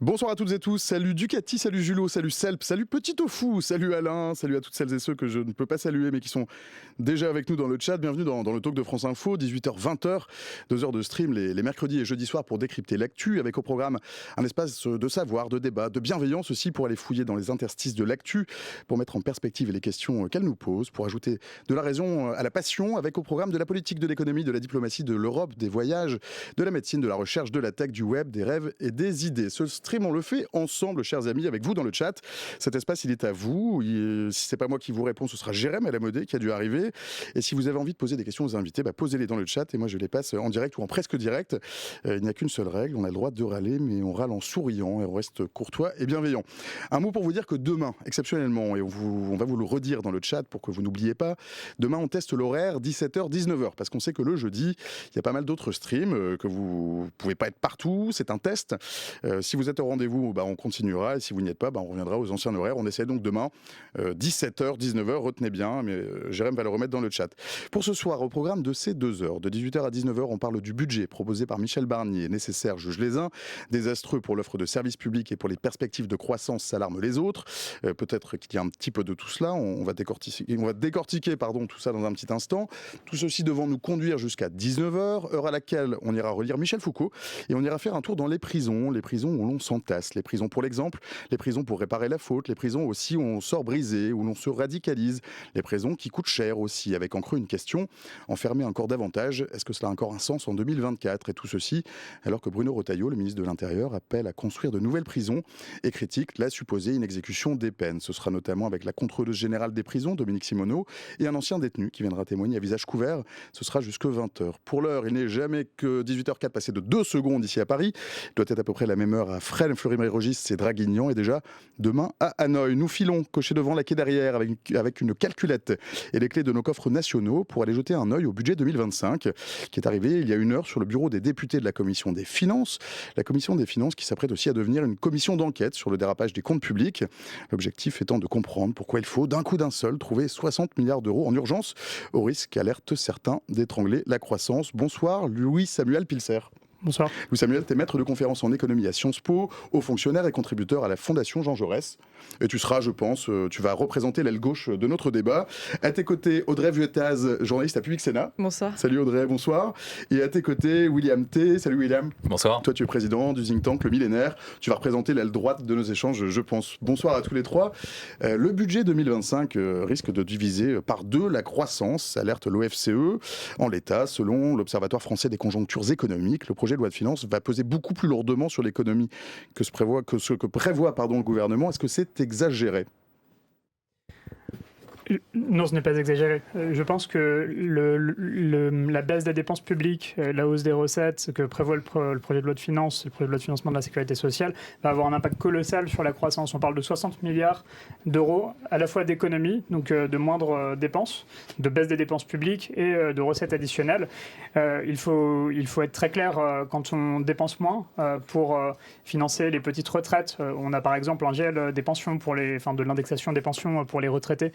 Bonsoir à toutes et tous, salut Ducati, salut Julot, salut Selp, salut Petit Tofu, salut Alain, salut à toutes celles et ceux que je ne peux pas saluer mais qui sont déjà avec nous dans le chat. Bienvenue dans le talk de France Info, 18h, 20h, 2 heures de stream les mercredis et jeudis soirs pour décrypter l'actu, avec au programme un espace de savoir, de débat, de bienveillance aussi pour aller fouiller dans les interstices de l'actu, pour mettre en perspective les questions qu'elle nous pose, pour ajouter de la raison à la passion, avec au programme de la politique, de l'économie, de la diplomatie, de l'Europe, des voyages, de la médecine, de la recherche, de la tech, du web, des rêves et des idées. Ce stream, on le fait ensemble, chers amis, avec vous dans le chat. Cet espace, il est à vous. Si c'est pas moi qui vous réponds, ce sera Jérém Alamodé qui a dû arriver. Et si vous avez envie de poser des questions aux invités, posez-les dans le chat et moi je les passe en direct ou en presque direct. Il n'y a qu'une seule règle, on a le droit de râler, mais on râle en souriant et on reste courtois et bienveillant. Un mot pour vous dire que demain, exceptionnellement, et on va vous le redire dans le chat pour que vous n'oubliez pas, demain on teste l'horaire 17h, 19h, parce qu'on sait que le jeudi, il y a pas mal d'autres streams, que vous pouvez pas être partout, c'est un test. Si vous êtes au rendez-vous, on continuera, et si vous n'y êtes pas, on reviendra aux anciens horaires. On essaie donc demain, 17h, 19h, retenez bien, mais Jérém va le remettre dans le chat. Pour ce soir, au programme de ces 2 heures, de 18h à 19h, on parle du budget proposé par Michel Barnier, nécessaire, juge les uns, désastreux pour l'offre de services publics et pour les perspectives de croissance, s'alarment les autres. Peut-être qu'il y a un petit peu de tout cela, on va décortiquer tout ça dans un petit instant. Tout ceci devant nous conduire jusqu'à 19h, heure à laquelle on ira relire Michel Foucault, et on ira faire un tour dans les prisons où l'on s'entasse, les prisons pour l'exemple, les prisons pour réparer la faute, les prisons aussi où on sort brisé, où l'on se radicalise, les prisons qui coûtent cher aussi, avec en creux une question, enfermer encore davantage, est-ce que cela a encore un sens en 2024? Et tout ceci alors que Bruno Retailleau, le ministre de l'Intérieur, appelle à construire de nouvelles prisons et critique la supposée inexécution des peines. Ce sera notamment avec la contrôleuse générale des prisons, Dominique Simoneau, et un ancien détenu qui viendra témoigner à visage couvert. Ce sera jusque 20h. Pour l'heure, il n'est jamais que 18h04 passé de 2 secondes ici à Paris. Il doit être à peu près la même heure à Fresnes, Fleury-Mérogis, c'est Draguignan, et déjà demain à Hanoï. Nous filons, cochés devant la quai derrière, avec une calculette et les clés de nos coffres nationaux pour aller jeter un œil au budget 2025 qui est arrivé il y a 1 heure sur le bureau des députés de la Commission des Finances. La Commission des Finances qui s'apprête aussi à devenir une commission d'enquête sur le dérapage des comptes publics. L'objectif étant de comprendre pourquoi il faut, d'un coup d'un seul, trouver 60 milliards d'euros en urgence, au risque, alerte certains, d'étrangler la croissance. Bonsoir, Louis-Samuel Pilser. Bonsoir. Louis-Samuel, tu es maître de conférence en économie à Sciences Po, haut fonctionnaire et contributeur à la Fondation Jean Jaurès. Et tu seras, je pense, tu vas représenter l'aile gauche de notre débat. À tes côtés, Audrey Vuettaz, journaliste à Public Sénat. Bonsoir. Salut Audrey, bonsoir. Et à tes côtés, William T. Salut William. Bonsoir. Toi, tu es président du think tank Le Millénaire. Tu vas représenter l'aile droite de nos échanges, je pense. Bonsoir à tous les trois. Le budget 2025 risque de diviser par 2 la croissance, alerte l'OFCE. En l'état, selon l'Observatoire français des conjonctures économiques, le projet de loi de finances va peser beaucoup plus lourdement sur l'économie que ce que prévoit le gouvernement. Est-ce que c'est exagéré ? Non, ce n'est pas exagéré. Je pense que la baisse des dépenses publiques, la hausse des recettes que prévoit le projet de loi de finances, le projet de loi de financement de la sécurité sociale, va avoir un impact colossal sur la croissance. On parle de 60 milliards d'euros, à la fois d'économies, donc de moindres dépenses, de baisse des dépenses publiques et de recettes additionnelles. Il faut être très clair, quand on dépense moins pour financer les petites retraites, on a par exemple un gel des pensions de l'indexation des pensions pour les retraités.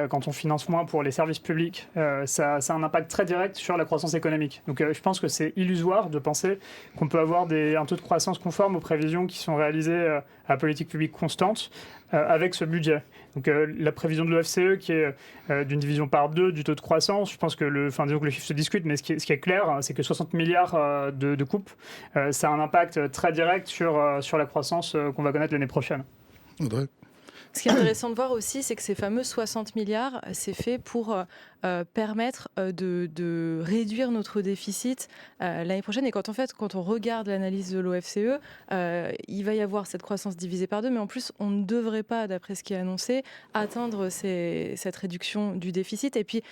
Quand on finance moins pour les services publics, ça a un impact très direct sur la croissance économique. Donc je pense que c'est illusoire de penser qu'on peut avoir un taux de croissance conforme aux prévisions qui sont réalisées à politique publique constante avec ce budget. Donc la prévision de l'OFCE qui est d'une division par 2 du taux de croissance, je pense que disons que le chiffre se discute, mais ce qui est clair, c'est que 60 milliards de coupes, ça a un impact très direct sur la croissance qu'on va connaître l'année prochaine. Audrey. Ce qui est intéressant de voir aussi, c'est que ces fameux 60 milliards, c'est fait pour permettre de réduire notre déficit l'année prochaine. Et quand on regarde l'analyse de l'OFCE, il va y avoir cette croissance divisée par 2, mais en plus, on ne devrait pas, d'après ce qui est annoncé, atteindre cette réduction du déficit. Et puis,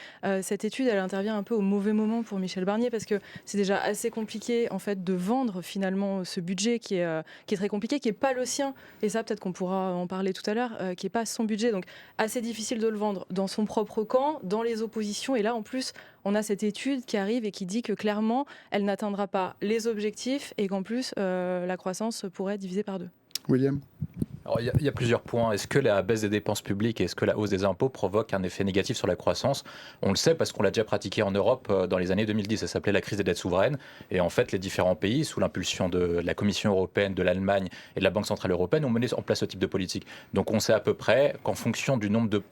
cette étude, elle intervient un peu au mauvais moment pour Michel Barnier, parce que c'est déjà assez compliqué, en fait, de vendre finalement ce budget qui est très compliqué, qui n'est pas le sien. Et ça, peut-être qu'on pourra en parler tout à l'heure, qui n'est pas son budget. Donc, assez difficile de le vendre dans son propre camp, dans les oppositions. Et là, en plus, on a cette étude qui arrive et qui dit que clairement, elle n'atteindra pas les objectifs et qu'en plus, la croissance pourrait être divisée par 2. William ? Alors, il y a plusieurs points. Est-ce que la baisse des dépenses publiques et est-ce que la hausse des impôts provoque un effet négatif sur la croissance? On le sait parce qu'on l'a déjà pratiqué en Europe dans les années 2010. Ça s'appelait la crise des dettes souveraines. Et en fait, les différents pays, sous l'impulsion de la Commission européenne, de l'Allemagne et de la Banque centrale européenne, ont mené en place ce type de politique. Donc on sait à peu près qu'en fonction du nombre de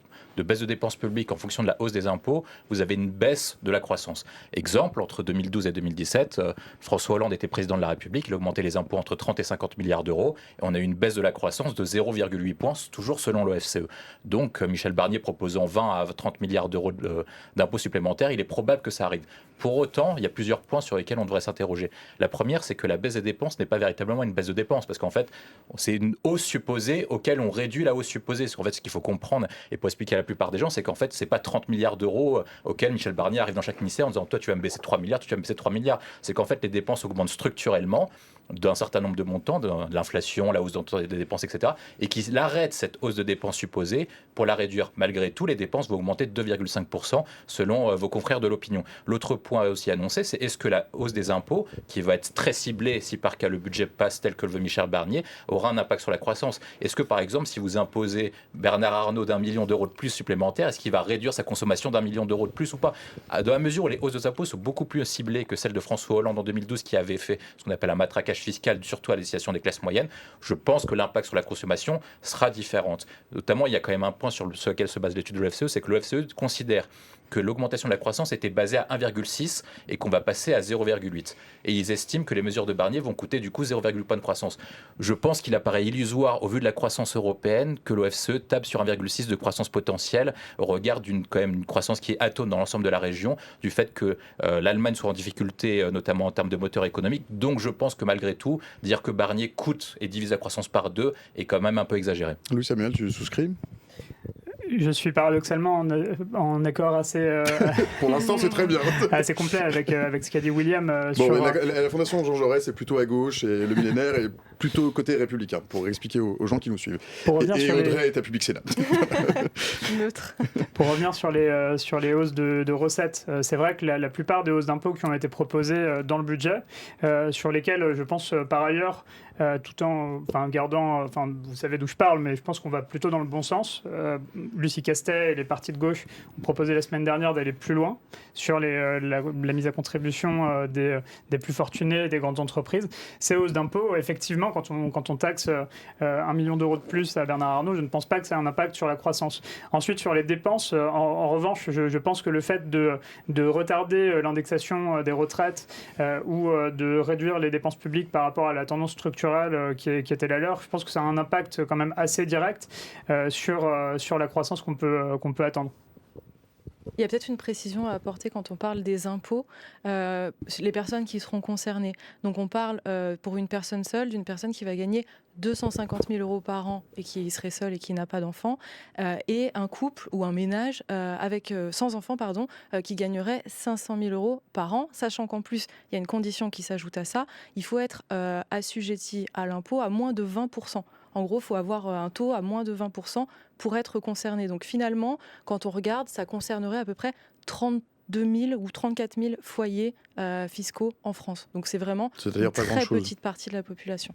baisse de dépenses publiques, en fonction de la hausse des impôts, vous avez une baisse de la croissance. Exemple, entre 2012 et 2017, François Hollande était président de la République, il a augmenté les impôts entre 30 et 50 milliards d'euros, et on a eu une baisse de la croissance de 0,8 points, toujours selon l'OFCE. Donc Michel Barnier proposant 20 à 30 milliards d'euros d'impôts supplémentaires, il est probable que ça arrive. Pour autant, il y a plusieurs points sur lesquels on devrait s'interroger. La première, c'est que la baisse des dépenses n'est pas véritablement une baisse de dépenses, parce qu'en fait, c'est une hausse supposée auquel on réduit la hausse supposée. Parce qu'en fait, ce qu'il faut comprendre, et pour expliquer à la plupart des gens, c'est qu'en fait, c'est pas 30 milliards d'euros auxquels Michel Barnier arrive dans chaque ministère en disant toi, tu vas me baisser 3 milliards, toi, tu vas me baisser 3 milliards. C'est qu'en fait, les dépenses augmentent structurellement d'un certain nombre de montants, de l'inflation, la hausse des dépenses, etc., et qu'il arrête cette hausse de dépenses supposée pour la réduire. Malgré tout, les dépenses vont augmenter de 2,5% selon vos confrères de l'opinion. L'autre point aussi annoncé, c'est est-ce que la hausse des impôts, qui va être très ciblée si par cas le budget passe tel que le veut Michel Barnier, aura un impact sur la croissance? Est-ce que par exemple, si vous imposez Bernard Arnault d'1 million d'euros de plus supplémentaire, est-ce qu'il va réduire sa consommation d'1 million d'euros de plus ou pas? Dans la mesure où les hausses des impôts sont beaucoup plus ciblées que celles de François Hollande en 2012 qui avait fait ce qu'on appelle un matraquage fiscal, surtout à destination des classes moyennes, je pense que l'impact sur la consommation sera différent. Notamment, il y a quand même un point sur lequel se base l'étude de l'OFCE, c'est que l'OFCE considère que l'augmentation de la croissance était basée à 1,6 et qu'on va passer à 0,8. Et ils estiment que les mesures de Barnier vont coûter du coup 0,8 point de croissance. Je pense qu'il apparaît illusoire au vu de la croissance européenne que l'OFCE tape sur 1,6 de croissance potentielle au regard quand même une croissance qui est atone dans l'ensemble de la région, du fait que l'Allemagne soit en difficulté notamment en termes de moteur économique. Donc je pense que malgré tout, dire que Barnier coûte et divise la croissance par 2 est quand même un peu exagéré. Louis Samuel, tu souscris? Je suis paradoxalement en accord assez... Pour l'instant, c'est très bien. assez complet avec ce qu'a dit William. La Fondation Jean Jaurès est plutôt à gauche et le millénaire est plutôt côté républicain, pour expliquer aux gens qui nous suivent. Et Audrey est à Public Sénat. Neutre. Pour revenir sur les hausses de recettes, c'est vrai que la plupart des hausses d'impôts qui ont été proposées dans le budget, sur lesquelles je pense par ailleurs, tout en gardant, vous savez d'où je parle, mais je pense qu'on va plutôt dans le bon sens. Lucie Castet et les partis de gauche ont proposé la semaine dernière d'aller plus loin sur la mise à contribution des plus fortunés et des grandes entreprises. Ces hausses d'impôts, effectivement, quand on taxe 1 million d'euros de plus à Bernard Arnault, je ne pense pas que ça ait un impact sur la croissance. Ensuite, sur les dépenses, en revanche, je pense que le fait de retarder l'indexation des retraites ou de réduire les dépenses publiques par rapport à la tendance structurelle qui était la leur, je pense que ça a un impact quand même assez direct sur la croissance qu'on peut attendre. Il y a peut-être une précision à apporter quand on parle des impôts, les personnes qui seront concernées. Donc on parle pour une personne seule, d'une personne qui va gagner 250 000 euros par an et qui serait seule et qui n'a pas d'enfant, et un couple ou un ménage sans enfant qui gagnerait 500 000 euros par an, sachant qu'en plus, il y a une condition qui s'ajoute à ça, il faut être assujetti à l'impôt à moins de 20%. En gros, il faut avoir un taux à moins de 20% pour être concerné. Donc finalement, quand on regarde, ça concernerait à peu près 32 000 ou 34 000 foyers fiscaux en France. Donc c'est vraiment une très petite partie de la population.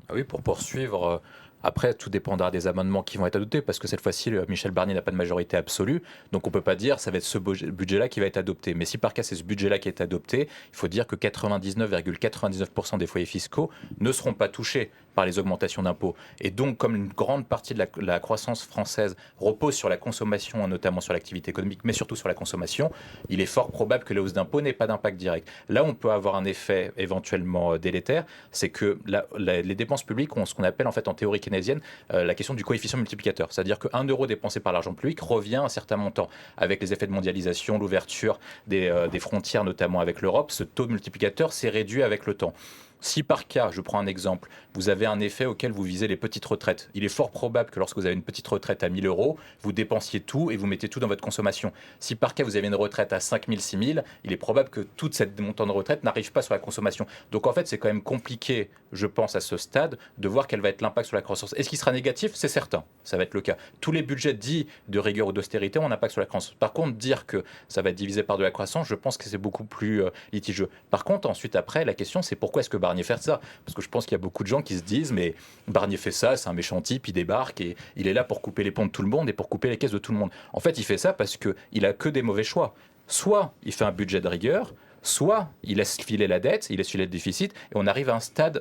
Ah oui, pour poursuivre, après tout dépendra des amendements qui vont être adoptés, parce que cette fois-ci, Michel Barnier n'a pas de majorité absolue, donc on ne peut pas dire ça va être ce budget-là qui va être adopté. Mais si par cas c'est ce budget-là qui est adopté, il faut dire que 99,99% des foyers fiscaux ne seront pas touchés par les augmentations d'impôts. Et donc, comme une grande partie de la croissance française repose sur la consommation, notamment sur l'activité économique, mais surtout sur la consommation, il est fort probable que les hausses d'impôts n'aient pas d'impact direct. Là, on peut avoir un effet éventuellement délétère, c'est que les dépenses publiques ont ce qu'on appelle en fait en théorie keynésienne la question du coefficient multiplicateur. C'est-à-dire que 1 euro dépensé par l'argent public revient à un certain montant. Avec les effets de mondialisation, l'ouverture des frontières, notamment avec l'Europe, ce taux multiplicateur s'est réduit avec le temps. Si par cas, je prends un exemple, vous avez un effet auquel vous visez les petites retraites, il est fort probable que lorsque vous avez une petite retraite à 1 000 euros, vous dépensiez tout et vous mettez tout dans votre consommation. Si par cas, vous avez une retraite à 5 000, 6 000, il est probable que toute cette montant de retraite n'arrive pas sur la consommation. Donc en fait, c'est quand même compliqué, je pense, à ce stade, de voir quel va être l'impact sur la croissance. Est-ce qu'il sera négatif? C'est certain, ça va être le cas. Tous les budgets dits de rigueur ou d'austérité ont un impact sur la croissance. Par contre, dire que ça va être divisé par de la croissance, je pense que c'est beaucoup plus litigieux. Par contre, ensuite, après, la question, c'est pourquoi est-ce que Barnier faire ça. Parce que je pense qu'il y a beaucoup de gens qui se disent, mais Barnier fait ça, c'est un méchant type, il débarque et il est là pour couper les ponts de tout le monde et pour couper les caisses de tout le monde. En fait, il fait ça parce qu'il a que des mauvais choix. Soit il fait un budget de rigueur, soit il laisse filer la dette, il laisse filer le déficit, et on arrive à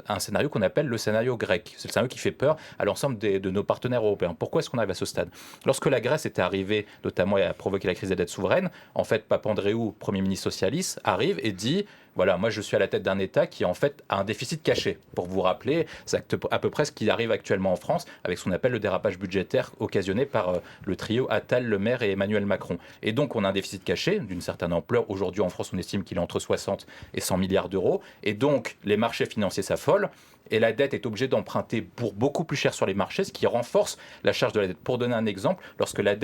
un scénario qu'on appelle le scénario grec. C'est le scénario qui fait peur à l'ensemble de nos partenaires européens. Pourquoi est-ce qu'on arrive à ce stade ? Lorsque la Grèce était arrivée, notamment, à provoquer la crise des dettes souveraines, en fait, Papandréou, Premier ministre socialiste, arrive et dit... Voilà, moi je suis à la tête d'un État qui en fait a un déficit caché. Pour vous rappeler, c'est à peu près ce qui arrive actuellement en France avec ce qu'on appelle le dérapage budgétaire occasionné par le trio Attal, Le Maire et Emmanuel Macron. Et donc on a un déficit caché d'une certaine ampleur. Aujourd'hui en France on estime qu'il est entre 60 et 100 milliards d'euros. Et donc les marchés financiers s'affolent. Et la dette est obligée d'emprunter pour beaucoup plus cher sur les marchés, ce qui renforce la charge de la dette. Pour donner un exemple, lorsque la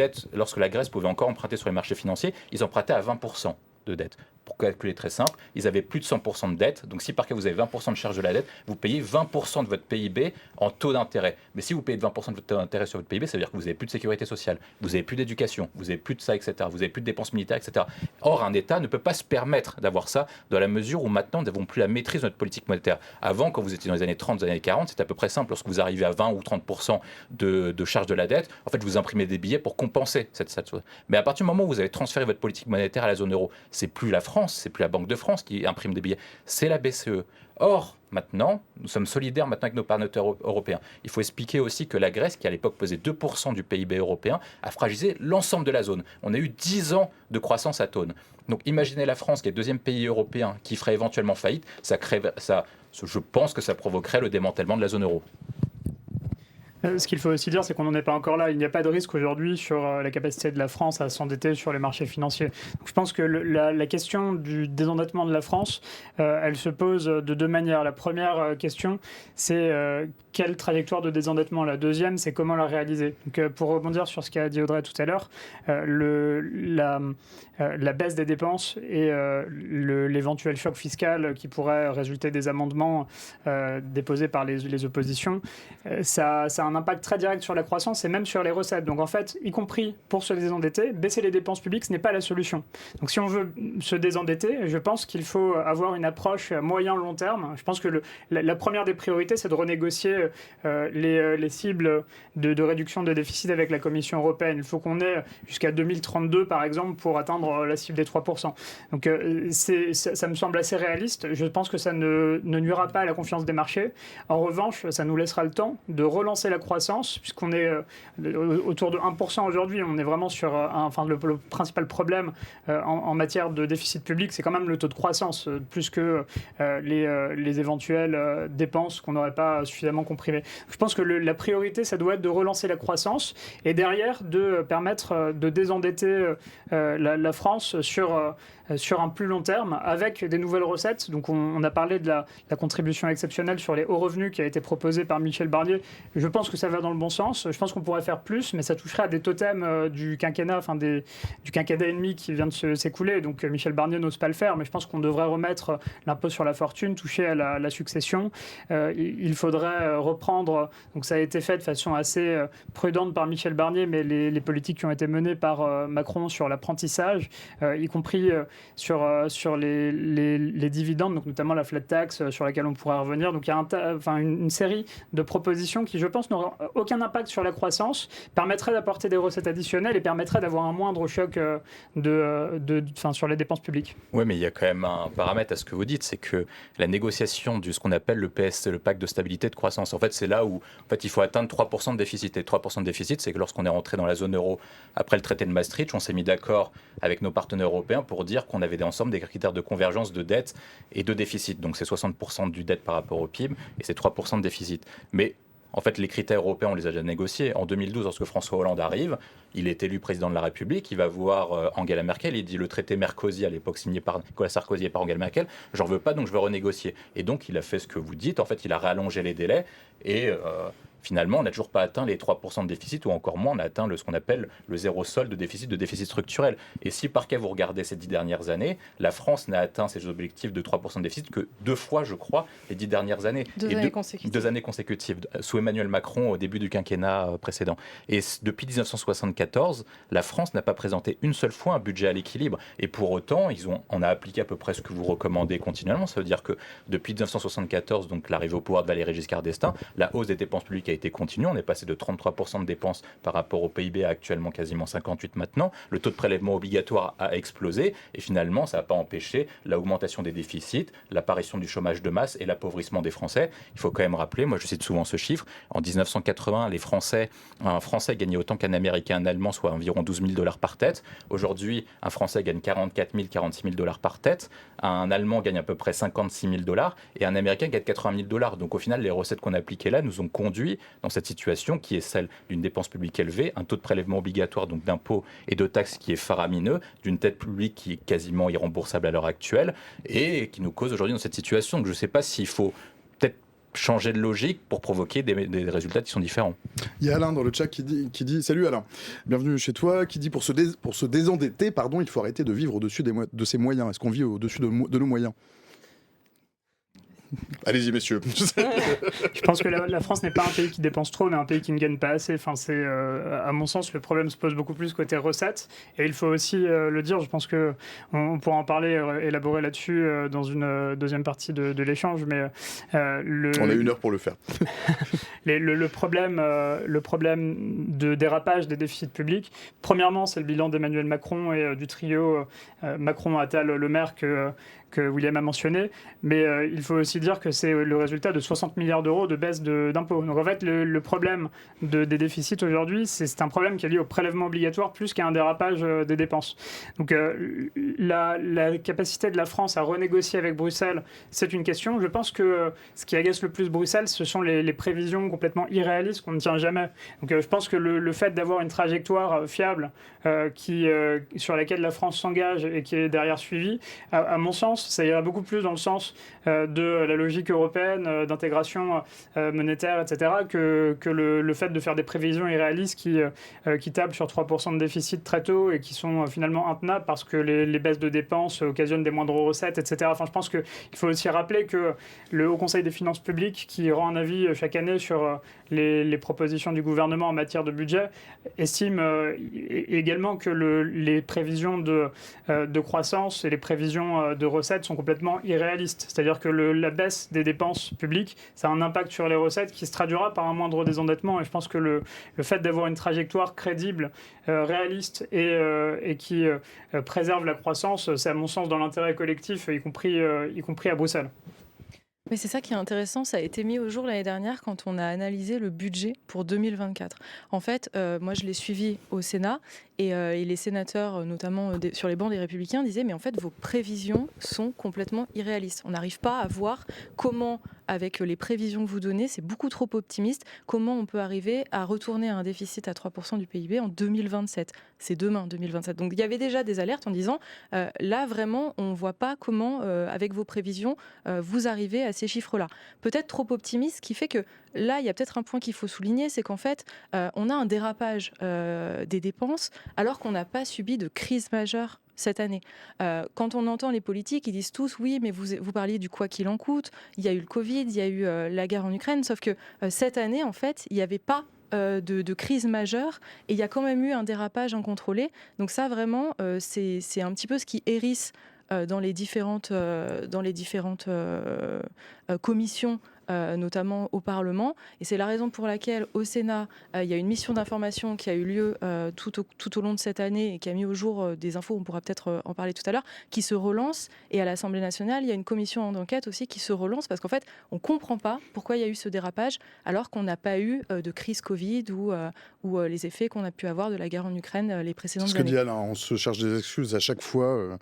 Grèce pouvait encore emprunter sur les marchés financiers, ils empruntaient à 20% de dette. Pour calculer très simple, ils avaient plus de 100% de dette. Donc si par cas vous avez 20% de charge de la dette, vous payez 20% de votre PIB en taux d'intérêt. Mais si vous payez 20% de votre taux d'intérêt sur votre PIB, ça veut dire que vous n'avez plus de sécurité sociale, vous n'avez plus d'éducation, vous n'avez plus de ça, etc. Vous n'avez plus de dépenses militaires, etc. Or, un État ne peut pas se permettre d'avoir ça dans la mesure où maintenant nous n'avons plus la maîtrise de notre politique monétaire. Avant, quand vous étiez dans les années 30, les années 40, c'était à peu près simple. Lorsque vous arrivez à 20 ou 30% de charge de la dette, en fait, vous imprimez des billets pour compenser cette chose. Mais à partir du moment où vous avez transféré votre politique monétaire à la zone euro, c'est plus la France, c'est plus la Banque de France qui imprime des billets, c'est la BCE. Or, maintenant, nous sommes solidaires maintenant avec nos partenaires européens. Il faut expliquer aussi que la Grèce, qui à l'époque pesait 2% du PIB européen, a fragilisé l'ensemble de la zone. On a eu 10 ans de croissance atone. Donc imaginez la France, qui est le deuxième pays européen, qui ferait éventuellement faillite, je pense que ça provoquerait le démantèlement de la zone euro. Ce qu'il faut aussi dire, c'est qu'on n'en est pas encore là. Il n'y a pas de risque aujourd'hui sur la capacité de la France à s'endetter sur les marchés financiers. Donc, je pense que la question du désendettement de la France, elle se pose de deux manières. La première question, c'est quelle trajectoire de désendettement. La deuxième, c'est comment la réaliser. Donc, pour rebondir sur ce qu'a dit Audrey tout à l'heure, la baisse des dépenses et l'éventuel choc fiscal qui pourrait résulter des amendements déposés par les oppositions, ça a un impact très direct sur la croissance et même sur les recettes. Donc en fait, y compris pour se désendetter, baisser les dépenses publiques, ce n'est pas la solution. Donc si on veut se désendetter, je pense qu'il faut avoir une approche moyen-long terme. Je pense que la première des priorités, c'est de renégocier les cibles de réduction de déficit avec la Commission européenne. Il faut qu'on ait jusqu'à 2032, par exemple, pour atteindre la cible des 3%. Donc ça me semble assez réaliste. Je pense que ça ne nuira pas à la confiance des marchés. En revanche, ça nous laissera le temps de relancer la croissance, puisqu'on est autour de 1% aujourd'hui. On est vraiment sur le principal problème en matière de déficit public, c'est quand même le taux de croissance, plus que les éventuelles dépenses qu'on n'aurait pas suffisamment comprimées. Je pense que la priorité, ça doit être de relancer la croissance et derrière de permettre de désendetter la France sur un plus long terme avec des nouvelles recettes. Donc on a parlé de la contribution exceptionnelle sur les hauts revenus qui a été proposée par Michel Barnier. Je pense que ça va dans le bon sens. Je pense qu'on pourrait faire plus, mais ça toucherait à des totems du quinquennat, du quinquennat et demi qui vient de s'écouler. Donc Michel Barnier n'ose pas le faire, mais je pense qu'on devrait remettre l'impôt sur la fortune, toucher à la succession. Il faudrait reprendre, donc ça a été fait de façon assez prudente par Michel Barnier, mais les politiques qui ont été menées par Macron sur l'apprentissage, y compris sur les dividendes, donc notamment la flat tax sur laquelle on pourrait revenir. Donc il y a une série de propositions qui, je pense, n'auront aucun impact sur la croissance, permettraient d'apporter des recettes additionnelles et permettraient d'avoir un moindre choc sur les dépenses publiques. Oui, mais il y a quand même un paramètre à ce que vous dites, c'est que la négociation de ce qu'on appelle le PS, le pacte de stabilité de croissance, en fait, c'est là où il faut atteindre 3% de déficit. Et 3% de déficit, c'est que lorsqu'on est rentré dans la zone euro après le traité de Maastricht, on s'est mis d'accord avec nos partenaires européens pour dire qu'on avait ensemble des critères de convergence de dette et de déficit. Donc c'est 60% du dette par rapport au PIB et c'est 3% de déficit. Mais en fait, les critères européens, on les a déjà négociés. En 2012, lorsque François Hollande arrive, il est élu président de la République, il va voir Angela Merkel, il dit le traité Merkozy, à l'époque signé par Nicolas Sarkozy et par Angela Merkel, j'en veux pas, donc je veux renégocier. Et donc, il a fait ce que vous dites, en fait, il a rallongé les délais et finalement, on n'a toujours pas atteint les 3% de déficit, ou encore moins, on a atteint ce qu'on appelle le zéro solde de déficit structurel. Et si par cas vous regardez ces 10 dernières années, la France n'a atteint ses objectifs de 3% de déficit que 2 fois, je crois, les 10 dernières années. Deux années consécutives, sous Emmanuel Macron au début du quinquennat précédent. Et depuis 1974, la France n'a pas présenté une seule fois un budget à l'équilibre. Et pour autant, on a appliqué à peu près ce que vous recommandez continuellement. Ça veut dire que depuis 1974, donc l'arrivée au pouvoir de Valéry Giscard d'Estaing, la hausse des dépenses publiques a été continue. On est passé de 33% de dépenses par rapport au PIB à actuellement quasiment 58% maintenant. Le taux de prélèvement obligatoire a explosé et finalement, ça n'a pas empêché l'augmentation des déficits, l'apparition du chômage de masse et l'appauvrissement des Français. Il faut quand même rappeler, moi je cite souvent ce chiffre, en 1980, un Français gagnait autant qu'un Américain, un Allemand, soit environ $12,000 par tête. Aujourd'hui, un Français gagne 44 000, 46 000 $ par tête, un Allemand gagne à peu près 56 000 $ et un Américain gagne 80 000 $. Donc au final, les recettes qu'on a appliquées là nous ont conduit dans cette situation qui est celle d'une dépense publique élevée, un taux de prélèvement obligatoire, donc d'impôts et de taxes qui est faramineux, d'une dette publique qui est quasiment irremboursable à l'heure actuelle et qui nous cause aujourd'hui dans cette situation. Donc je ne sais pas s'il faut peut-être changer de logique pour provoquer des résultats qui sont différents. Il y a Alain dans le chat qui dit salut Alain, bienvenue chez toi, qui dit pour se désendetter, il faut arrêter de vivre au-dessus de ses moyens. Est-ce qu'on vit au-dessus de nos moyens ? Allez-y, messieurs. Je pense que la France n'est pas un pays qui dépense trop, mais un pays qui ne gagne pas assez. Enfin, à mon sens, le problème se pose beaucoup plus côté recettes. Et il faut aussi le dire, je pense qu'on pourra en parler, élaborer là-dessus dans une deuxième partie de l'échange. Mais, on a 1 heure pour le faire. Le problème de dérapage des déficits publics, premièrement, c'est le bilan d'Emmanuel Macron et du trio Macron, Attal, Le Maire que William a mentionné, mais il faut aussi dire que c'est le résultat de 60 milliards d'euros de baisse d'impôts. Donc en fait, le problème des déficits aujourd'hui, c'est un problème qui est lié au prélèvement obligatoire plus qu'à un dérapage des dépenses. Donc la capacité de la France à renégocier avec Bruxelles, c'est une question. Je pense que ce qui agace le plus Bruxelles, ce sont les prévisions complètement irréalistes qu'on ne tient jamais. Donc je pense que le fait d'avoir une trajectoire fiable sur laquelle la France s'engage et qui est derrière suivie, à mon sens, ça irait beaucoup plus dans le sens de la logique européenne, d'intégration monétaire, etc., que le fait de faire des prévisions irréalistes qui tablent sur 3% de déficit très tôt et qui sont finalement intenables parce que les baisses de dépenses occasionnent des moindres recettes, etc. Enfin, je pense qu'il faut aussi rappeler que le Haut Conseil des finances publiques, qui rend un avis chaque année sur les propositions du gouvernement en matière de budget, estime également que les prévisions de croissance et les prévisions de recettes sont complètement irréalistes. C'est-à-dire que la baisse des dépenses publiques, ça a un impact sur les recettes qui se traduira par un moindre désendettement. Et je pense que le fait d'avoir une trajectoire crédible, réaliste et qui préserve la croissance, c'est à mon sens dans l'intérêt collectif, y compris à Bruxelles. Mais c'est ça qui est intéressant, ça a été mis au jour l'année dernière quand on a analysé le budget pour 2024. En fait, moi je l'ai suivi au Sénat et les sénateurs, notamment sur les bancs des Républicains, disaient mais en fait vos prévisions sont complètement irréalistes. On n'arrive pas à voir comment, avec les prévisions que vous donnez, c'est beaucoup trop optimiste, comment on peut arriver à retourner à un déficit à 3% du PIB en 2027. C'est demain, 2027. Donc il y avait déjà des alertes en disant là vraiment on ne voit pas comment, avec vos prévisions, vous arrivez à ces chiffres-là. Peut-être trop optimiste, ce qui fait que là, il y a peut-être un point qu'il faut souligner, c'est qu'en fait, on a un dérapage des dépenses alors qu'on n'a pas subi de crise majeure cette année. Quand on entend les politiques, ils disent tous oui, mais vous parliez du quoi qu'il en coûte, il y a eu le Covid, il y a eu la guerre en Ukraine, sauf que cette année, en fait, il n'y avait pas de crise majeure et il y a quand même eu un dérapage incontrôlé. Donc ça, vraiment, c'est un petit peu ce qui hérisse dans les différentes commissions, notamment au Parlement. Et c'est la raison pour laquelle, au Sénat, il y a une mission d'information qui a eu lieu tout au long de cette année et qui a mis au jour des infos, on pourra peut-être en parler tout à l'heure, qui se relance. Et à l'Assemblée nationale, il y a une commission d'enquête aussi qui se relance parce qu'en fait, on ne comprend pas pourquoi il y a eu ce dérapage alors qu'on n'a pas eu de crise Covid ou les effets qu'on a pu avoir de la guerre en Ukraine les précédentes années. C'est ce que dit Alain, on se charge des excuses à chaque fois.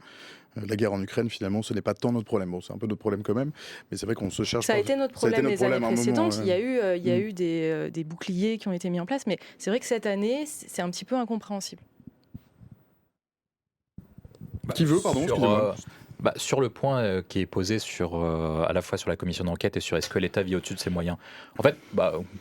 La guerre en Ukraine, finalement, ce n'est pas tant notre problème. Bon, c'est un peu notre problème quand même, mais c'est vrai qu'on se charge. Ça a été notre problème les années précédentes. Il y a eu des boucliers qui ont été mis en place, mais c'est vrai que cette année, c'est un petit peu incompréhensible. Qui veut, pardon, excusez-moi. Sur le point qui est posé à la fois sur la commission d'enquête et sur est-ce que l'État vit au-dessus de ses moyens. En fait,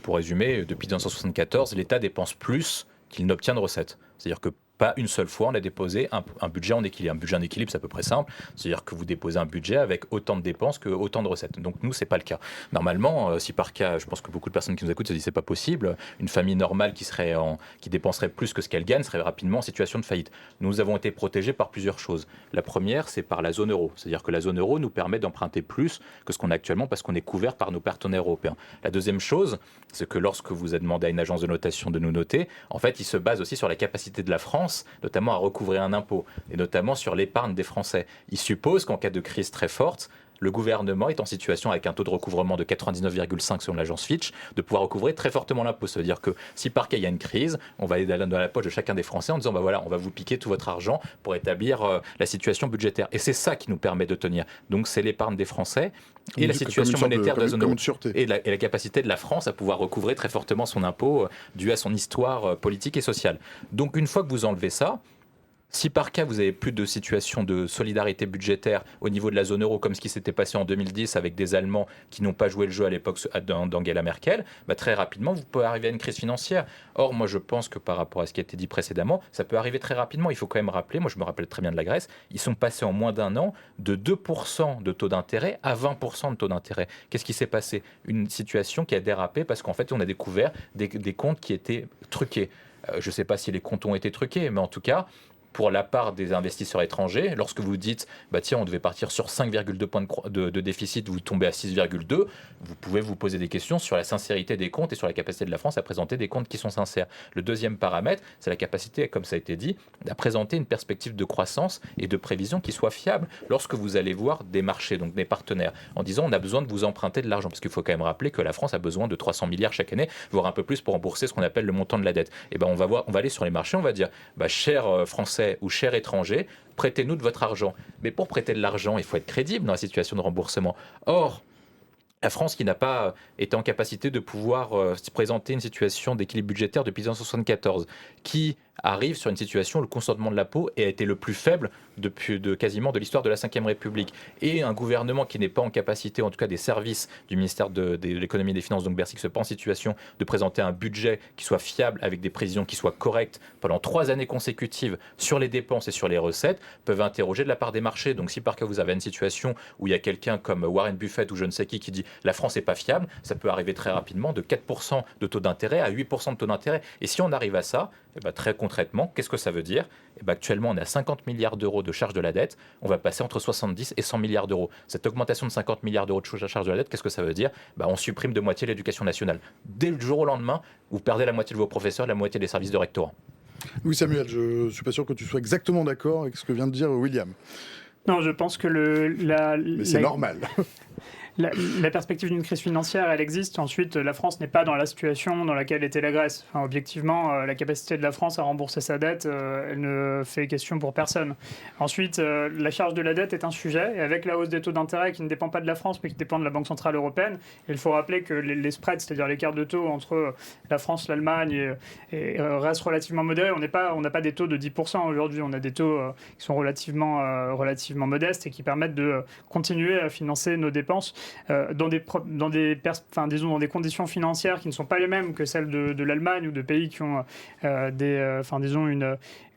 pour résumer, depuis 1974, l'État dépense plus qu'il n'obtient de recettes. C'est-à-dire que pas une seule fois on a déposé un budget en équilibre. Un budget en équilibre, c'est à peu près simple. C'est-à-dire que vous déposez un budget avec autant de dépenses que autant de recettes. Donc nous, c'est pas le cas. Normalement, si par cas, je pense que beaucoup de personnes qui nous écoutent se disent c'est pas possible, une famille normale qui dépenserait plus que ce qu'elle gagne serait rapidement en situation de faillite. Nous avons été protégés par plusieurs choses. La première, c'est par la zone euro. C'est-à-dire que la zone euro nous permet d'emprunter plus que ce qu'on a actuellement parce qu'on est couvert par nos partenaires européens. La deuxième chose, c'est que lorsque vous avez demandé à une agence de notation de nous noter, en fait, il se base aussi sur la capacité de la France, notamment à recouvrer un impôt, et notamment sur l'épargne des Français. Il suppose qu'en cas de crise très forte, le gouvernement est en situation, avec un taux de recouvrement de 99,5 selon l'agence Fitch, de pouvoir recouvrer très fortement l'impôt. Ça veut dire que si par cas il y a une crise, on va aller dans la poche de chacun des Français en disant voilà, on va vous piquer tout votre argent pour établir la situation budgétaire. Et c'est ça qui nous permet de tenir. Donc c'est l'épargne des Français et la situation monétaire de la zone euro et la capacité de la France à pouvoir recouvrer très fortement son impôt dû à son histoire politique et sociale. Donc une fois que vous enlevez ça, si par cas vous avez plus de situation de solidarité budgétaire au niveau de la zone euro, comme ce qui s'était passé en 2010 avec des Allemands qui n'ont pas joué le jeu à l'époque d'Angela Merkel, très rapidement vous pouvez arriver à une crise financière. Or moi je pense que par rapport à ce qui a été dit précédemment, ça peut arriver très rapidement. Il faut quand même rappeler, moi je me rappelle très bien de la Grèce, ils sont passés en moins d'un an de 2% de taux d'intérêt à 20% de taux d'intérêt. Qu'est-ce qui s'est passé? Une situation qui a dérapé parce qu'en fait on a découvert des comptes qui étaient truqués. Je ne sais pas si les comptes ont été truqués, mais en tout cas, pour la part des investisseurs étrangers, lorsque vous dites tiens, on devait partir sur 5,2 points de déficit, vous tombez à 6,2, vous pouvez vous poser des questions sur la sincérité des comptes et sur la capacité de la France à présenter des comptes qui sont sincères. Le deuxième paramètre, c'est la capacité, comme ça a été dit, à présenter une perspective de croissance et de prévision qui soit fiable lorsque vous allez voir des marchés, donc des partenaires, en disant on a besoin de vous emprunter de l'argent, parce qu'il faut quand même rappeler que la France a besoin de 300 milliards chaque année, voire un peu plus pour rembourser ce qu'on appelle le montant de la dette. Et on va aller sur les marchés, on va dire chers Français ou chers étrangers, prêtez-nous de votre argent. Mais pour prêter de l'argent, il faut être crédible dans la situation de remboursement. Or, la France qui n'a pas été en capacité de pouvoir se présenter une situation d'équilibre budgétaire depuis 1974, qui arrive sur une situation où le consentement de l'impôt a été le plus faible quasiment de l'histoire de la Ve République. Et un gouvernement qui n'est pas en capacité, en tout cas des services du ministère de l'économie et des finances, donc Bercy, qui se pas en situation de présenter un budget qui soit fiable, avec des prévisions qui soient correctes pendant 3 années consécutives sur les dépenses et sur les recettes, peuvent interroger de la part des marchés. Donc si par cas vous avez une situation où il y a quelqu'un comme Warren Buffett ou je ne sais qui dit la France n'est pas fiable, ça peut arriver très rapidement de 4% de taux d'intérêt à 8% de taux d'intérêt. Et si on arrive à ça, très concrètement, qu'est-ce que ça veut dire? Actuellement, on est à 50 milliards d'euros de charge de la dette. On va passer entre 70 et 100 milliards d'euros. Cette augmentation de 50 milliards d'euros de charge de la dette, qu'est-ce que ça veut dire? On supprime de moitié l'éducation nationale. Dès le jour au lendemain, vous perdez la moitié de vos professeurs, la moitié des services de rectorat. Louis Samuel, je ne suis pas sûr que tu sois exactement d'accord avec ce que vient de dire William. Non, je pense que Mais c'est normal. La perspective d'une crise financière, elle existe. Ensuite, la France n'est pas dans la situation dans laquelle était la Grèce. Enfin, objectivement, la capacité de la France à rembourser sa dette, elle ne fait question pour personne. Ensuite, la charge de la dette est un sujet. Et avec la hausse des taux d'intérêt qui ne dépend pas de la France, mais qui dépend de la Banque Centrale Européenne, il faut rappeler que les spreads, c'est-à-dire l'écart de taux entre la France, l'Allemagne, restent relativement modérés. On n'a pas des taux de 10% aujourd'hui. On a des taux qui sont relativement modestes et qui permettent de continuer à financer nos dépenses dans des conditions financières qui ne sont pas les mêmes que celles de l'Allemagne ou de pays qui ont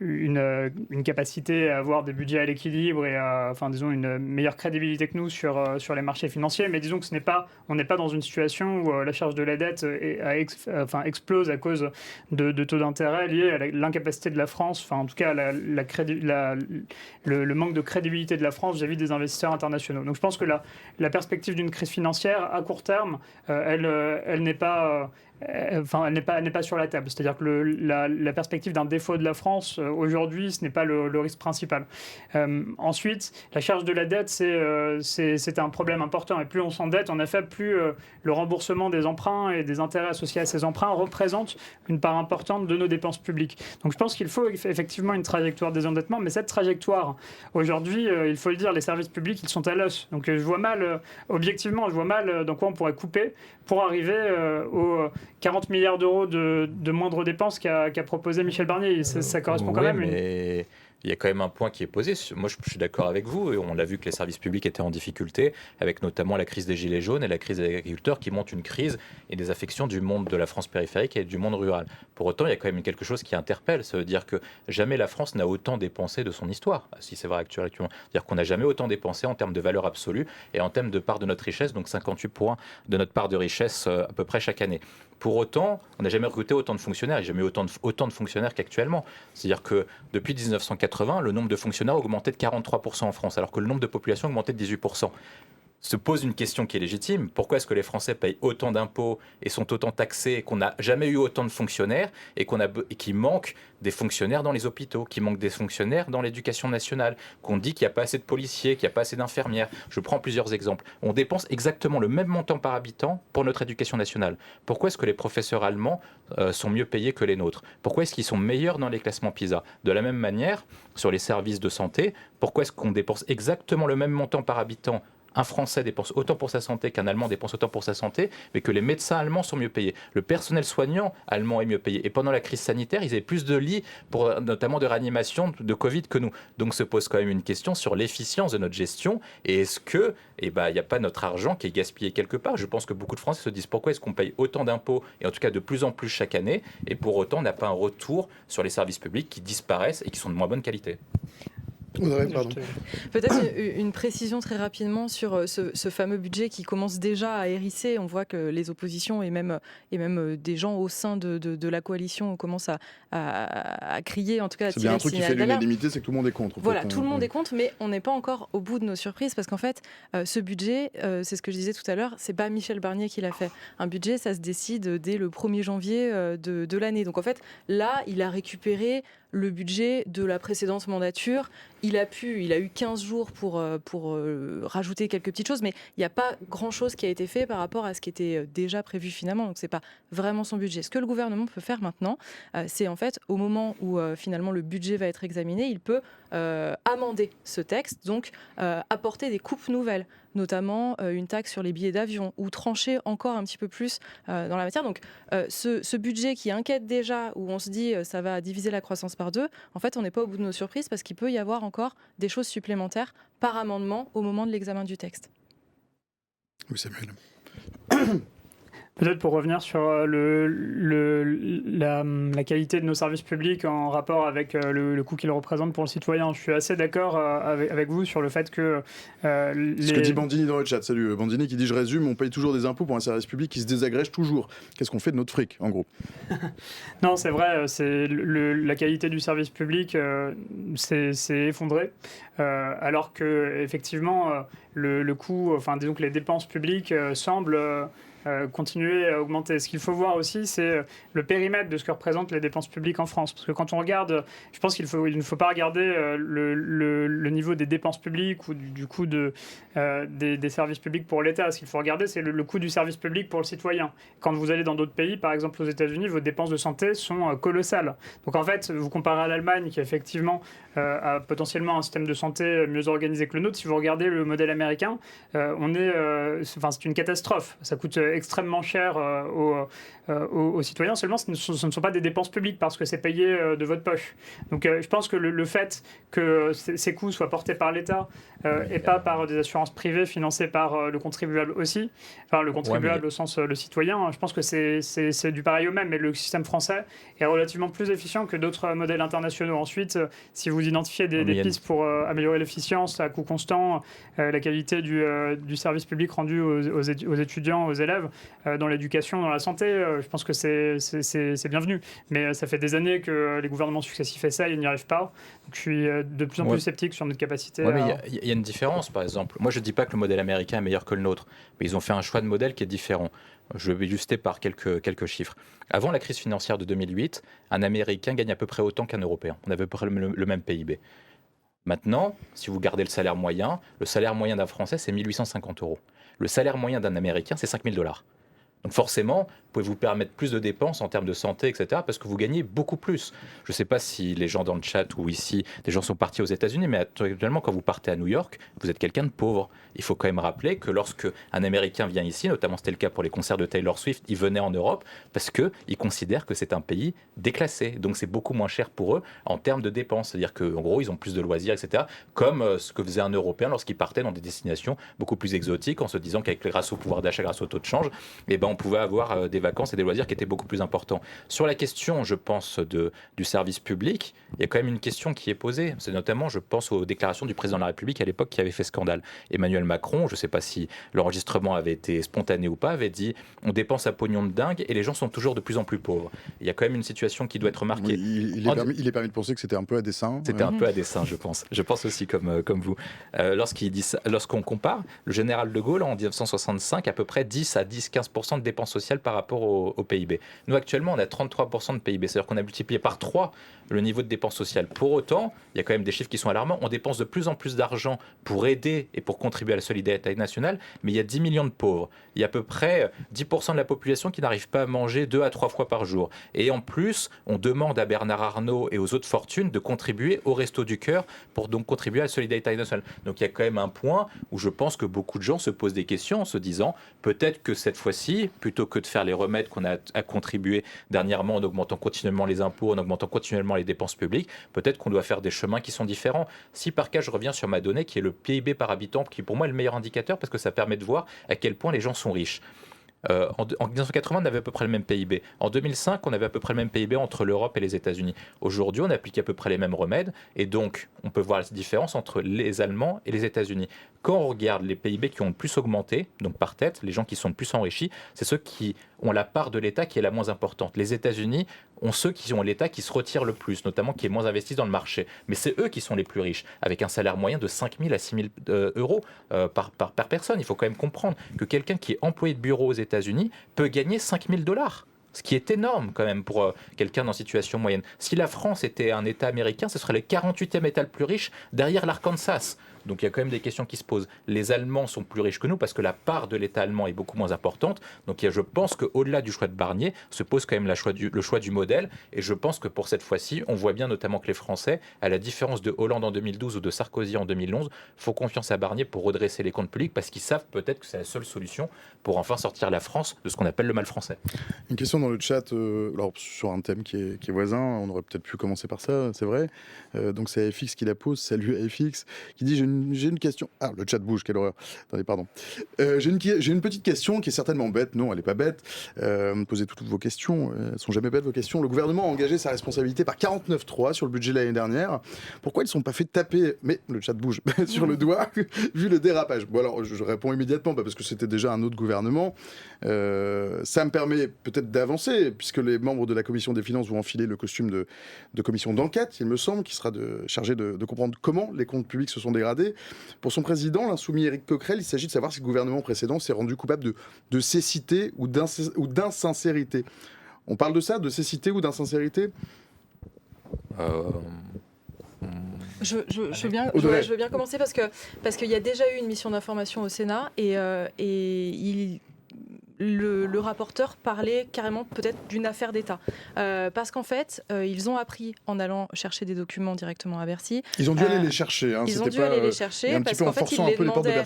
une capacité à avoir des budgets à l'équilibre et une meilleure crédibilité que nous sur les marchés financiers. Mais disons que on n'est pas dans une situation où la charge de la dette explose à cause de taux d'intérêt liés à l'incapacité de la France, en tout cas le manque de crédibilité de la France vis-à-vis des investisseurs internationaux. Donc je pense que la perspective d'une crise financière à court terme, elle n'est pas sur la table. C'est-à-dire que la perspective d'un défaut de la France aujourd'hui, ce n'est pas le risque principal. Ensuite, la charge de la dette, c'est un problème important. Et plus on s'endette, en effet, plus le remboursement des emprunts et des intérêts associés à ces emprunts représente une part importante de nos dépenses publiques. Donc je pense qu'il faut effectivement une trajectoire des endettements, mais cette trajectoire, aujourd'hui, il faut le dire, les services publics, ils sont à l'os. Donc objectivement, je vois mal dans quoi on pourrait couper pour arriver aux 40 milliards d'euros de moindres dépenses qu'a proposé Michel Barnier. Ça correspond quand même. Mais Il y a quand même un point qui est posé. Moi, je suis d'accord avec vous. Et on a vu que les services publics étaient en difficulté, avec notamment la crise des Gilets jaunes et la crise des agriculteurs qui montrent une crise et des affections du monde de la France périphérique et du monde rural. Pour autant, il y a quand même quelque chose qui interpelle. Ça veut dire que jamais la France n'a autant dépensé de son histoire, si c'est vrai actuellement. C'est-à-dire qu'on n'a jamais autant dépensé en termes de valeur absolue et en termes de part de notre richesse, donc 58 points de notre part de richesse à peu près chaque année. Pour autant, on n'a jamais recruté autant de fonctionnaires, il n'y a jamais eu autant de fonctionnaires qu'actuellement. C'est-à-dire que depuis 1980, le nombre de fonctionnaires a augmenté de 43% en France, alors que le nombre de populations a augmenté de 18%. Se pose une question qui est légitime. Pourquoi est-ce que les Français payent autant d'impôts et sont autant taxés, qu'on n'a jamais eu autant de fonctionnaires et qu'il manque des fonctionnaires dans les hôpitaux, qu'il manque des fonctionnaires dans l'éducation nationale, qu'on dit qu'il n'y a pas assez de policiers, qu'il n'y a pas assez d'infirmières. Je prends plusieurs exemples. On dépense exactement le même montant par habitant pour notre éducation nationale. Pourquoi est-ce que les professeurs allemands sont mieux payés que les nôtres? Pourquoi est-ce qu'ils sont meilleurs dans les classements PISA? De la même manière, sur les services de santé, pourquoi est-ce qu'on dépense exactement le même montant par habitant? Un Français dépense autant pour sa santé qu'un Allemand dépense autant pour sa santé, mais que les médecins allemands sont mieux payés. Le personnel soignant allemand est mieux payé. Et pendant la crise sanitaire, ils avaient plus de lits, notamment de réanimation de Covid que nous. Donc se pose quand même une question sur l'efficience de notre gestion. Et est-ce que, il n'y a pas notre argent qui est gaspillé quelque part? Je pense que beaucoup de Français se disent pourquoi est-ce qu'on paye autant d'impôts, et en tout cas de plus en plus chaque année, et pour autant on n'a pas un retour sur les services publics qui disparaissent et qui sont de moins bonne qualité. Peut-être une précision très rapidement sur ce fameux budget qui commence déjà à hérisser. On voit que les oppositions et même des gens au sein de la coalition commencent à crier, en tout cas à tirer le signal d'alarme. C'est bien un truc qui fait l'unanimité, c'est que tout le monde est contre. Voilà, tout le monde est contre, mais on n'est pas encore au bout de nos surprises parce qu'en fait, ce budget, c'est ce que je disais tout à l'heure, c'est pas Michel Barnier qui l'a fait. Un budget, ça se décide dès le 1er janvier de l'année. Donc en fait, là, il a récupéré le budget de la précédente mandature. Il a eu 15 jours pour rajouter quelques petites choses, mais il n'y a pas grand-chose qui a été fait par rapport à ce qui était déjà prévu finalement. Donc, ce n'est pas vraiment son budget. Ce que le gouvernement peut faire maintenant, c'est en fait, au moment où finalement le budget va être examiné, il peut amender ce texte, donc apporter des coupes nouvelles, notamment une taxe sur les billets d'avion, ou trancher encore un petit peu plus dans la matière. Donc, ce budget qui inquiète déjà, où on se dit ça va diviser la croissance par deux, en fait, on n'est pas au bout de nos surprises parce qu'il peut y avoir encore des choses supplémentaires par amendement au moment de l'examen du texte. Oui, Samuel. Peut-être pour revenir sur la qualité de nos services publics en rapport avec le coût qu'ils représentent pour le citoyen. Je suis assez d'accord avec vous sur le fait que... Ce que dit Bandini dans le chat. Salut Bandini qui dit « Je résume, on paye toujours des impôts pour un service public qui se désagrège toujours. Qu'est-ce qu'on fait de notre fric, en gros ?» Non, c'est vrai, la qualité du service public s'est effondrée. Alors que effectivement, le coût, disons que les dépenses publiques semblent... continuer à augmenter. Ce qu'il faut voir aussi, c'est le périmètre de ce que représentent les dépenses publiques en France. Parce que quand on regarde, je pense qu'il ne faut pas regarder le niveau des dépenses publiques ou du coût des services publics pour l'État. Ce qu'il faut regarder, c'est le coût du service public pour le citoyen. Quand vous allez dans d'autres pays, par exemple aux États-Unis, vos dépenses de santé sont colossales. Donc en fait, vous comparez à l'Allemagne qui effectivement a potentiellement un système de santé mieux organisé que le nôtre. Si vous regardez le modèle américain, c'est une catastrophe. Ça coûte extrêmement cher aux citoyens. Seulement, ce ne sont pas des dépenses publiques parce que c'est payé de votre poche. Donc je pense que le fait que ces coûts soient portés par l'État et pas par des assurances privées financées par le contribuable aussi, enfin le contribuable au sens le citoyen, je pense que c'est du pareil au même. Mais le système français est relativement plus efficient que d'autres modèles internationaux. Ensuite, si vous identifiez des pistes pour améliorer l'efficience à coût constant, la qualité du service public rendu aux étudiants, aux élèves, dans l'éducation, dans la santé, je pense que c'est bienvenu. Mais ça fait des années que les gouvernements successifs essaient et ils n'y arrivent pas. Donc je suis de plus en plus sceptique sur notre capacité. Mais il y a une différence, par exemple. Moi, je ne dis pas que le modèle américain est meilleur que le nôtre, mais ils ont fait un choix de modèle qui est différent. Je vais illuster par quelques chiffres. Avant la crise financière de 2008, un Américain gagne à peu près autant qu'un Européen. On avait à peu près le même PIB. Maintenant, si vous gardez le salaire moyen d'un Français, c'est 1 850 €. Le salaire moyen d'un Américain, c'est 5 000 $. Donc forcément, vous pouvez vous permettre plus de dépenses en termes de santé, etc., parce que vous gagnez beaucoup plus. Je ne sais pas si les gens dans le chat ou ici, des gens sont partis aux États-Unis, mais actuellement, quand vous partez à New York, vous êtes quelqu'un de pauvre. Il faut quand même rappeler que lorsque un Américain vient ici, notamment c'était le cas pour les concerts de Taylor Swift, il venait en Europe parce qu'ils considèrent que c'est un pays déclassé. Donc c'est beaucoup moins cher pour eux en termes de dépenses. C'est-à-dire qu'en gros, ils ont plus de loisirs, etc., comme ce que faisait un Européen lorsqu'il partait dans des destinations beaucoup plus exotiques, en se disant qu'avec grâce au pouvoir d'achat, grâce au taux de change, eh ben, on pouvait avoir des vacances et des loisirs qui étaient beaucoup plus importants. Sur la question, je pense, du service public, il y a quand même une question qui est posée. C'est notamment, je pense, aux déclarations du président de la République à l'époque qui avait fait scandale. Emmanuel Macron, je ne sais pas si l'enregistrement avait été spontané ou pas, avait dit on dépense à pognon de dingue et les gens sont toujours de plus en plus pauvres. Il y a quand même une situation qui doit être remarquée. Oui, il est permis de penser que c'était un peu à dessein. C'était un peu à dessein, je pense. Je pense aussi comme vous. Lorsqu'on compare, le général de Gaulle, en 1965, à peu près 10 à 10-15% de dépenses sociales par rapport au PIB. Nous, actuellement, on a 33% de PIB. C'est-à-dire qu'on a multiplié par 3 le niveau de dépenses sociales. Pour autant, il y a quand même des chiffres qui sont alarmants. On dépense de plus en plus d'argent pour aider et pour contribuer à la solidarité nationale, mais il y a 10 millions de pauvres. Il y a à peu près 10% de la population qui n'arrive pas à manger 2 à 3 fois par jour. Et en plus, on demande à Bernard Arnault et aux autres fortunes de contribuer au Resto du Cœur pour donc contribuer à la solidarité nationale. Donc il y a quand même un point où je pense que beaucoup de gens se posent des questions en se disant peut-être que cette fois-ci, plutôt que de faire les remèdes qu'on a à contribuer dernièrement en augmentant continuellement les impôts, en augmentant continuellement les dépenses publiques, peut-être qu'on doit faire des chemins qui sont différents. Si par cas, je reviens sur ma donnée qui est le PIB par habitant, qui pour moi est le meilleur indicateur parce que ça permet de voir à quel point les gens sont riches. En 1980, on avait à peu près le même PIB. En 2005, on avait à peu près le même PIB entre l'Europe et les États-Unis. Aujourd'hui, on applique à peu près les mêmes remèdes et donc on peut voir la différence entre les Allemands et les États-Unis. Quand on regarde les PIB qui ont le plus augmenté, donc par tête, les gens qui sont le plus enrichis, c'est ceux qui ont la part de l'État qui est la moins importante. Les États-Unis ont ceux qui ont l'État qui se retire le plus, notamment qui est moins investi dans le marché. Mais c'est eux qui sont les plus riches, avec un salaire moyen de 5 000 à 6 000 euros par personne. Il faut quand même comprendre que quelqu'un qui est employé de bureau aux États-Unis peut gagner 5 000 $. Ce qui est énorme quand même pour quelqu'un en situation moyenne. Si la France était un État américain, ce serait le 48e État le plus riche derrière l'Arkansas. Donc il y a quand même des questions qui se posent. Les Allemands sont plus riches que nous parce que la part de l'État allemand est beaucoup moins importante. Donc je pense qu'au-delà du choix de Barnier, se pose quand même le choix du modèle. Et je pense que pour cette fois-ci, on voit bien notamment que les Français, à la différence de Hollande en 2012 ou de Sarkozy en 2011, font confiance à Barnier pour redresser les comptes publics parce qu'ils savent peut-être que c'est la seule solution pour enfin sortir la France de ce qu'on appelle le mal français. Une question dans le chat, alors sur un thème qui est voisin, on aurait peut-être pu commencer par ça, c'est vrai. Donc c'est AFX qui la pose, salut AFX, qui dit j'ai une question. Ah, le chat bouge, quelle horreur. Attendez, pardon. J'ai une petite question qui est certainement bête. Non, elle n'est pas bête. Posez toutes vos questions. Elles sont jamais bêtes, vos questions. Le gouvernement a engagé sa responsabilité par 49.3 sur le budget de l'année dernière. Pourquoi ils ne sont pas fait taper, mais le chat bouge, sur le doigt, vu le dérapage? Bon, alors, je réponds immédiatement, parce que c'était déjà un autre gouvernement. Ça me permet peut-être d'avancer, puisque les membres de la commission des finances vont enfiler le costume de commission d'enquête, il me semble, qui sera chargé de comprendre comment les comptes publics se sont dégradés. Pour son président, l'insoumis Éric Coquerel, il s'agit de savoir si le gouvernement précédent s'est rendu coupable de cécité ou d'insincérité. On parle de ça, de cécité ou d'insincérité? Je veux bien commencer parce qu'il y a déjà eu une mission d'information au Sénat et le rapporteur parlait carrément peut-être d'une affaire d'État. Parce qu'en fait, ils ont appris en allant chercher des documents directement à Bercy. Ils ont dû aller les chercher. Hein, ils ont dû aller les chercher parce qu'en fait, ils les demandaient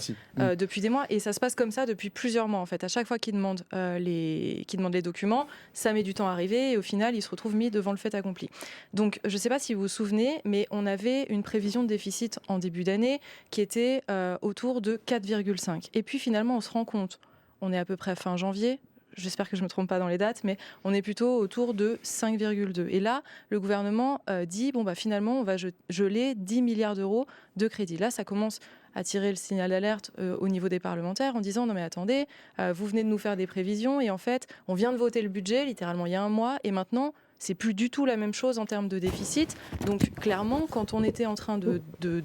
depuis des mois. Et ça se passe comme ça depuis plusieurs mois. En fait. À chaque fois qu'ils demandent les documents, ça met du temps à arriver et au final, ils se retrouvent mis devant le fait accompli. Donc, je ne sais pas si vous vous souvenez, mais on avait une prévision de déficit en début d'année qui était autour de 4,5. Et puis finalement, on se rend compte, on est à peu près fin janvier, j'espère que je ne me trompe pas dans les dates, mais on est plutôt autour de 5,2. Et là, le gouvernement dit, finalement, on va geler 10 milliards d'euros de crédit. Là, ça commence à tirer le signal d'alerte au niveau des parlementaires en disant, non mais attendez, vous venez de nous faire des prévisions et en fait, on vient de voter le budget, littéralement il y a un mois, et maintenant, c'est plus du tout la même chose en termes de déficit. Donc clairement, quand on était en train de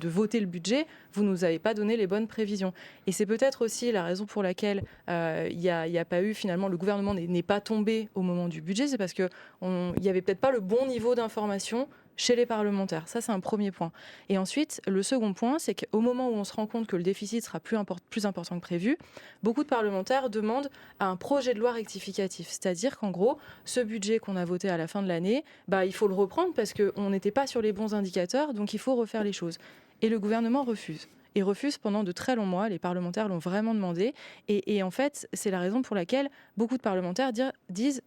voter le budget, vous ne nous avez pas donné les bonnes prévisions. Et c'est peut-être aussi la raison pour laquelle il y a pas eu, finalement, le gouvernement n'est pas tombé au moment du budget, c'est parce qu'il n'y avait peut-être pas le bon niveau d'information chez les parlementaires. Ça, c'est un premier point. Et ensuite, le second point, c'est qu'au moment où on se rend compte que le déficit sera plus important que prévu, beaucoup de parlementaires demandent un projet de loi rectificatif. C'est-à-dire qu'en gros, ce budget qu'on a voté à la fin de l'année, il faut le reprendre parce qu'on n'était pas sur les bons indicateurs, donc il faut refaire les choses. Et le gouvernement refuse. Et refuse pendant de très longs mois. Les parlementaires l'ont vraiment demandé. Et en fait, c'est la raison pour laquelle beaucoup de parlementaires disent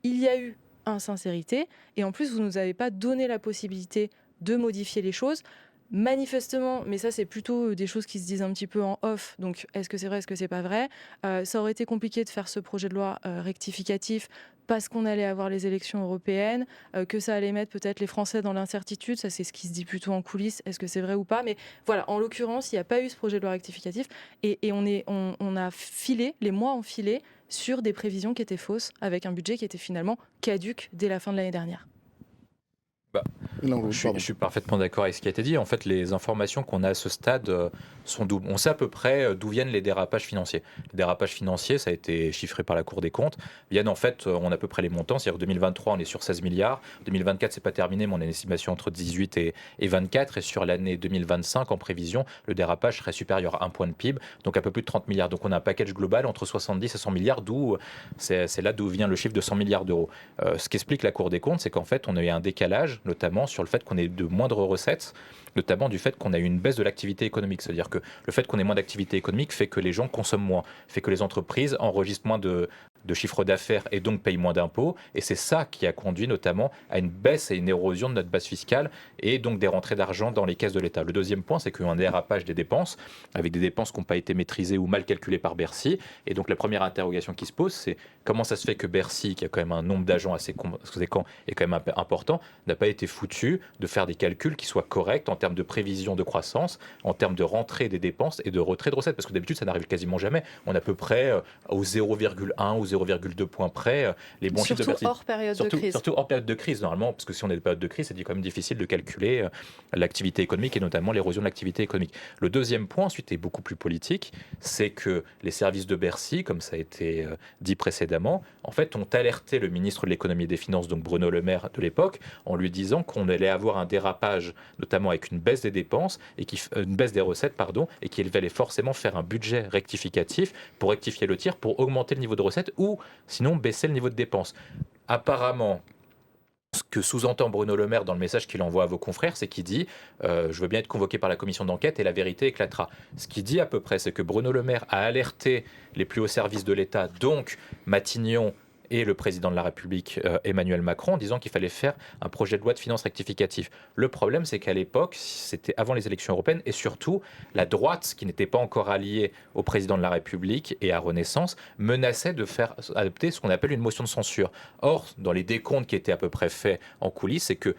il y a eu insincérité, et en plus, vous ne nous avez pas donné la possibilité de modifier les choses. Manifestement, mais ça c'est plutôt des choses qui se disent un petit peu en off, donc est-ce que c'est vrai, est-ce que c'est pas vrai, ça aurait été compliqué de faire ce projet de loi rectificatif parce qu'on allait avoir les élections européennes, que ça allait mettre peut-être les Français dans l'incertitude, ça c'est ce qui se dit plutôt en coulisses, est-ce que c'est vrai ou pas, mais voilà, en l'occurrence, il n'y a pas eu ce projet de loi rectificatif, et on a filé, les mois ont filé sur des prévisions qui étaient fausses, avec un budget qui était finalement caduc dès la fin de l'année dernière. Je suis parfaitement d'accord avec ce qui a été dit. En fait, les informations qu'on a à ce stade sont doubles. On sait à peu près d'où viennent les dérapages financiers. Les dérapages financiers, ça a été chiffré par la Cour des comptes, viennent en fait, on a à peu près les montants. C'est-à-dire que 2023, on est sur 16 milliards. 2024, c'est pas terminé, mais on a une estimation entre 18 et 24. Et sur l'année 2025, en prévision, le dérapage serait supérieur à 1 point de PIB, donc un peu plus de 30 milliards. Donc on a un package global entre 70 et 100 milliards, c'est là d'où vient le chiffre de 100 milliards d'euros. Ce qu'explique la Cour des comptes, c'est qu'en fait, on a eu un décalage, notamment sur le fait qu'on ait de moindres recettes, notamment du fait qu'on a eu une baisse de l'activité économique. C'est-à-dire que le fait qu'on ait moins d'activité économique fait que les gens consomment moins, fait que les entreprises enregistrent moins de chiffre d'affaires et donc payent moins d'impôts. Et c'est ça qui a conduit notamment à une baisse et une érosion de notre base fiscale et donc des rentrées d'argent dans les caisses de l'État. Le deuxième point, c'est qu'il y a eu un dérapage des dépenses, avec des dépenses qui n'ont pas été maîtrisées ou mal calculées par Bercy. Et donc la première interrogation qui se pose, c'est comment ça se fait que Bercy, qui a quand même un nombre d'agents assez conséquent et quand même important, n'a pas été foutu de faire des calculs qui soient corrects en termes de prévision de croissance, en termes de rentrée des dépenses et de retrait de recettes. Parce que d'habitude, ça n'arrive quasiment jamais. On a à peu près au 0,1 ou 0,2 points près les bons chiffres de Bercy. Hors période de crise. Surtout hors période de crise, normalement, parce que si on est de période de crise, c'est quand même difficile de calculer l'activité économique et notamment l'érosion de l'activité économique. Le deuxième point, ensuite, est beaucoup plus politique, c'est que les services de Bercy, comme ça a été dit précédemment, en fait, ont alerté le ministre de l'économie et des finances, donc Bruno Le Maire de l'époque, en lui disant qu'on allait avoir un dérapage, notamment avec une baisse des dépenses, une baisse des recettes, et qu'il fallait forcément faire un budget rectificatif pour rectifier le tir, pour augmenter le niveau de recettes ou sinon baisser le niveau de dépenses. Apparemment, ce que sous-entend Bruno Le Maire dans le message qu'il envoie à vos confrères, c'est qu'il dit je veux bien être convoqué par la commission d'enquête et la vérité éclatera. Ce qu'il dit à peu près, c'est que Bruno Le Maire a alerté les plus hauts services de l'État, donc Matignon et le président de la République, Emmanuel Macron, en disant qu'il fallait faire un projet de loi de finances rectificatif. Le problème, c'est qu'à l'époque, c'était avant les élections européennes, et surtout, la droite, qui n'était pas encore alliée au président de la République et à Renaissance, menaçait de faire adopter ce qu'on appelle une motion de censure. Or, dans les décomptes qui étaient à peu près faits en coulisses, c'est que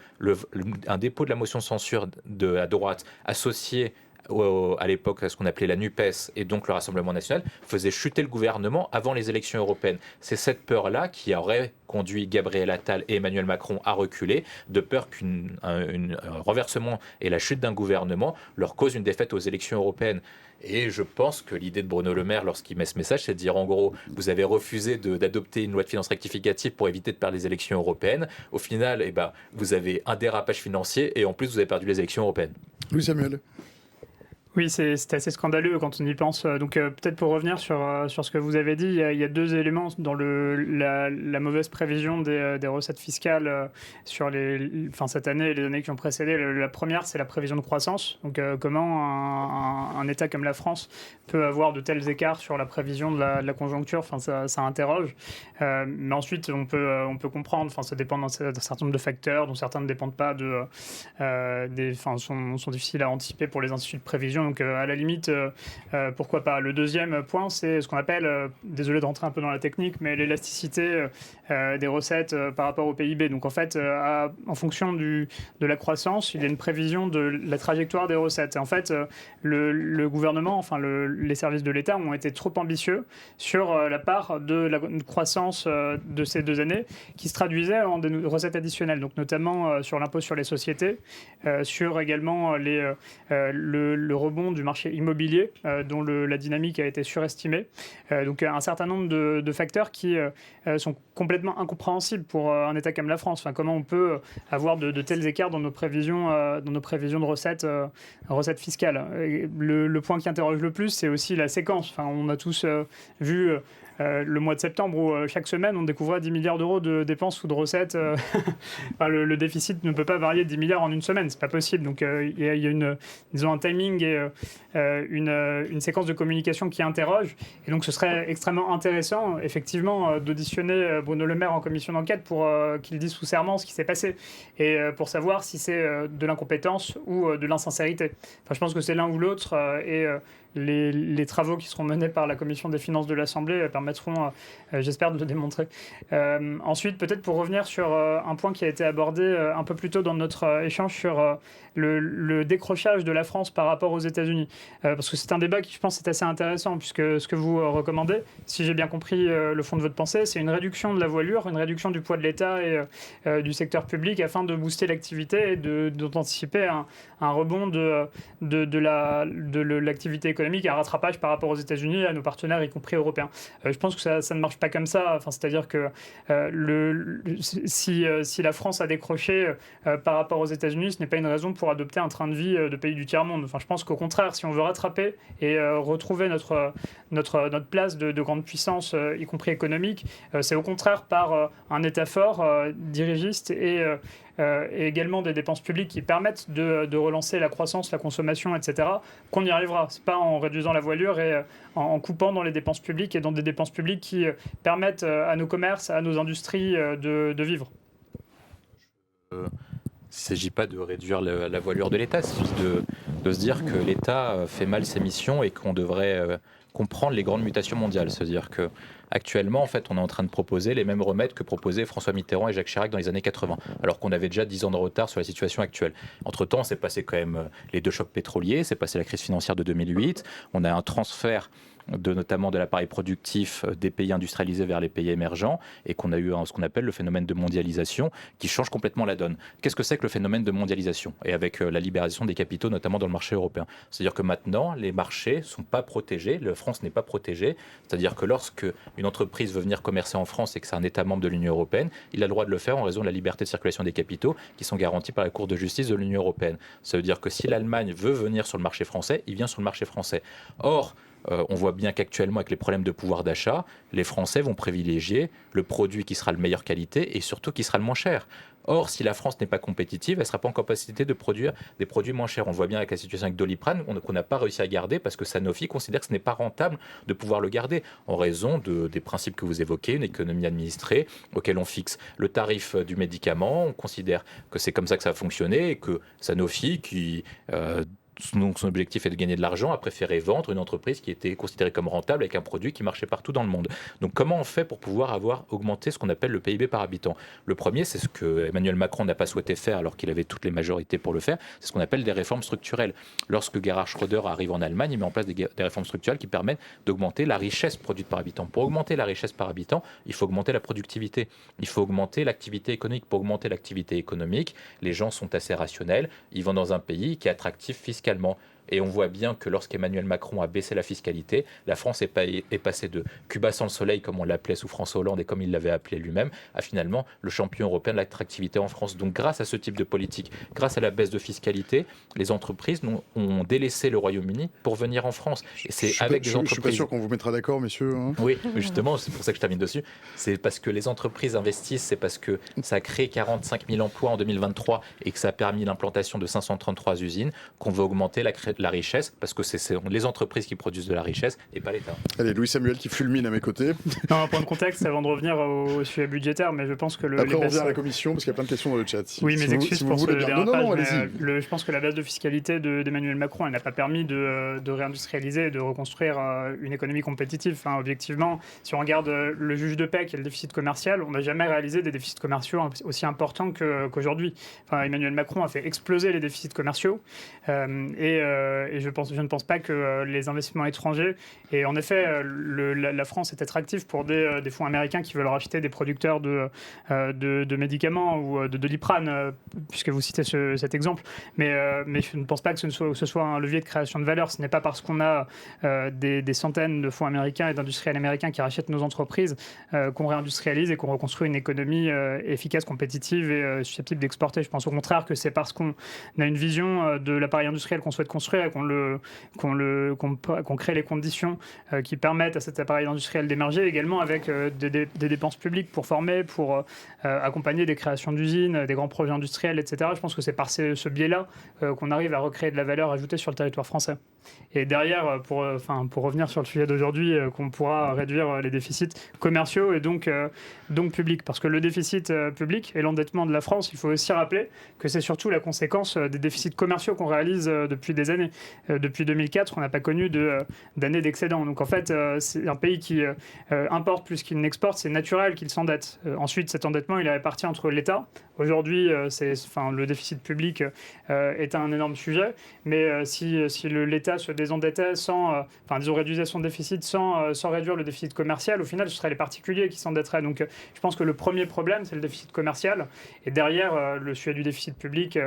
un dépôt de la motion de censure de la droite associé à l'époque, ce qu'on appelait la NUPES et donc le Rassemblement national, faisait chuter le gouvernement avant les élections européennes. C'est cette peur-là qui aurait conduit Gabriel Attal et Emmanuel Macron à reculer, de peur qu'un renversement et la chute d'un gouvernement leur cause une défaite aux élections européennes. Et je pense que l'idée de Bruno Le Maire, lorsqu'il met ce message, c'est de dire en gros, vous avez refusé d'adopter une loi de finances rectificative pour éviter de perdre les élections européennes. Au final, vous avez un dérapage financier et en plus, vous avez perdu les élections européennes. Louis Samuel. Oui, c'est assez scandaleux quand on y pense. Donc peut-être pour revenir sur ce que vous avez dit, il y a deux éléments dans la mauvaise prévision des recettes fiscales sur cette année et les années qui ont précédé. La première, c'est la prévision de croissance. Donc comment un État comme la France peut avoir de tels écarts sur la prévision de la conjoncture, ça interroge. Mais ensuite, on peut comprendre, ça dépend d'un certain nombre de facteurs, dont certains ne dépendent pas sont difficiles à anticiper pour les instituts de prévision. Donc à la limite, pourquoi pas. Le deuxième point, c'est ce qu'on appelle, désolé de rentrer un peu dans la technique, mais l'élasticité des recettes par rapport au PIB. Donc en fait, en fonction de la croissance, il y a une prévision de la trajectoire des recettes. Et en fait, le gouvernement, les services de l'État ont été trop ambitieux sur la part de la croissance de ces 2 années qui se traduisait en des recettes additionnelles, donc notamment sur l'impôt sur les sociétés, sur également le rebond rebond du marché immobilier, dont la dynamique a été surestimée. Donc un certain nombre de facteurs qui sont complètement incompréhensibles pour un État comme la France. Enfin, comment on peut avoir de tels écarts dans nos prévisions de recettes fiscales. Le point qui interroge le plus, c'est aussi la séquence. Enfin, on a tous vu le mois de septembre où chaque semaine on découvrait 10 milliards d'euros de dépenses ou de recettes. Enfin, le déficit ne peut pas varier de 10 milliards en une semaine, c'est pas possible. Donc il y a un timing et une séquence de communication qui interroge. Et donc ce serait extrêmement intéressant, effectivement, d'auditionner Bruno Le Maire en commission d'enquête pour qu'il dise sous serment ce qui s'est passé et pour savoir si c'est de l'incompétence ou de l'insincérité. Enfin, je pense que c'est l'un ou l'autre et les travaux qui seront menés par la commission des finances de l'Assemblée permettront, j'espère, de le démontrer. Ensuite, peut-être pour revenir sur un point qui a été abordé un peu plus tôt dans notre échange sur le décrochage de la France par rapport aux États-Unis. Parce que c'est un débat qui, je pense, est assez intéressant, puisque ce que vous recommandez, si j'ai bien compris le fond de votre pensée, c'est une réduction de la voilure, une réduction du poids de l'État et du secteur public afin de booster l'activité et d'anticiper un rebond de l'activité économique, un rattrapage par rapport aux États-Unis et à nos partenaires, y compris européens. Je pense que ça ne marche pas comme ça. Enfin, c'est-à-dire que si la France a décroché par rapport aux États-Unis, ce n'est pas une raison pour adopter un train de vie de pays du tiers-monde. Enfin, je pense qu'au contraire, si on veut rattraper et retrouver notre place de grande puissance, y compris économique, c'est au contraire par un État fort, dirigiste et également des dépenses publiques qui permettent de relancer la croissance, la consommation, etc., qu'on y arrivera. Ce n'est pas en réduisant la voilure et en coupant dans les dépenses publiques et dans des dépenses publiques qui permettent à nos commerces, à nos industries de vivre. Il ne s'agit pas de réduire la voilure de l'État, c'est juste de se dire que l'État fait mal ses missions et qu'on devrait comprendre les grandes mutations mondiales. C'est-à-dire qu'actuellement, en fait, on est en train de proposer les mêmes remèdes que proposaient François Mitterrand et Jacques Chirac dans les années 80, alors qu'on avait déjà 10 ans de retard sur la situation actuelle. Entre-temps, c'est passé quand même les deux chocs pétroliers, c'est passé la crise financière de 2008, on a un transfert notamment de l'appareil productif des pays industrialisés vers les pays émergents et qu'on a eu ce qu'on appelle le phénomène de mondialisation qui change complètement la donne. Qu'est-ce que c'est que le phénomène de mondialisation? Et avec la libération des capitaux, notamment dans le marché européen. C'est-à-dire que maintenant, les marchés ne sont pas protégés, la France n'est pas protégée. C'est-à-dire que lorsque une entreprise veut venir commercer en France et que c'est un État membre de l'Union européenne, il a le droit de le faire en raison de la liberté de circulation des capitaux qui sont garantis par la Cour de justice de l'Union européenne. Ça veut dire que si l'Allemagne veut venir sur le marché français, il vient sur le marché français. Or, on voit bien qu'actuellement, avec les problèmes de pouvoir d'achat, les Français vont privilégier le produit qui sera de meilleure qualité et surtout qui sera le moins cher. Or, si la France n'est pas compétitive, elle ne sera pas en capacité de produire des produits moins chers. On le voit bien avec la situation avec Doliprane, qu'on n'a pas réussi à garder parce que Sanofi considère que ce n'est pas rentable de pouvoir le garder en raison des principes que vous évoquez, une économie administrée auquel on fixe le tarif du médicament. On considère que c'est comme ça que ça va fonctionner et que Sanofi, qui son objectif est de gagner de l'argent, a préféré vendre une entreprise qui était considérée comme rentable avec un produit qui marchait partout dans le monde. Donc comment on fait pour pouvoir augmenté ce qu'on appelle le PIB par habitant? Le premier, c'est ce que Emmanuel Macron n'a pas souhaité faire alors qu'il avait toutes les majorités pour le faire, c'est ce qu'on appelle des réformes structurelles. Lorsque Gerhard Schröder arrive en Allemagne, il met en place des réformes structurelles qui permettent d'augmenter la richesse produite par habitant. Pour augmenter la richesse par habitant, il faut augmenter la productivité, il faut augmenter l'activité économique. Pour augmenter l'activité économique, les gens sont assez rationnels, ils vont dans un pays qui est attractif fiscalement. Et on voit bien que lorsqu'Emmanuel Macron a baissé la fiscalité, la France est passée de Cuba sans le soleil, comme on l'appelait sous François Hollande et comme il l'avait appelé lui-même, à finalement le champion européen de l'attractivité en France. Donc grâce à ce type de politique, grâce à la baisse de fiscalité, les entreprises ont délaissé le Royaume-Uni pour venir en France. Et c'est avec des entreprises... Je suis pas sûr qu'on vous mettra d'accord, messieurs. Hein. Oui, justement, c'est pour ça que je termine dessus. C'est parce que les entreprises investissent, c'est parce que ça a créé 45 000 emplois en 2023 et que ça a permis l'implantation de 533 usines qu'on veut augmenter la richesse, parce que c'est les entreprises qui produisent de la richesse et pas l'État. Allez, Louis Samuel qui fulmine à mes côtés. Non, un point de contexte avant de revenir au sujet budgétaire, mais je pense que Après, on revient à la commission parce qu'il y a plein de questions dans le chat. Oui, mais excuses pour ce dérapage. Non, allez-y. Je pense que la baisse de fiscalité d'Emmanuel Macron, elle n'a pas permis de réindustrialiser et de reconstruire une économie compétitive. Enfin, objectivement, si on regarde le juge de paix qui est le déficit commercial, on n'a jamais réalisé des déficits commerciaux aussi importants qu'aujourd'hui. Enfin, Emmanuel Macron a fait exploser les déficits commerciaux et je ne pense pas que les investissements étrangers... Et en effet, la France est attractive pour des fonds américains qui veulent racheter des producteurs de médicaments ou de Doliprane, puisque vous citez cet exemple. Mais je ne pense pas que ce soit un levier de création de valeur. Ce n'est pas parce qu'on a des centaines de fonds américains et d'industriels américains qui rachètent nos entreprises qu'on réindustrialise et qu'on reconstruit une économie efficace, compétitive et susceptible d'exporter. Je pense au contraire que c'est parce qu'on a une vision de l'appareil industriel qu'on souhaite construire et qu'on crée les conditions qui permettent à cet appareil industriel d'émerger, également avec des dépenses publiques pour former, pour accompagner des créations d'usines, des grands projets industriels, etc. Je pense que c'est par ce biais-là qu'on arrive à recréer de la valeur ajoutée sur le territoire français. Et derrière, pour revenir sur le sujet d'aujourd'hui, qu'on pourra réduire les déficits commerciaux et donc publics. Parce que le déficit public et l'endettement de la France, il faut aussi rappeler que c'est surtout la conséquence des déficits commerciaux qu'on réalise depuis des années. Depuis 2004, on n'a pas connu d'année d'excédent. Donc en fait, c'est un pays qui importe plus qu'il n'exporte, c'est naturel qu'il s'endette. Ensuite, cet endettement, il est réparti entre l'État. Aujourd'hui, le déficit public est un énorme sujet, mais si l'État se désendettait réduisait son déficit sans réduire le déficit commercial, au final, ce seraient les particuliers qui s'endetteraient. Donc je pense que le premier problème, c'est le déficit commercial. Et derrière, le sujet du déficit public,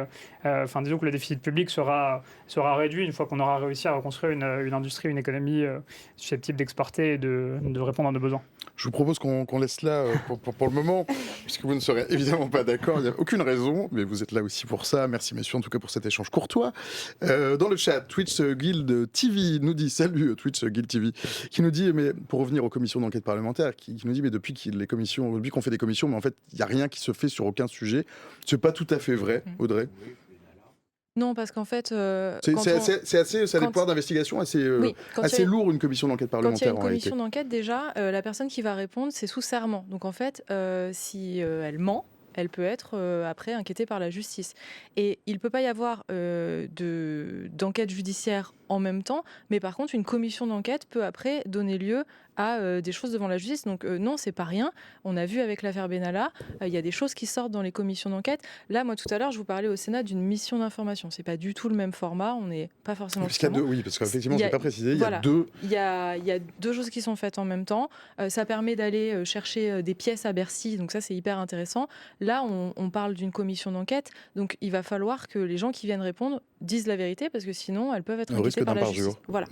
disons que le déficit public sera réduit une fois qu'on aura réussi à reconstruire une industrie, une économie susceptible d'exporter et de répondre à nos besoins. Je vous propose qu'on laisse là pour le moment, puisque vous ne serez évidemment pas d'accord. Il n'y a aucune raison, mais vous êtes là aussi pour ça. Merci messieurs, en tout cas pour cet échange courtois. Dans le chat, Twitch Guild TV nous dit, salut Twitch Guild TV, qui nous dit, mais pour revenir aux commissions d'enquête parlementaire, qui nous dit, mais depuis qu'on fait des commissions, mais en fait, il n'y a rien qui se fait sur aucun sujet. C'est pas tout à fait vrai, Audrey. Non, parce qu'en fait... ça a des pouvoirs d'investigation assez lourds, une commission d'enquête parlementaire. Quand il y a une commission d'enquête, déjà, la personne qui va répondre, c'est sous serment. Donc en fait, si elle ment, elle peut être après inquiétée par la justice. Et il ne peut pas y avoir d'enquête judiciaire en même temps, mais par contre, une commission d'enquête peut après donner lieu à des choses devant la justice. Donc non, c'est pas rien. On a vu avec l'affaire Benalla, il y a des choses qui sortent dans les commissions d'enquête. Là, moi, tout à l'heure, je vous parlais au Sénat d'une mission d'information. C'est pas du tout le même format. On n'est pas forcément... Parce qu'il y a deux, oui, parce qu'effectivement, je n'ai pas précisé. Il y a deux... Il y a deux choses qui sont faites en même temps. Ça permet d'aller chercher des pièces à Bercy. Donc ça, c'est hyper intéressant. Là, on parle d'une commission d'enquête. Donc il va falloir que les gens qui viennent répondre disent la vérité, parce que sinon, elles peuvent être inquiétées par la justice. Voilà.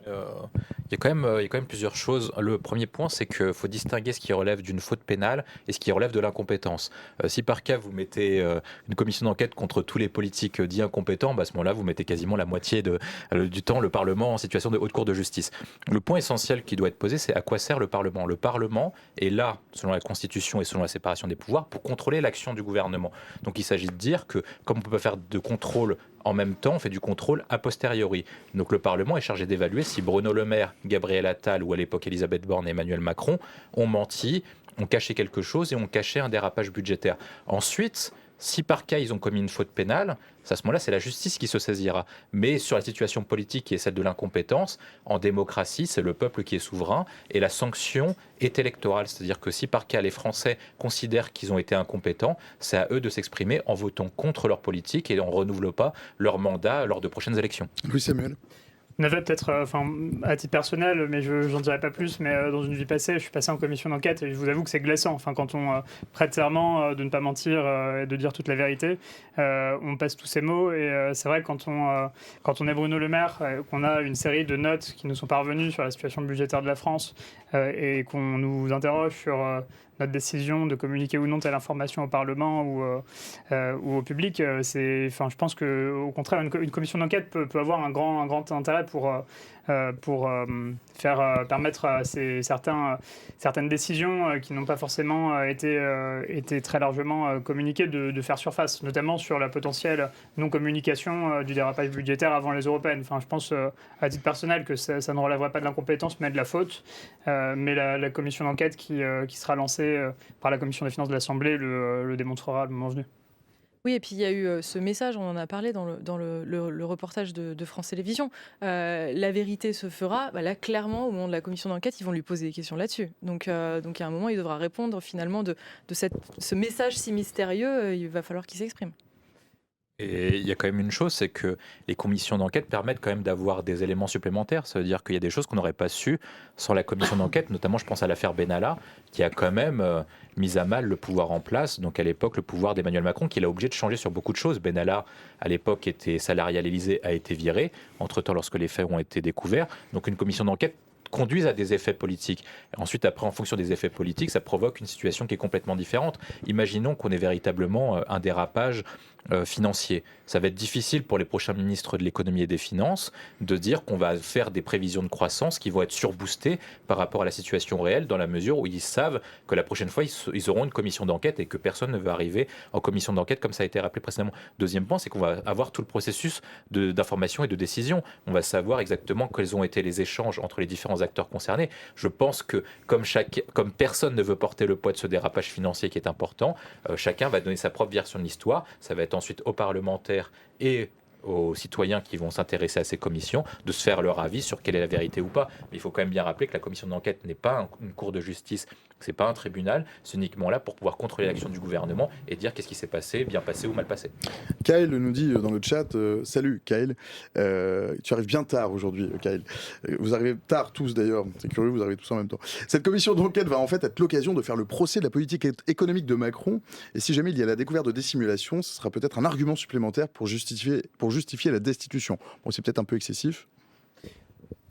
Il y a quand même plusieurs choses. Le premier point, c'est qu'il faut distinguer ce qui relève d'une faute pénale et ce qui relève de l'incompétence. Si par cas vous mettez une commission d'enquête contre tous les politiques dits incompétents, à ce moment-là vous mettez quasiment la moitié du temps le Parlement en situation de haute cour de justice. Le point essentiel qui doit être posé, c'est à quoi sert le Parlement. Le Parlement est là, selon la Constitution et selon la séparation des pouvoirs, pour contrôler l'action du gouvernement. Donc il s'agit de dire que comme on ne peut pas faire de contrôle en même temps, on fait du contrôle a posteriori. Donc le Parlement est chargé d'évaluer si Bruno Le Maire, Gabriel Attal ou à l'époque Elisabeth Borne et Emmanuel Macron ont menti, ont caché quelque chose et ont caché un dérapage budgétaire. Ensuite, si par cas ils ont commis une faute pénale, à ce moment-là, c'est la justice qui se saisira. Mais sur la situation politique qui est celle de l'incompétence, en démocratie, c'est le peuple qui est souverain et la sanction est électorale. C'est-à-dire que si par cas les Français considèrent qu'ils ont été incompétents, c'est à eux de s'exprimer en votant contre leur politique et en ne renouvelant pas leur mandat lors de prochaines élections. Louis Samuel. On avait peut-être, à titre personnel, mais je n'en dirai pas plus, mais dans une vie passée, je suis passé en commission d'enquête et je vous avoue que c'est glaçant. Quand on prête serment de ne pas mentir et de dire toute la vérité, on passe tous ces mots. Et c'est vrai que quand on est Bruno Le Maire, qu'on a une série de notes qui nous sont parvenues sur la situation budgétaire de la France et qu'on nous interroge sur notre décision de communiquer ou non telle information au Parlement ou au public, je pense qu'au contraire, une commission d'enquête peut avoir un grand intérêt pour permettre à certaines décisions qui n'ont pas forcément été très largement communiquées de faire surface, notamment sur la potentielle non-communication du dérapage budgétaire avant les européennes. Je pense à titre personnel que ça ne relèverait pas de l'incompétence mais de la faute. Mais la commission d'enquête qui sera lancée par la commission des finances de l'Assemblée le démontrera le moment venu. Oui, et puis il y a eu ce message, on en a parlé dans le reportage de France Télévisions. La vérité se fera. Là, clairement, au moment de la commission d'enquête, ils vont lui poser des questions là-dessus. Donc il y a un moment, il devra répondre finalement de ce message si mystérieux. Il va falloir qu'il s'exprime. Et il y a quand même une chose, c'est que les commissions d'enquête permettent quand même d'avoir des éléments supplémentaires. Ça veut dire qu'il y a des choses qu'on n'aurait pas su sans la commission d'enquête, notamment je pense à l'affaire Benalla, qui a quand même mis à mal le pouvoir en place, donc à l'époque le pouvoir d'Emmanuel Macron, qui l'a obligé de changer sur beaucoup de choses. Benalla, à l'époque, était salarié à l'Élysée, a été viré, entre-temps lorsque les faits ont été découverts. Donc une commission d'enquête conduisent à des effets politiques. Ensuite, après, en fonction des effets politiques, ça provoque une situation qui est complètement différente. Imaginons qu'on ait véritablement un dérapage financier. Ça va être difficile pour les prochains ministres de l'économie et des finances de dire qu'on va faire des prévisions de croissance qui vont être surboostées par rapport à la situation réelle, dans la mesure où ils savent que la prochaine fois, ils auront une commission d'enquête et que personne ne va arriver en commission d'enquête, comme ça a été rappelé précédemment. Deuxième point, c'est qu'on va avoir tout le processus d'information et de décision. On va savoir exactement quels ont été les échanges entre les différents acteurs concernés. Je pense que comme personne ne veut porter le poids de ce dérapage financier qui est important, chacun va donner sa propre version de l'histoire. Ça va être ensuite aux parlementaires et aux citoyens qui vont s'intéresser à ces commissions de se faire leur avis sur quelle est la vérité ou pas. Mais il faut quand même bien rappeler que la commission d'enquête n'est pas une cour de justice, c'est pas un tribunal, c'est uniquement là pour pouvoir contrôler l'action du gouvernement et dire qu'est-ce qui s'est passé, bien passé ou mal passé. Kyle nous dit dans le chat, salut Kyle, tu arrives bien tard aujourd'hui Kyle. Vous arrivez tard tous d'ailleurs, c'est curieux, vous arrivez tous en même temps. Cette commission d'enquête va en fait être l'occasion de faire le procès de la politique économique de Macron, et si jamais il y a la découverte de dissimulation, ce sera peut-être un argument supplémentaire pour justifier la destitution. Bon, c'est peut-être un peu excessif.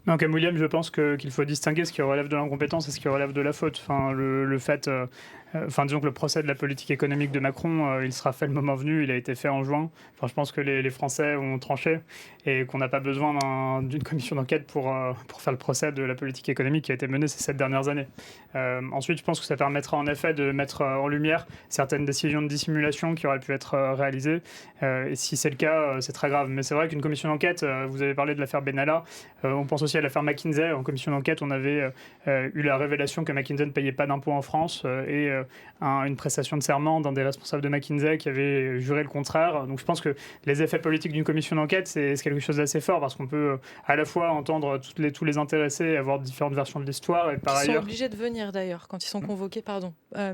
Non, comme William, je pense qu'il faut distinguer ce qui relève de l'incompétence et ce qui relève de la faute. Enfin, le fait, disons que le procès de la politique économique de Macron, il sera fait le moment venu, il a été fait en juin. Enfin, je pense que les Français ont tranché et qu'on n'a pas besoin d'une commission d'enquête pour faire le procès de la politique économique qui a été menée ces 7 dernières années. Ensuite, je pense que ça permettra en effet de mettre en lumière certaines décisions de dissimulation qui auraient pu être réalisées. Et si c'est le cas, c'est très grave. Mais c'est vrai qu'une commission d'enquête, vous avez parlé de l'affaire Benalla, on pense aussi à l'affaire McKinsey. En commission d'enquête, on avait eu la révélation que McKinsey ne payait pas d'impôts en France et une prestation de serment d'un des responsables de McKinsey qui avait juré le contraire. Donc je pense que les effets politiques d'une commission d'enquête, c'est quelque chose d'assez fort parce qu'on peut à la fois entendre tous les intéressés, avoir différentes versions de l'histoire et par ailleurs... Ils sont obligés de venir d'ailleurs quand ils sont convoqués,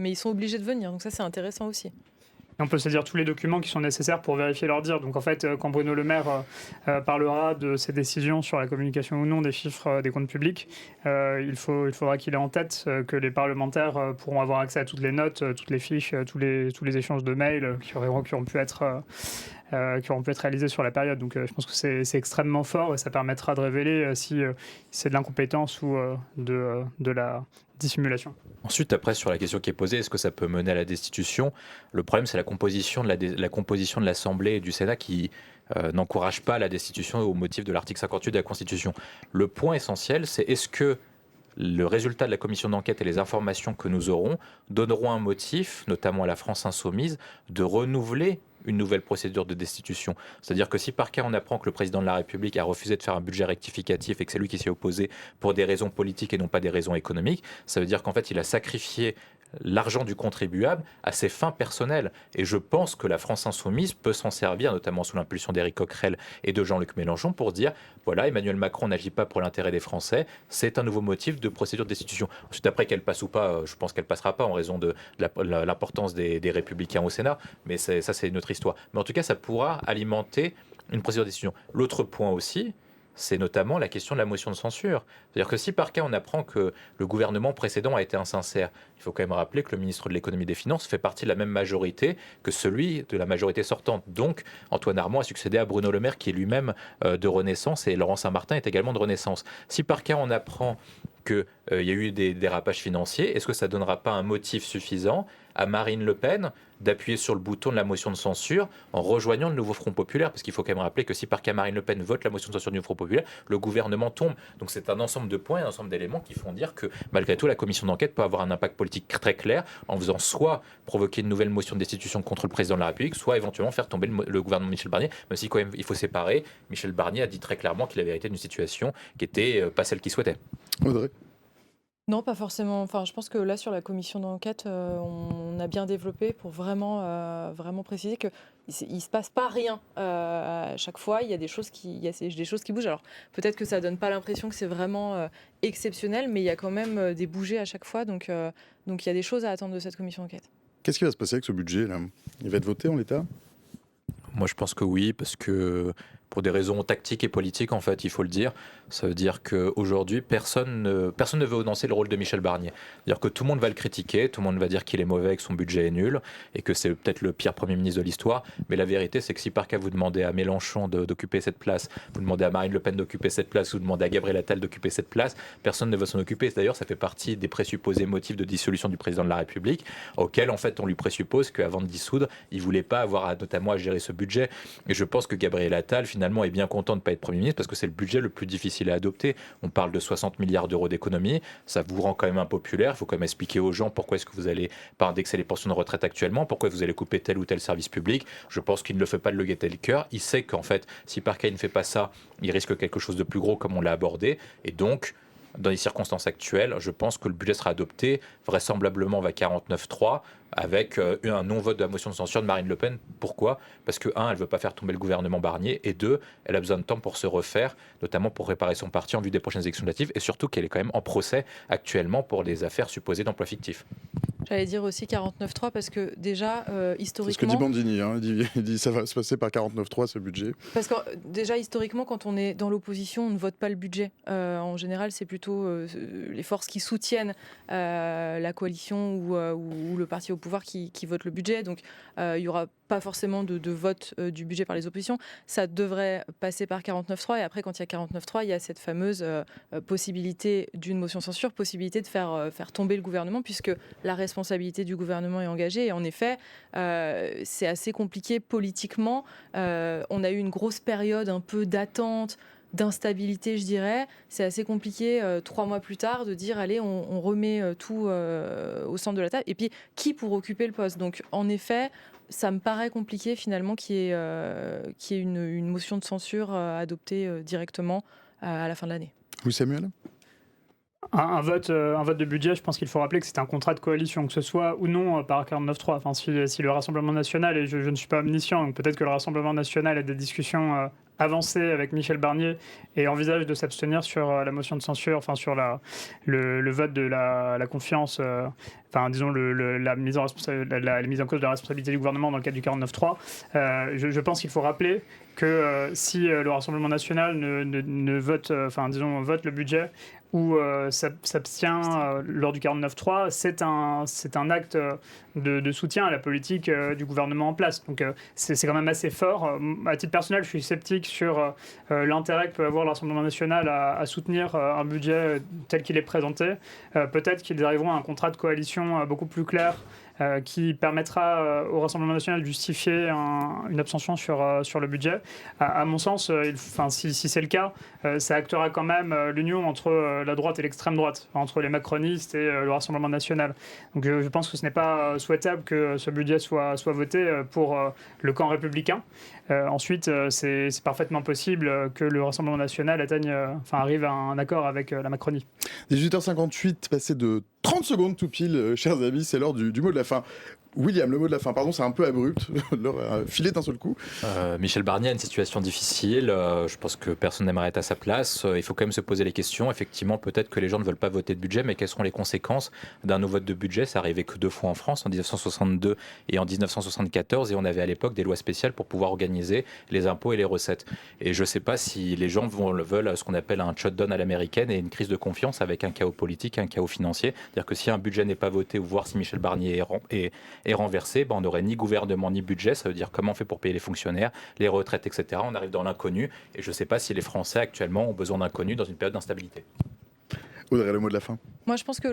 mais ils sont obligés de venir, donc ça c'est intéressant aussi. On peut saisir tous les documents qui sont nécessaires pour vérifier leur dire. Donc en fait, quand Bruno Le Maire parlera de ses décisions sur la communication ou non des chiffres des comptes publics, il faudra qu'il ait en tête que les parlementaires pourront avoir accès à toutes les notes, toutes les fiches, tous les échanges de mails qui auront pu être réalisés sur la période. Donc je pense que c'est extrêmement fort et ça permettra de révéler si c'est de l'incompétence ou de la dissimulation. Ensuite, après, sur la question qui est posée, est-ce que ça peut mener à la destitution ? Le problème, c'est la composition de l'Assemblée et du Sénat qui n'encourage pas la destitution au motif de l'article 58 de la Constitution. Le point essentiel, c'est est-ce que le résultat de la commission d'enquête et les informations que nous aurons donneront un motif, notamment à la France insoumise, de renouveler une nouvelle procédure de destitution. C'est-à-dire que si par cas on apprend que le président de la République a refusé de faire un budget rectificatif et que c'est lui qui s'y est opposé pour des raisons politiques et non pas des raisons économiques, ça veut dire qu'en fait il a sacrifié l'argent du contribuable à ses fins personnelles. Et je pense que la France insoumise peut s'en servir, notamment sous l'impulsion d'Éric Coquerel et de Jean-Luc Mélenchon, pour dire, voilà, Emmanuel Macron n'agit pas pour l'intérêt des Français, c'est un nouveau motif de procédure de destitution. Ensuite, après qu'elle passe ou pas, je pense qu'elle passera pas en raison de l'importance des Républicains au Sénat, mais ça c'est une autre histoire. Mais en tout cas, ça pourra alimenter une procédure de destitution. L'autre point aussi, c'est notamment la question de la motion de censure. C'est-à-dire que si par cas on apprend que le gouvernement précédent a été insincère, il faut quand même rappeler que le ministre de l'économie et des finances fait partie de la même majorité que celui de la majorité sortante. Donc Antoine Armand a succédé à Bruno Le Maire qui est lui-même de Renaissance et Laurent Saint-Martin est également de Renaissance. Si par cas on apprend qu'il y a eu des dérapages financiers, est-ce que ça ne donnera pas un motif suffisant à Marine Le Pen d'appuyer sur le bouton de la motion de censure en rejoignant le nouveau Front Populaire? Parce qu'il faut quand même rappeler que si par cas Marine Le Pen vote la motion de censure du Front Populaire, le gouvernement tombe. Donc c'est un ensemble de points, un ensemble d'éléments qui font dire que malgré tout, la commission d'enquête peut avoir un impact politique très clair en faisant soit provoquer une nouvelle motion de destitution contre le président de la République, soit éventuellement faire tomber le gouvernement de Michel Barnier, même si quand même il faut séparer. Michel Barnier a dit très clairement qu'il avait hérité d'une situation qui n'était pas celle qu'il souhaitait. Audrey ? Non, pas forcément. Enfin, je pense que là, sur la commission d'enquête, on a bien développé pour vraiment préciser qu'il ne se passe pas rien. À chaque fois, il y a des choses qui bougent. Alors, peut-être que ça ne donne pas l'impression que c'est vraiment exceptionnel, mais il y a quand même des bougées à chaque fois. Donc, il y a des choses à attendre de cette commission d'enquête. Qu'est-ce qui va se passer avec ce budget là ? Il va être voté en l'état ? Moi, je pense que oui, parce que pour des raisons tactiques et politiques, en fait, il faut le dire. Ça veut dire qu'aujourd'hui, personne ne veut énoncer le rôle de Michel Barnier. C'est-à-dire que tout le monde va le critiquer, tout le monde va dire qu'il est mauvais, que son budget est nul, et que c'est peut-être le pire Premier ministre de l'histoire. Mais la vérité, c'est que si par cas vous demandez à Mélenchon d'occuper cette place, vous demandez à Marine Le Pen d'occuper cette place, vous demandez à Gabriel Attal d'occuper cette place, personne ne va s'en occuper. D'ailleurs, ça fait partie des présupposés motifs de dissolution du président de la République, auquel, en fait, on lui présuppose qu'avant de dissoudre, il ne voulait pas avoir notamment à gérer ce budget. Et je pense que Gabriel Attal, finalement, est bien content de ne pas être Premier ministre parce que c'est le budget le plus difficile à adopter. On parle de 60 milliards d'euros d'économie, ça vous rend quand même impopulaire. Il faut quand même expliquer aux gens pourquoi est-ce que vous allez pas indexer les pensions de retraite actuellement, pourquoi vous allez couper tel ou tel service public. Je pense qu'il ne le fait pas de le gaieté le cœur. Il sait qu'en fait, si par cas il ne fait pas ça, il risque quelque chose de plus gros comme on l'a abordé. Et donc, dans les circonstances actuelles, je pense que le budget sera adopté vraisemblablement vers 49.3 avec un non-vote de la motion de censure de Marine Le Pen. Pourquoi ? Parce que, un, elle ne veut pas faire tomber le gouvernement Barnier, et deux, elle a besoin de temps pour se refaire, notamment pour réparer son parti en vue des prochaines élections législatives, et surtout qu'elle est quand même en procès actuellement pour les affaires supposées d'emploi fictif. J'allais dire aussi 49.3 parce que déjà, historiquement... C'est ce que dit Bandini, hein. Il dit ça va se passer par 49.3 ce budget. Parce que déjà, historiquement, quand on est dans l'opposition, on ne vote pas le budget. En général, c'est plutôt les forces qui soutiennent la coalition ou le parti au pouvoir qui votent le budget. Donc, il n'y aura pas forcément de vote du budget par les oppositions. Ça devrait passer par 49.3. Et après, quand il y a 49.3, il y a cette fameuse possibilité d'une motion de censure, possibilité de faire tomber le gouvernement, puisque la responsabilité du gouvernement est engagée. Et en effet, c'est assez compliqué politiquement. On a eu une grosse période un peu d'attente, d'instabilité, je dirais. C'est assez compliqué 3 mois plus tard de dire allez, on remet tout au centre de la table. Et puis, qui pour occuper le poste ? Donc, en effet, ça me paraît compliqué finalement qu'il y ait une motion de censure adoptée directement à la fin de l'année. Oui, Samuel ? Un vote de budget, je pense qu'il faut rappeler que c'est un contrat de coalition, que ce soit ou non par 49.3. Enfin, si le Rassemblement national, et je ne suis pas omniscient, donc peut-être que le Rassemblement national a des discussions avancées avec Michel Barnier et envisage de s'abstenir sur la motion de censure, enfin sur le vote de la confiance, enfin disons la mise en cause de la responsabilité du gouvernement dans le cadre du 49.3. Je pense qu'il faut rappeler que si le Rassemblement national ne vote, vote le budget ou s'abstient lors du 49.3, c'est un acte de soutien à la politique du gouvernement en place. Donc c'est quand même assez fort. À titre personnel, je suis sceptique sur l'intérêt que peut avoir le Rassemblement national à soutenir un budget tel qu'il est présenté. Peut-être qu'ils arriveront à un contrat de coalition beaucoup plus clair, qui permettra au Rassemblement national de justifier une abstention sur le budget. À mon sens, si c'est le cas, ça actera quand même l'union entre la droite et l'extrême droite, entre les macronistes et le Rassemblement national. Donc je pense que ce n'est pas souhaitable que ce budget soit voté pour le camp républicain. Ensuite, c'est parfaitement possible que le Rassemblement national arrive à un accord avec la Macronie. 18h58, passé de 30 secondes tout pile, chers amis, c'est l'heure du mot de la fin. William, le mot de la fin, pardon, c'est un peu abrupt, l'heure a filé d'un seul coup. Michel Barnier a une situation difficile, je pense que personne n'aimerait être à sa place, il faut quand même se poser les questions, effectivement peut-être que les gens ne veulent pas voter de budget, mais quelles seront les conséquences d'un no-vote de budget ? Ça arrivait que 2 fois en France, en 1962 et en 1974, et on avait à l'époque des lois spéciales pour pouvoir organiser les impôts et les recettes. Et je ne sais pas si les gens veulent ce qu'on appelle un shutdown à l'américaine et une crise de confiance avec un chaos politique, un chaos financier, c'est-à-dire que si un budget n'est pas voté ou voir si Michel Barnier est renversé, on n'aurait ni gouvernement ni budget. Ça veut dire comment on fait pour payer les fonctionnaires, les retraites, etc. On arrive dans l'inconnu et je ne sais pas si les Français actuellement ont besoin d'inconnu dans une période d'instabilité. Audrey, le mot de la fin. Moi, je pense que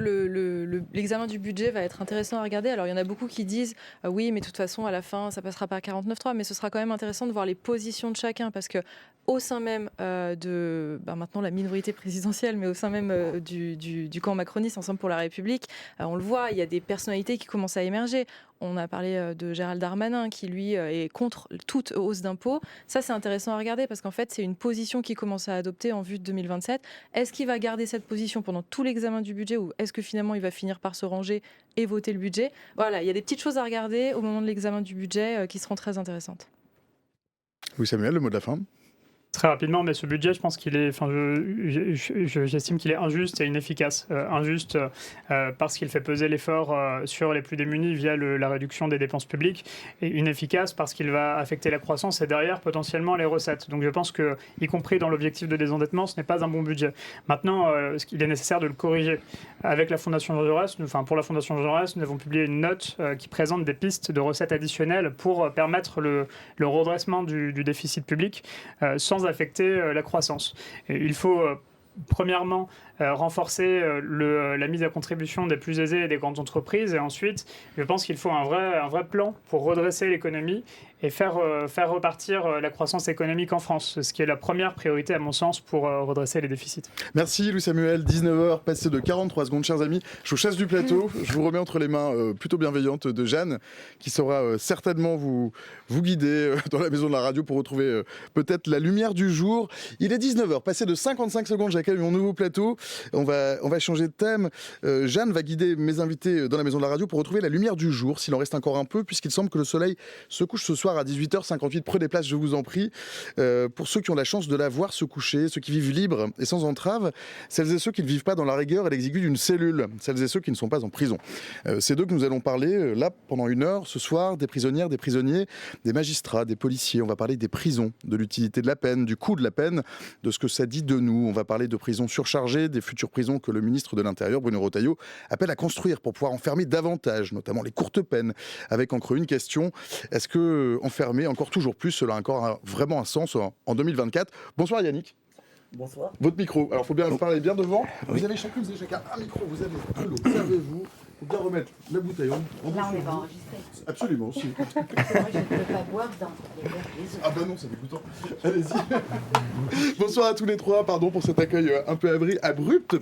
l'examen du budget va être intéressant à regarder. Alors, il y en a beaucoup qui disent oui, mais de toute façon, à la fin, ça passera par 49.3. Mais ce sera quand même intéressant de voir les positions de chacun parce que au sein même maintenant la minorité présidentielle, mais au sein même du camp macroniste, Ensemble pour la République, on le voit, il y a des personnalités qui commencent à émerger. On a parlé de Gérald Darmanin qui, lui, est contre toute hausse d'impôts. Ça, c'est intéressant à regarder parce qu'en fait, c'est une position qu'il commence à adopter en vue de 2027. Est-ce qu'il va garder cette position pendant tout l'examen du budget ou est-ce que finalement, il va finir par se ranger et voter le budget ? Voilà, il y a des petites choses à regarder au moment de l'examen du budget qui seront très intéressantes. Oui, Samuel, le mot de la fin. Très rapidement, mais ce budget, je pense qu'il est, j'estime qu'il est injuste et inefficace. Injuste parce qu'il fait peser l'effort sur les plus démunis via la réduction des dépenses publiques, et inefficace parce qu'il va affecter la croissance et derrière potentiellement les recettes. Donc je pense que, y compris dans l'objectif de désendettement, ce n'est pas un bon budget. Maintenant, il est nécessaire de le corriger. Avec la Fondation Jean Jaurès, pour la Fondation Jean Jaurès, nous avons publié une note qui présente des pistes de recettes additionnelles pour permettre le redressement du déficit public sans affecter la croissance. Et il faut premièrement renforcer la mise à contribution des plus aisés et des grandes entreprises, et ensuite je pense qu'il faut un vrai plan pour redresser l'économie et faire repartir la croissance économique en France, ce qui est la première priorité à mon sens pour redresser les déficits. Merci Louis Samuel, 19h, passé de 43 secondes, chers amis. Je vous chasse du plateau, je vous remets entre les mains plutôt bienveillantes de Jeanne, qui saura certainement vous guider dans la maison de la radio pour retrouver peut-être la lumière du jour. Il est 19h, passé de 55 secondes, j'accueille mon nouveau plateau. On va changer de thème. Jeanne va guider mes invités dans la maison de la radio pour retrouver la lumière du jour, s'il en reste encore un peu, puisqu'il semble que le soleil se couche ce soir à 18h58. Prenez place, je vous en prie. Pour ceux qui ont la chance de la voir se coucher, ceux qui vivent libres et sans entrave, celles et ceux qui ne vivent pas dans la rigueur et l'exiguë d'une cellule, celles et ceux qui ne sont pas en prison. C'est d'eux que nous allons parler là pendant une heure ce soir, des prisonnières, des prisonniers, des magistrats, des policiers. On va parler des prisons, de l'utilité de la peine, du coût de la peine, de ce que ça dit de nous. On va parler de prisons surchargées, des futures prisons que le ministre de l'Intérieur, Bruno Retailleau, appelle à construire pour pouvoir enfermer davantage, notamment les courtes peines. Avec en creux une question, est-ce que enfermer encore toujours plus, cela a encore vraiment un sens en 2024 ? Bonsoir Yannick. Bonsoir. Votre micro. Alors, il faut bien parler bien devant. Vous avez chacun un micro, vous avez de l'eau. Servez-vous. Il faut bien remettre la bouteille. Là, on va enregistrer. Absolument, aussi. Moi, je ne peux pas boire dans les verres des autres. Ah bah non, c'est dégoûtant. Allez-y. Bonsoir à tous les trois, pardon pour cet accueil un peu abrupt.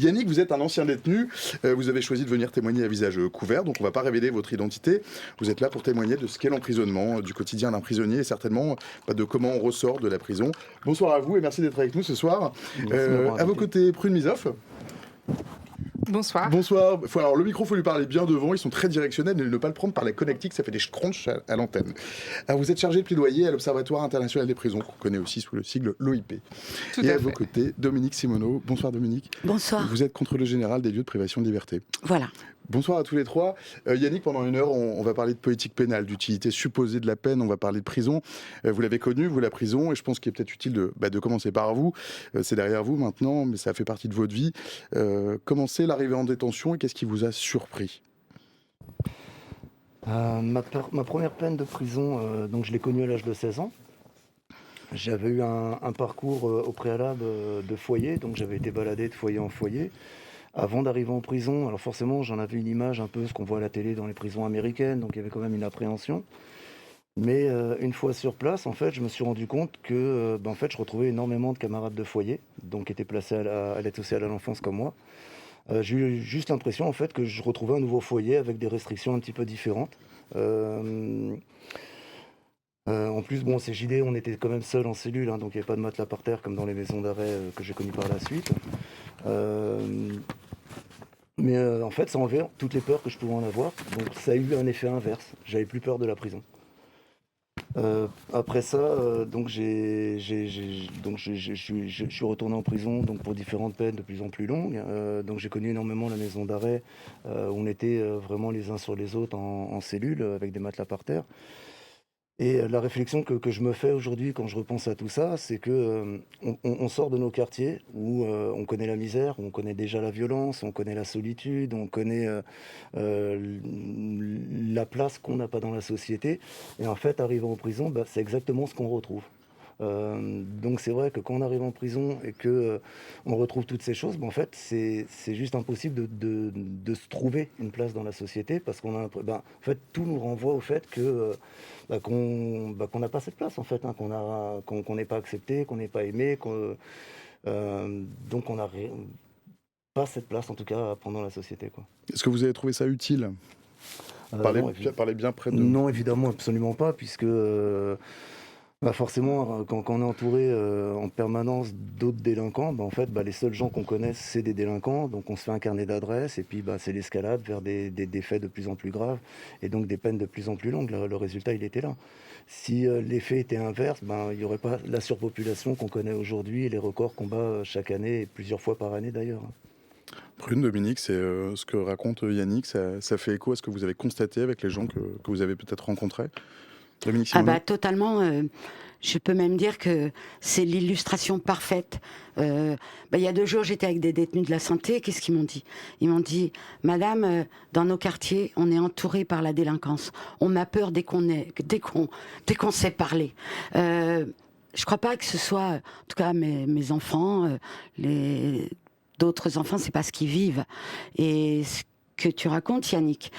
Yannick, vous êtes un ancien détenu. Vous avez choisi de venir témoigner à visage couvert, donc on ne va pas révéler votre identité. Vous êtes là pour témoigner de ce qu'est l'emprisonnement, du quotidien d'un prisonnier et certainement de comment on ressort de la prison. Bonsoir à vous et merci d'être avec nous ce soir. À vos côtés, Prune Misoff. Bonsoir. Bonsoir. Alors le micro, faut lui parler bien devant. Ils sont très directionnels. Ne pas le prendre par la connectique, ça fait des scrunchs à l'antenne. Alors vous êtes chargé de plaidoyer à l'Observatoire international des prisons, qu'on connaît aussi sous le sigle l'OIP. Et à vos côtés, Dominique Simoneau. Bonsoir Dominique. Bonsoir. Vous êtes contrôleur général des lieux de privation de liberté. Voilà. Bonsoir à tous les trois. Yannick, pendant une heure, on va parler de politique pénale, d'utilité supposée de la peine, on va parler de prison. Vous l'avez connu, vous, la prison, et je pense qu'il est peut-être utile de commencer par vous. C'est derrière vous maintenant, mais ça fait partie de votre vie. Comment c'est l'arrivée en détention et qu'est-ce qui vous a surpris ? Ma première peine de prison, donc je l'ai connue à l'âge de 16 ans. J'avais eu un parcours au préalable de foyer, donc j'avais été baladé de foyer en foyer. Avant d'arriver en prison, alors forcément j'en avais une image un peu ce qu'on voit à la télé dans les prisons américaines, donc il y avait quand même une appréhension. Mais une fois sur place, en fait, je me suis rendu compte que en fait, je retrouvais énormément de camarades de foyer, donc qui étaient placés à l'aide sociale à l'enfance comme moi. J'ai eu juste l'impression en fait que je retrouvais un nouveau foyer avec des restrictions un petit peu différentes. En plus, CJD, on était quand même seul en cellule, donc il n'y avait pas de matelas par terre comme dans les maisons d'arrêt que j'ai connues par la suite. Mais en fait, ça enlevait toutes les peurs que je pouvais en avoir. Donc ça a eu un effet inverse. J'avais plus peur de la prison. Après ça, je suis retourné en prison donc pour différentes peines de plus en plus longues. Donc j'ai connu énormément la maison d'arrêt où on était vraiment les uns sur les autres en cellule avec des matelas par terre. Et la réflexion que je me fais aujourd'hui quand je repense à tout ça, c'est que on sort de nos quartiers où on connaît la misère, où on connaît déjà la violence, on connaît la solitude, on connaît la place qu'on n'a pas dans la société. Et en fait, arriver en prison, c'est exactement ce qu'on retrouve. Donc c'est vrai que quand on arrive en prison et que on retrouve toutes ces choses, en fait c'est juste impossible de se trouver une place dans la société parce qu'on a en fait tout nous renvoie au fait que qu'on n'a pas cette place en fait, qu'on n'est pas accepté, qu'on n'est pas aimé, donc on n'a pas cette place en tout cas à prendre dans la société, quoi. Est-ce que vous avez trouvé ça utile ? Parlez bien près de... Non, évidemment, absolument pas, puisque Forcément, quand on est entouré en permanence d'autres délinquants, en fait, les seuls gens qu'on connaisse, c'est des délinquants. Donc on se fait un carnet d'adresses et puis c'est l'escalade vers des faits de plus en plus graves et donc des peines de plus en plus longues. Le résultat, il était là. Si l'effet était inverse, il n'y aurait pas la surpopulation qu'on connaît aujourd'hui et les records qu'on bat chaque année et plusieurs fois par année d'ailleurs. Prune, Dominique, c'est ce que raconte Yannick, ça fait écho à ce que vous avez constaté avec les gens que vous avez peut-être rencontrés. Dominique Simoneau. Totalement. Je peux même dire que c'est l'illustration parfaite. Il y a 2 jours, j'étais avec des détenus de la santé. Qu'est-ce qu'ils m'ont dit ? Ils m'ont dit, Madame, dans nos quartiers, on est entouré par la délinquance. On a peur dès qu'on sait parler. Je crois pas que ce soit, en tout cas mes enfants, d'autres enfants, c'est pas ce qu'ils vivent. Et ce que tu racontes, Yannick,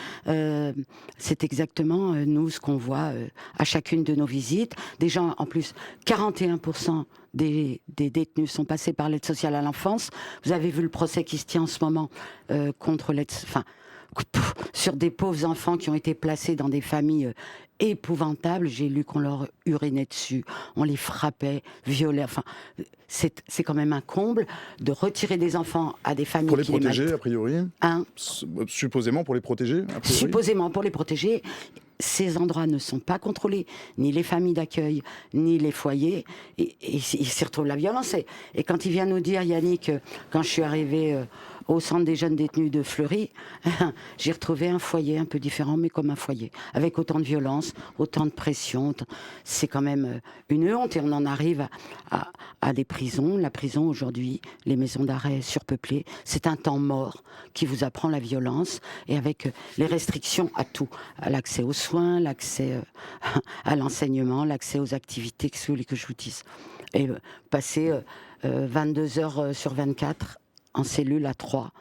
c'est exactement nous ce qu'on voit à chacune de nos visites. Des gens, en plus, 41% des détenus sont passés par l'aide sociale à l'enfance. Vous avez vu le procès qui se tient en ce moment contre sur des pauvres enfants qui ont été placés dans des familles épouvantables. J'ai lu qu'on leur urinait dessus, on les frappait, violait. C'est quand même un comble de retirer des enfants à des familles pour les protéger, a priori. Supposément pour les protéger. Supposément pour les protéger. Ces endroits ne sont pas contrôlés, ni les familles d'accueil, ni les foyers, et il s'y retrouve la violence. Et quand il vient nous dire, Yannick, quand je suis arrivée au centre des jeunes détenus de Fleury, j'ai retrouvé un foyer un peu différent, mais comme un foyer, avec autant de violence, autant de pression. C'est quand même une honte, et on en arrive à des prisons. La prison aujourd'hui, les maisons d'arrêt surpeuplées, c'est un temps mort qui vous apprend la violence, et avec les restrictions à tout, à l'accès aux soins, l'accès à l'enseignement, l'accès aux activités, que je vous dise. Et passer 22 heures sur 24 en cellule à 3,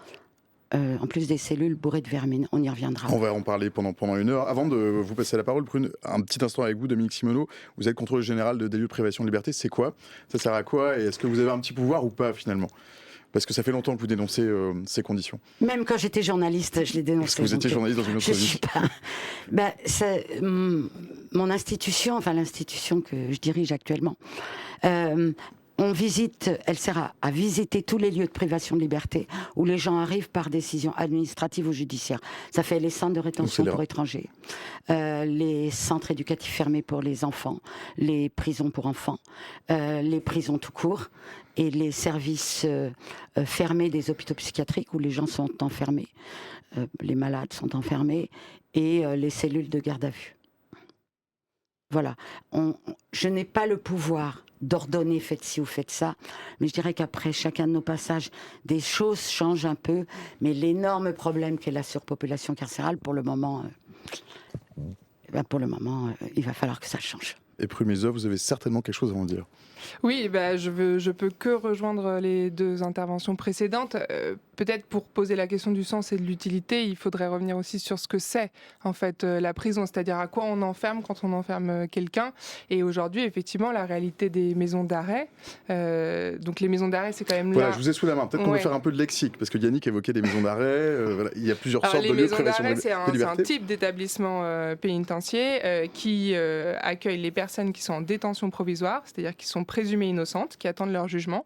en plus des cellules bourrées de vermine. On y reviendra. On va en parler pendant 1 heure. Avant de vous passer la parole, Prune, un petit instant avec vous, Dominique Simoneau. Vous êtes contrôleur général des lieux de privation de liberté. C'est quoi ? Ça sert à quoi ? Et est-ce que vous avez un petit pouvoir ou pas, finalement ? Parce que ça fait longtemps que vous dénoncez ces conditions. Même quand j'étais journaliste, je les dénonçais. Parce que vous étiez journaliste dans une autre vie. Mon institution, l'institution que je dirige actuellement, elle sert à visiter tous les lieux de privation de liberté où les gens arrivent par décision administrative ou judiciaire. Ça fait les centres de rétention pour étrangers, les centres éducatifs fermés pour les enfants, les prisons pour enfants, les prisons tout court, et les services fermés des hôpitaux psychiatriques où les gens sont enfermés, les malades sont enfermés, et les cellules de garde à vue. Voilà. Je n'ai pas le pouvoir d'ordonner faites ci ou faites ça, mais je dirais qu'après chacun de nos passages, des choses changent un peu, mais l'énorme problème qu'est la surpopulation carcérale, pour le moment, il va falloir que ça change. Et Prumisa, vous avez certainement quelque chose à en dire. Oui, je peux que rejoindre les 2 interventions précédentes. Peut-être pour poser la question du sens et de l'utilité, il faudrait revenir aussi sur ce que c'est en fait la prison, c'est-à-dire à quoi on enferme quand on enferme quelqu'un. Et aujourd'hui, effectivement, la réalité des maisons d'arrêt. Donc les maisons d'arrêt, c'est quand même je vous ai sous la main. Peut-être qu'on va faire un peu de lexique, parce que Yannick évoquait des maisons d'arrêt. Il y a plusieurs sortes de lieux de privation de liberté. C'est un type d'établissement pénitentiaire qui accueille les personnes qui sont en détention provisoire, c'est-à-dire qui sont présumées innocentes, qui attendent leur jugement,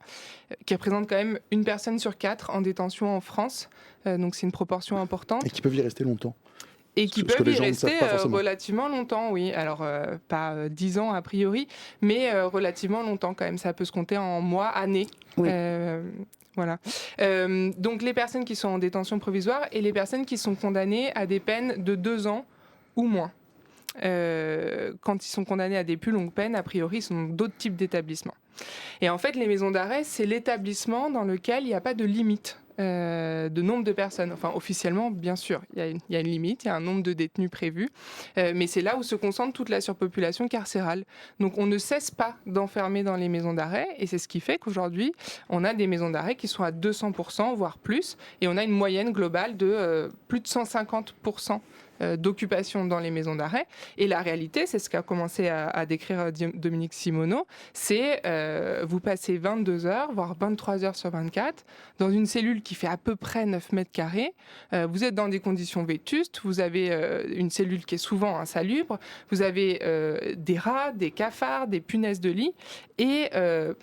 qui représente quand même 1 personne sur 4 en détention en France. Donc c'est une proportion importante. Et qui peuvent y rester longtemps. Et qui peuvent y rester relativement longtemps, oui. Alors, pas 10 ans a priori, mais relativement longtemps quand même. Ça peut se compter en mois, années. Oui. Voilà. Donc les personnes qui sont en détention provisoire et les personnes qui sont condamnées à des peines de 2 ans ou moins. Quand ils sont condamnés à des plus longues peines, a priori, ce sont d'autres types d'établissements. Et en fait, les maisons d'arrêt, c'est l'établissement dans lequel il n'y a pas de limite de nombre de personnes. Enfin, officiellement, bien sûr, il y a une limite, il y a un nombre de détenus prévus, mais c'est là où se concentre toute la surpopulation carcérale. Donc, on ne cesse pas d'enfermer dans les maisons d'arrêt, et c'est ce qui fait qu'aujourd'hui, on a des maisons d'arrêt qui sont à 200%, voire plus, et on a une moyenne globale de plus de 150% d'occupation dans les maisons d'arrêt. Et la réalité, c'est ce qu'a commencé à décrire Dominique Simoneau, c'est vous passez 22 heures, voire 23 heures sur 24, dans une cellule qui fait à peu près 9 mètres carrés. Vous êtes dans des conditions vétustes, vous avez une cellule qui est souvent insalubre, vous avez des rats, des cafards, des punaises de lit, et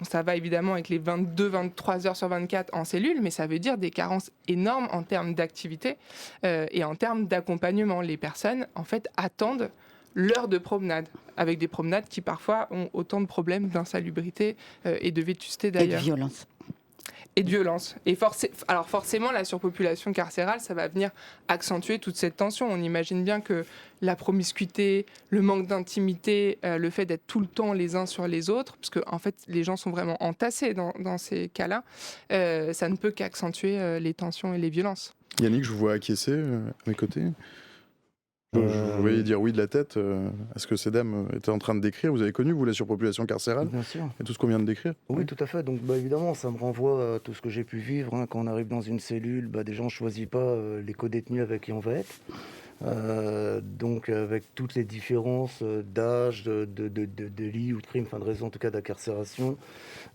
ça va évidemment avec les 22-23 heures sur 24 en cellule, mais ça veut dire des carences énormes en termes d'activité et en termes d'accompagnement. Les personnes, en fait, attendent l'heure de promenade, avec des promenades qui parfois ont autant de problèmes d'insalubrité et de vétusté d'ailleurs. Et de violence. Et de violence. Et alors forcément, la surpopulation carcérale, ça va venir accentuer toute cette tension. On imagine bien que la promiscuité, le manque d'intimité, le fait d'être tout le temps les uns sur les autres, parce que en fait, les gens sont vraiment entassés dans ces cas-là, ça ne peut qu'accentuer les tensions et les violences. Yannick, je vous vois acquiescer à mes côtés. Je voyais dire oui de la tête à ce que ces dames étaient en train de décrire. Vous avez connu, vous, la surpopulation carcérale Bien sûr. et tout ce qu'on vient de décrire? Oui, tout à fait. Donc, évidemment, ça me renvoie à tout ce que j'ai pu vivre. Quand on arrive dans une cellule, déjà, on ne choisit pas les co-détenus avec qui on va être. Donc, avec toutes les différences d'âge, de lit ou de crime, de raison en tout cas d'incarcération,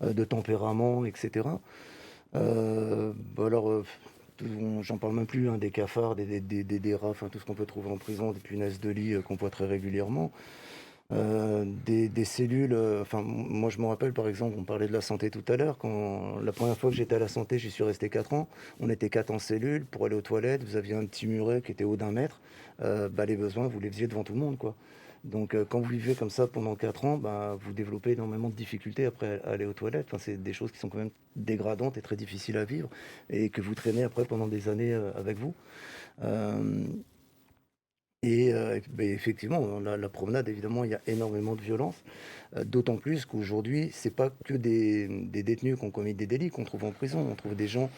de tempérament, etc. J'en parle même plus, des cafards, des rats, tout ce qu'on peut trouver en prison, des punaises de lit qu'on voit très régulièrement. Des cellules, moi je me rappelle par exemple, on parlait de la santé tout à l'heure, quand la première fois que j'étais à la santé, j'y suis resté 4 ans, on était 4 en cellule, pour aller aux toilettes, vous aviez un petit muret qui était haut d'1 mètre, les besoins vous les faisiez devant tout le monde, quoi. Donc quand vous vivez comme ça pendant 4 ans, vous développez énormément de difficultés après à aller aux toilettes. C'est des choses qui sont quand même dégradantes et très difficiles à vivre et que vous traînez après pendant des années avec vous. Effectivement, la promenade, évidemment, il y a énormément de violence. D'autant plus qu'aujourd'hui, c'est pas que des détenus qui ont commis des délits qu'on trouve en prison. On trouve des gens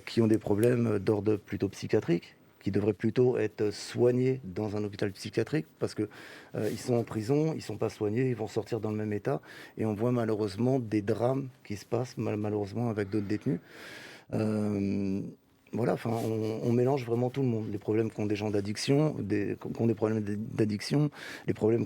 qui ont des problèmes d'ordre plutôt psychiatrique, qui devraient plutôt être soignés dans un hôpital psychiatrique parce que ils sont en prison, ils sont pas soignés, ils vont sortir dans le même état. Et on voit malheureusement des drames qui se passent malheureusement avec d'autres détenus. On mélange vraiment tout le monde. Les problèmes qu'ont des gens d'addiction, qui ont des problèmes d'addiction, les problèmes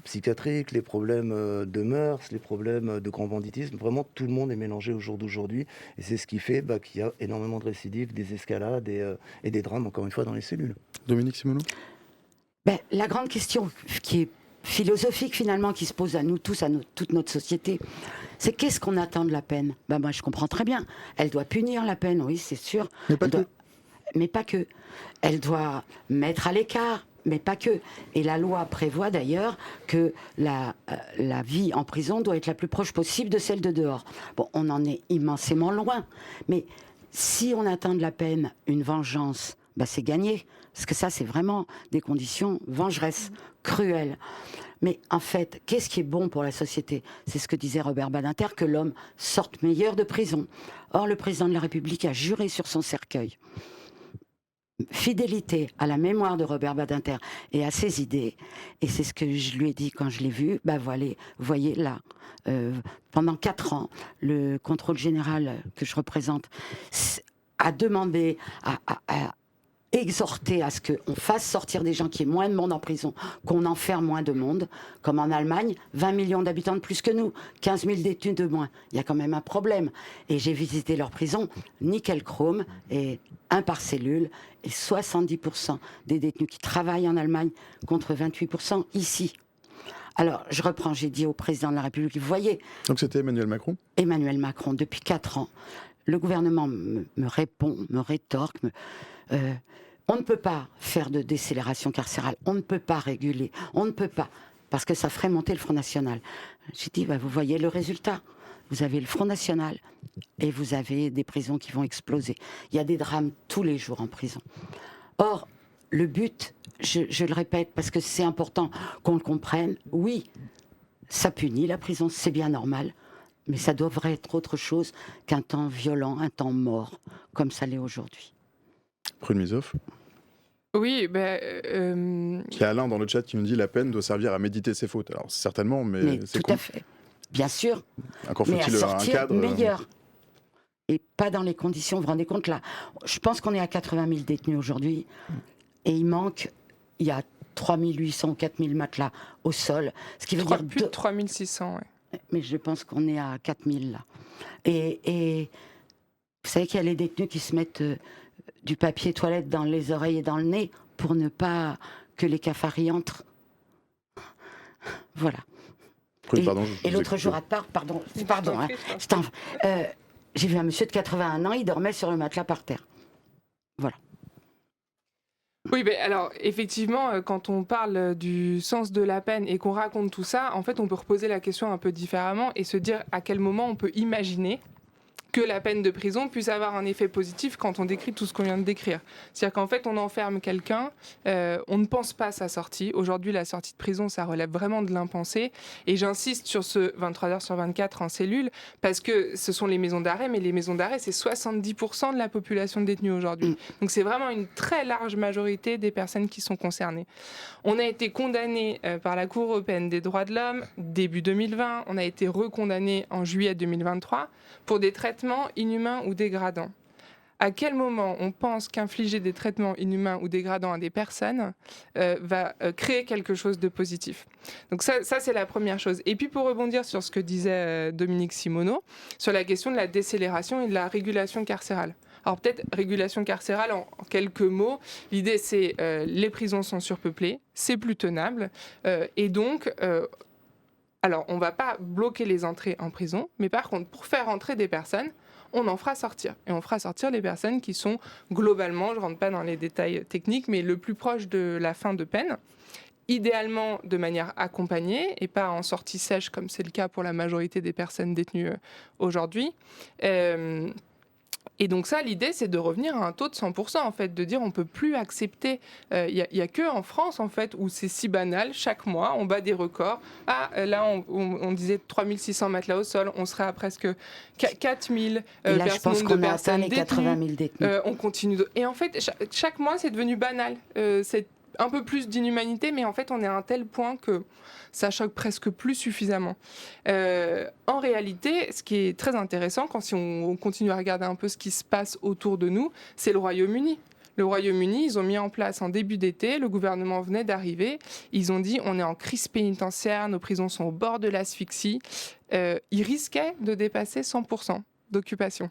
psychiatriques, les problèmes de mœurs, les problèmes de grand banditisme. Vraiment, tout le monde est mélangé au jour d'aujourd'hui. Et c'est ce qui fait qu'il y a énormément de récidives, des escalades et des drames, encore une fois, dans les cellules. Dominique Simoneau? La grande question qui est philosophique finalement, qui se pose à nous tous, toute notre société, c'est qu'est-ce qu'on attend de la peine? Moi je comprends très bien, elle doit punir la peine, oui c'est sûr, mais pas que. Elle doit mettre à l'écart, mais pas que. Et la loi prévoit d'ailleurs que la vie en prison doit être la plus proche possible de celle de dehors. Bon, on en est immensément loin, mais si on attend de la peine une vengeance, c'est gagné. Parce que ça, c'est vraiment des conditions vengeresses, cruelles. Mais en fait, qu'est-ce qui est bon pour la société? C'est ce que disait Robert Badinter, que l'homme sorte meilleur de prison. Or, le président de la République a juré sur son cercueil fidélité à la mémoire de Robert Badinter et à ses idées. Et c'est ce que je lui ai dit quand je l'ai vu. Voyez là, pendant 4 ans, le contrôle général que je représente a demandé à exhorter à ce qu'on fasse sortir des gens, qu'il y ait moins de monde en prison, qu'on enferme moins de monde, comme en Allemagne, 20 millions d'habitants de plus que nous, 15 000 détenus de moins. Il y a quand même un problème. Et j'ai visité leur prison, nickel chrome, et 1 par cellule, et 70% des détenus qui travaillent en Allemagne, contre 28% ici. Alors, je reprends, j'ai dit au président de la République, vous voyez... Donc c'était Emmanuel Macron? Emmanuel Macron, depuis 4 ans. Le gouvernement me répond, me rétorque, on ne peut pas faire de décélération carcérale, on ne peut pas réguler, on ne peut pas, parce que ça ferait monter le Front National. J'ai dit, vous voyez le résultat. Vous avez le Front National et vous avez des prisons qui vont exploser. Il y a des drames tous les jours en prison. Or, le but, je le répète, parce que c'est important qu'on le comprenne, oui, ça punit la prison, c'est bien normal, mais ça devrait être autre chose qu'un temps violent, un temps mort, comme ça l'est aujourd'hui. Prune Misoff. Oui, Il y a Alain dans le chat qui nous dit la peine doit servir à méditer ses fautes. Alors certainement, mais c'est tout à fait, bien sûr. Encore mais faut-il à un sortir cadre meilleur. Et pas dans les conditions, vous vous rendez compte là, je pense qu'on est à 80 000 détenus aujourd'hui, et il manque il y a 3800 ou 4000 matelas au sol, ce qui veut dire plus de 3600, ouais. Mais je pense qu'on est à 4000 là. Et vous savez qu'il y a les détenus qui se mettent du papier toilette dans les oreilles et dans le nez pour ne pas que les cafaris entrent. Voilà. Oui, Et, pardon, et l'autre jour à part, pardon, hein, j'ai vu un monsieur de 81 ans, il dormait sur le matelas par terre. Voilà. Oui, mais alors effectivement, quand on parle du sens de la peine et qu'on raconte tout ça, en fait, on peut reposer la question un peu différemment et se dire à quel moment on peut imaginer que la peine de prison puisse avoir un effet positif quand on décrit tout ce qu'on vient de décrire. C'est-à-dire qu'en fait, on enferme quelqu'un, on ne pense pas à sa sortie. Aujourd'hui, la sortie de prison, ça relève vraiment de l'impensé. Et j'insiste sur ce 23 heures sur 24 en cellule, parce que ce sont les maisons d'arrêt, mais les maisons d'arrêt, c'est 70% de la population détenue aujourd'hui. Donc c'est vraiment une très large majorité des personnes qui sont concernées. On a été condamné par la Cour européenne des droits de l'homme début 2020, on a été recondamné en juillet 2023 pour des traitements inhumains ou dégradants. À quel moment on pense qu'infliger des traitements inhumains ou dégradants à des personnes va créer quelque chose de positif? Donc ça c'est la première chose. Et puis pour rebondir sur ce que disait Dominique Simoneau, sur la question de la décélération et de la régulation carcérale. Alors peut-être régulation carcérale en quelques mots. L'idée c'est les prisons sont surpeuplées, c'est plus tenable. Et donc... alors, on ne va pas bloquer les entrées en prison, mais par contre, pour faire entrer des personnes, on en fera sortir. Et on fera sortir les personnes qui sont globalement, je ne rentre pas dans les détails techniques, mais le plus proche de la fin de peine, idéalement de manière accompagnée et pas en sortie sèche comme c'est le cas pour la majorité des personnes détenues aujourd'hui. Et donc ça, l'idée, c'est de revenir à un taux de 100%, en fait, de dire on ne peut plus accepter. Il n'y a que en France, en fait, où c'est si banal. Chaque mois, on bat des records. Ah, là, on disait 3600 matelas au sol. On serait à presque 4000 et là, je pense qu'on a atteint les 80 000 détenus. On continue. Et en fait, chaque mois, c'est devenu banal. C'est un peu plus d'inhumanité, mais en fait, on est à un tel point que ça choque presque plus suffisamment. En réalité, ce qui est très intéressant, si on continue à regarder un peu ce qui se passe autour de nous, c'est le Royaume-Uni. Le Royaume-Uni, ils ont mis en place en début d'été, le gouvernement venait d'arriver, ils ont dit on est en crise pénitentiaire, nos prisons sont au bord de l'asphyxie. Ils risquaient de dépasser 100% d'occupation.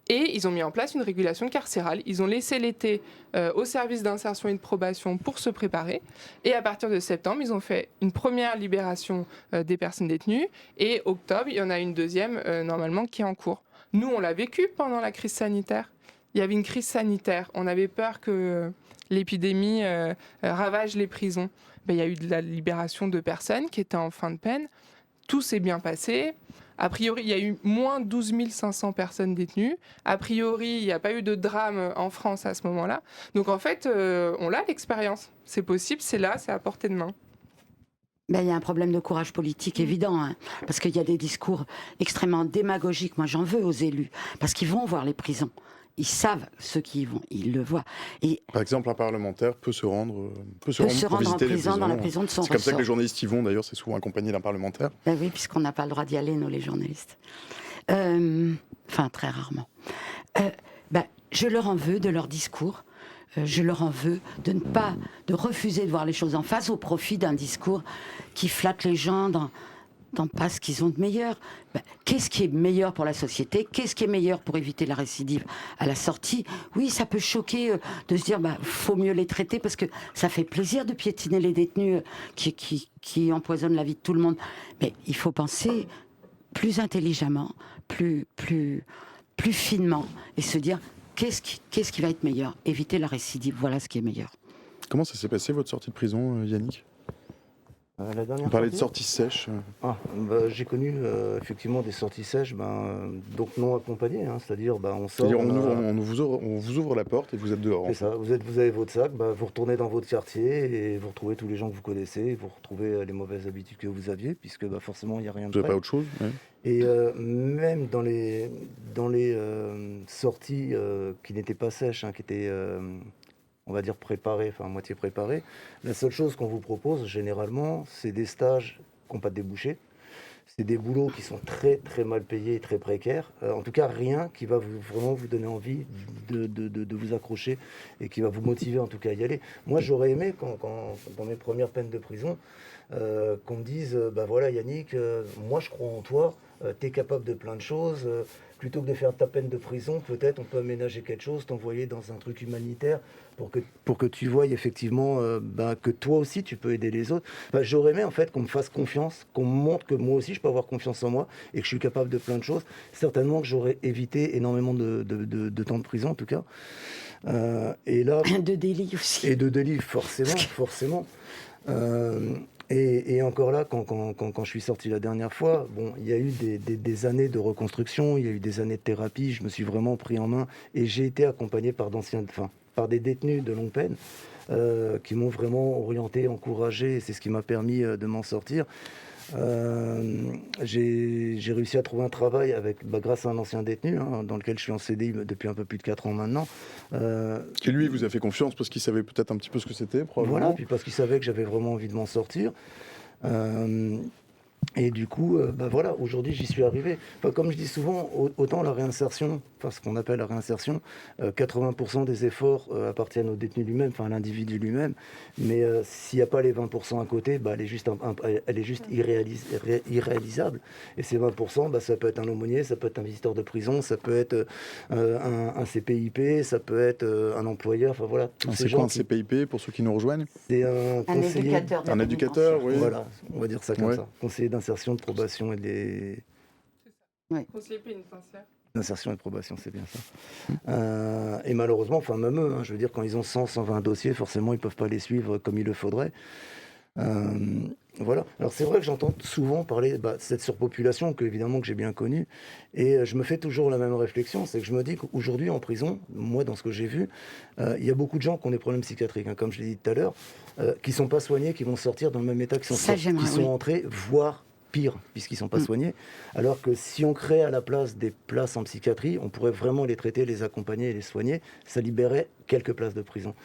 Et ils ont mis en place une régulation carcérale. Ils ont laissé l'été au service d'insertion et de probation pour se préparer. Et à partir de septembre, ils ont fait une première libération des personnes détenues. Et octobre, il y en a une deuxième, normalement, qui est en cours. Nous, on l'a vécu pendant la crise sanitaire. Il y avait une crise sanitaire. On avait peur que l'épidémie ravage les prisons. Il y a eu de la libération de personnes qui étaient en fin de peine. Tout s'est bien passé. A priori, il y a eu moins 12 500 personnes détenues. A priori, il n'y a pas eu de drame en France à ce moment-là. Donc en fait, on a l'expérience. C'est possible, c'est là, c'est à portée de main. Il y a un problème de courage politique évident, hein, parce qu'il y a des discours extrêmement démagogiques. Moi, j'en veux aux élus, parce qu'ils vont voir les prisons. Ils savent ceux qui y vont, ils le voient. Et par exemple, un parlementaire peut se rendre pour en visiter prison, les prisons. dans la prison de son ressort. C'est comme ça que les journalistes y vont, d'ailleurs, c'est souvent accompagné d'un parlementaire. Ben oui, puisqu'on n'a pas le droit d'y aller, nous, les journalistes. Enfin, très rarement. Je leur en veux de leur discours. Je leur en veux de refuser de voir les choses en face au profit d'un discours qui flatte les gens dans pas ce qu'ils ont de meilleur. Qu'est-ce qui est meilleur pour la société? Qu'est-ce qui est meilleur pour éviter la récidive à la sortie? Oui, ça peut choquer de se dire faut mieux les traiter parce que ça fait plaisir de piétiner les détenus qui empoisonnent la vie de tout le monde. Mais il faut penser plus intelligemment, plus finement et se dire qu'est-ce qui va être meilleur? Éviter la récidive, voilà ce qui est meilleur. Comment ça s'est passé votre sortie de prison, Yannick? La dernière On parlait de sortie sorties sèches. J'ai connu effectivement des sorties sèches, donc non accompagnées, hein, c'est-à-dire on sort. C'est-à-dire on vous ouvre la porte et vous êtes dehors. C'est ça, vous avez votre sac, vous retournez dans votre quartier et vous retrouvez tous les gens que vous connaissez, et vous retrouvez les mauvaises habitudes que vous aviez, puisque forcément il n'y a rien de Vous n'avez prêt. pas autre chose? Ouais. Et même dans les sorties qui n'étaient pas sèches, qui étaient on va dire préparées, enfin moitié préparées, la seule chose qu'on vous propose généralement, c'est des stages qui n'ont pas de débouché. c'est des boulots qui sont très très mal payés, très précaires. En tout cas, rien qui va vraiment vous donner envie de vous accrocher et qui va vous motiver en tout cas à y aller. Moi, j'aurais aimé, dans mes premières peines de prison, qu'on me dise, bah voilà Yannick, moi je crois en toi, tu es capable de plein de choses. Plutôt que de faire ta peine de prison, peut-être on peut aménager quelque chose, t'envoyer dans un truc humanitaire pour que tu voies effectivement que toi aussi tu peux aider les autres. J'aurais aimé en fait qu'on me fasse confiance, qu'on me montre que moi aussi je peux avoir confiance en moi et que je suis capable de plein de choses. Certainement que j'aurais évité énormément de temps de prison en tout cas. Et là, de délit aussi. Et de délit, forcément. Et encore là, quand je suis sorti la dernière fois, bon, il y a eu des années de reconstruction, il y a eu des années de thérapie, je me suis vraiment pris en main et j'ai été accompagné par des détenus de longue peine qui m'ont vraiment orienté, encouragé, et c'est ce qui m'a permis de m'en sortir. J'ai réussi à trouver un travail grâce à un ancien détenu dans lequel je suis en CDI depuis un peu plus de 4 ans maintenant. Qui lui vous a fait confiance parce qu'il savait peut-être un petit peu ce que c'était, probablement. Voilà, puis parce qu'il savait que j'avais vraiment envie de m'en sortir. Et du coup, voilà, aujourd'hui j'y suis arrivé. Comme je dis souvent, autant la réinsertion, ce qu'on appelle la réinsertion, 80% des efforts appartiennent au détenu lui-même, à l'individu lui-même. Mais s'il n'y a pas les 20% à côté, elle est juste irréalisable. Et ces 20%, ça peut être un aumônier, ça peut être un visiteur de prison, ça peut être un CPIP, ça peut être un employeur. Voilà. C'est quoi un CPIP pour ceux qui nous rejoignent? C'est un éducateur. Un éducateur, oui. Voilà, on va dire ça comme ça. Conseiller d'insertion, de probation et des... Conseiller pénitentiaire. D'insertion et de probation, c'est bien ça. Et malheureusement, même eux, je veux dire, quand ils ont 100, 120 dossiers, forcément, ils ne peuvent pas les suivre comme il le faudrait. Voilà. Alors c'est vrai que j'entends souvent parler de cette surpopulation que j'ai bien connue, et je me fais toujours la même réflexion, c'est que je me dis qu'aujourd'hui en prison, moi dans ce que j'ai vu, il y a beaucoup de gens qui ont des problèmes psychiatriques, comme je l'ai dit tout à l'heure, qui ne sont pas soignés, qui vont sortir dans le même état qu'ils sont entrés, voire pire, puisqu'ils ne sont pas soignés. Alors que si on crée à la place des places en psychiatrie, on pourrait vraiment les traiter, les accompagner et les soigner. Ça libérait quelques places de prison.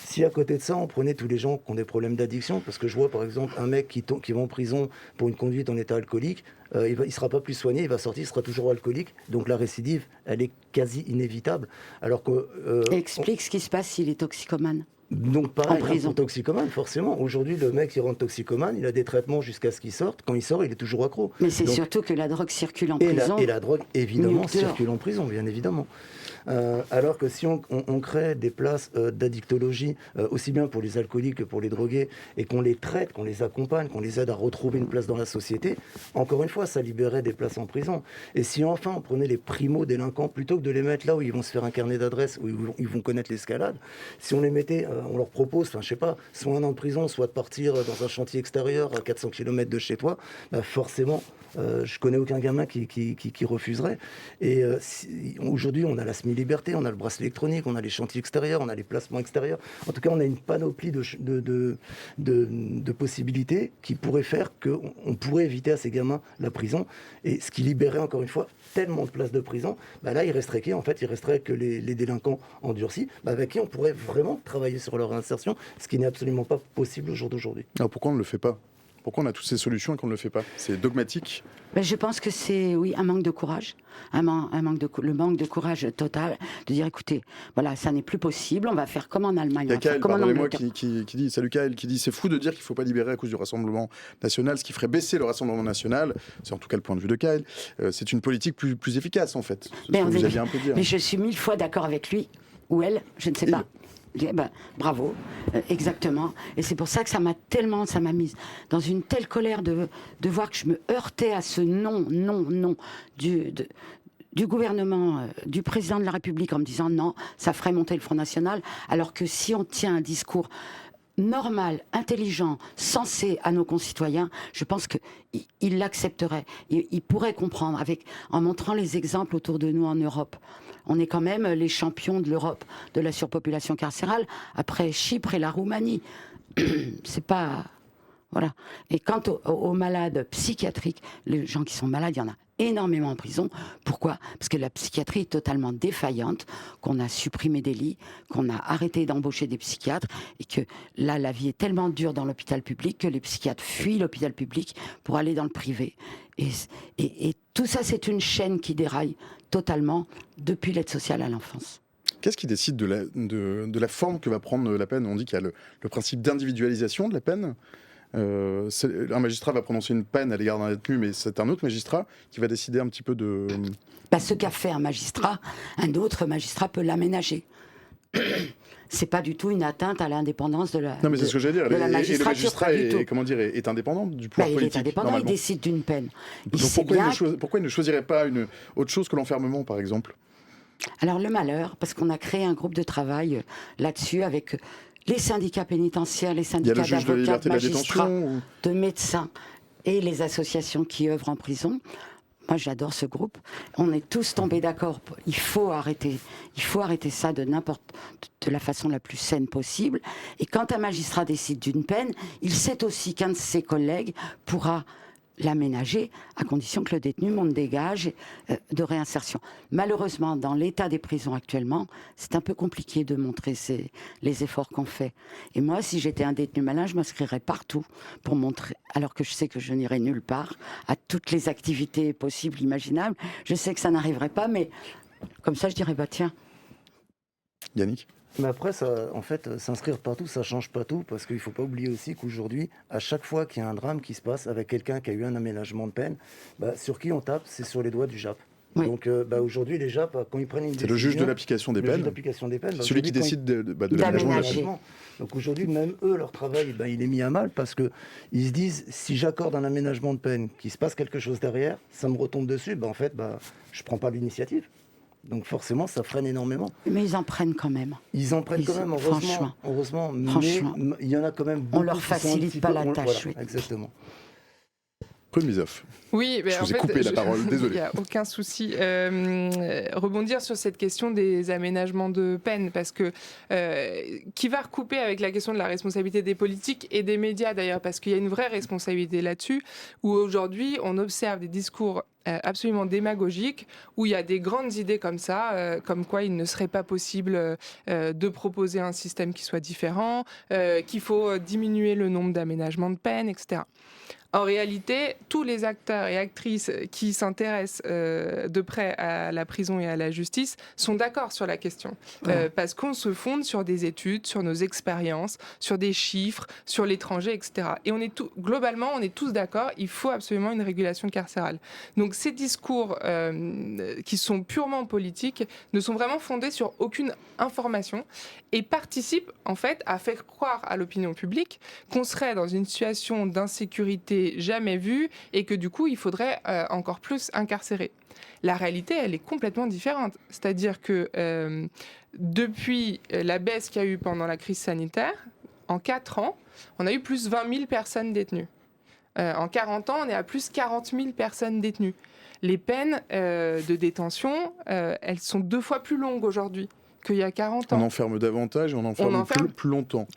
Si à côté de ça, on prenait tous les gens qui ont des problèmes d'addiction, parce que je vois par exemple un mec qui va en prison pour une conduite en état alcoolique, il ne sera pas plus soigné, il va sortir, il sera toujours alcoolique. Donc la récidive, elle est quasi inévitable. Alors que... Explique ce qui se passe s'il est toxicomane. Donc pareil, pour toxicomane, forcément. Aujourd'hui, le mec qui rentre toxicomane, il a des traitements jusqu'à ce qu'il sorte. Quand il sort, il est toujours accro. Mais c'est surtout que la drogue circule en prison. Et la drogue, évidemment, circule en prison, bien évidemment. Alors que si on crée des places d'addictologie, aussi bien pour les alcooliques que pour les drogués, et qu'on les traite, qu'on les accompagne, qu'on les aide à retrouver une place dans la société, encore une fois, ça libérait des places en prison. Et si enfin on prenait les primo-délinquants, plutôt que de les mettre là où ils vont se faire un carnet d'adresses, où ils vont connaître l'escalade, si on les mettait, on leur propose, soit un an de prison, soit de partir dans un chantier extérieur à 400 km de chez toi, forcément, je connais aucun gamin qui refuserait. Et aujourd'hui, on a la semi-liberté, on a le bracelet électronique, on a les chantiers extérieurs, on a les placements extérieurs. En tout cas, on a une panoplie de possibilités qui pourraient faire qu'on pourrait éviter à ces gamins la prison. Et ce qui libérait, encore une fois, tellement de places de prison, là, il resterait qui? En fait, il resterait que les délinquants endurcis, avec qui on pourrait vraiment travailler sur leur insertion, ce qui n'est absolument pas possible au jour d'aujourd'hui. Alors pourquoi on ne le fait pas? Pourquoi on a toutes ces solutions et qu'on ne le fait pas? C'est dogmatique? Je pense que c'est, un manque de courage. Le manque de courage total, de dire, écoutez, voilà, ça n'est plus possible, on va faire comme en Allemagne. Il y a Kael, pardonnez-moi, qui dit, salut Kael, qui dit, c'est fou de dire qu'il ne faut pas libérer à cause du Rassemblement National, ce qui ferait baisser le Rassemblement National, c'est en tout cas le point de vue de Kael, c'est une politique plus efficace en fait, ce que vous aviez un peu dit. Mais je suis 1000 fois d'accord avec lui, ou elle, je ne sais pas. Bravo, exactement. Et c'est pour ça que ça m'a mise dans une telle colère de voir que je me heurtais à ce non du gouvernement, du président de la République, en me disant non, ça ferait monter le Front National, alors que si on tient un discours normal, intelligent, sensé à nos concitoyens, je pense qu'ils l'accepteraient. Ils pourraient comprendre en montrant les exemples autour de nous en Europe. On est quand même les champions de l'Europe de la surpopulation carcérale, après Chypre et la Roumanie. C'est pas... Voilà. Et quant aux malades psychiatriques, les gens qui sont malades, il y en a énormément en prison. Pourquoi? Parce que la psychiatrie est totalement défaillante, qu'on a supprimé des lits, qu'on a arrêté d'embaucher des psychiatres, et que là, la vie est tellement dure dans l'hôpital public que les psychiatres fuient l'hôpital public pour aller dans le privé. Et tout ça, c'est une chaîne qui déraille totalement depuis l'aide sociale à l'enfance. Qu'est-ce qui décide de la forme que va prendre la peine ? On dit qu'il y a le principe d'individualisation de la peine. Un magistrat va prononcer une peine à l'égard d'un détenu, mais c'est un autre magistrat qui va décider un petit peu de... Ce qu'a fait un magistrat, un autre magistrat peut l'aménager. C'est pas du tout une atteinte à l'indépendance de la magistrature. Non, mais c'est ce que j'allais dire. Et le magistrat est indépendant du pouvoir politique. Il est indépendant, il décide d'une peine. Pourquoi il ne choisirait pas une autre chose que l'enfermement, par exemple ? Alors le malheur, parce qu'on a créé un groupe de travail là-dessus avec les syndicats pénitentiaires, les syndicats d'avocats, de magistrats, de médecins et les associations qui œuvrent en prison. Moi, j'adore ce groupe. On est tous tombés d'accord. Il faut arrêter ça de la façon la plus saine possible. Et quand un magistrat décide d'une peine, il sait aussi qu'un de ses collègues pourra l'aménager à condition que le détenu monte des gages de réinsertion. Malheureusement, dans l'état des prisons actuellement, c'est un peu compliqué de montrer les efforts qu'on fait. Et moi, si j'étais un détenu malin, je m'inscrirais partout pour montrer, alors que je sais que je n'irai nulle part, à toutes les activités possibles, imaginables. Je sais que ça n'arriverait pas, mais comme ça, je dirais, tiens. Yannick ? Mais après, s'inscrire partout, ça change pas tout, parce qu'il ne faut pas oublier aussi qu'aujourd'hui, à chaque fois qu'il y a un drame qui se passe avec quelqu'un qui a eu un aménagement de peine, sur qui on tape, c'est sur les doigts du JAP. Oui. Donc aujourd'hui, les JAP, quand ils prennent une décision... C'est le juge de l'application des peines. Celui qui décide de l'aménagement de la peine. Donc aujourd'hui, même eux, leur travail, il est mis à mal, parce qu'ils se disent, si j'accorde un aménagement de peine, qu'il se passe quelque chose derrière, ça me retombe dessus, je ne prends pas l'initiative. Donc forcément, ça freine énormément. Mais ils en prennent quand même. Ils en prennent quand même, heureusement. Mais il y en a quand même beaucoup. On leur facilite pas la tâche. Voilà, exactement. Prune Misoff. Oui, mais je vous ai coupé la parole, désolé. Il n'y a aucun souci. Rebondir sur cette question des aménagements de peine, parce que qui va recouper avec la question de la responsabilité des politiques et des médias d'ailleurs, parce qu'il y a une vraie responsabilité là-dessus, où aujourd'hui on observe des discours absolument démagogiques, où il y a des grandes idées comme ça, comme quoi il ne serait pas possible de proposer un système qui soit différent, qu'il faut diminuer le nombre d'aménagements de peine, etc. En réalité, tous les acteurs et actrices qui s'intéressent de près à la prison et à la justice sont d'accord sur la question. Parce qu'on se fonde sur des études, sur nos expériences, sur des chiffres, sur l'étranger, etc. Et globalement, on est tous d'accord, il faut absolument une régulation carcérale. Donc ces discours qui sont purement politiques ne sont vraiment fondés sur aucune information et participent en fait à faire croire à l'opinion publique qu'on serait dans une situation d'insécurité jamais vue et que du coup il faudrait encore plus incarcérer. La réalité, elle est complètement différente. C'est-à-dire que depuis la baisse qu'il y a eu pendant la crise sanitaire, en 4 ans, on a eu plus de 20 000 personnes détenues. En 40 ans, on est à plus de 40 000 personnes détenues. Les peines de détention, elles sont 2 fois plus longues aujourd'hui qu'il y a 40 ans. On enferme davantage et on enferme plus longtemps.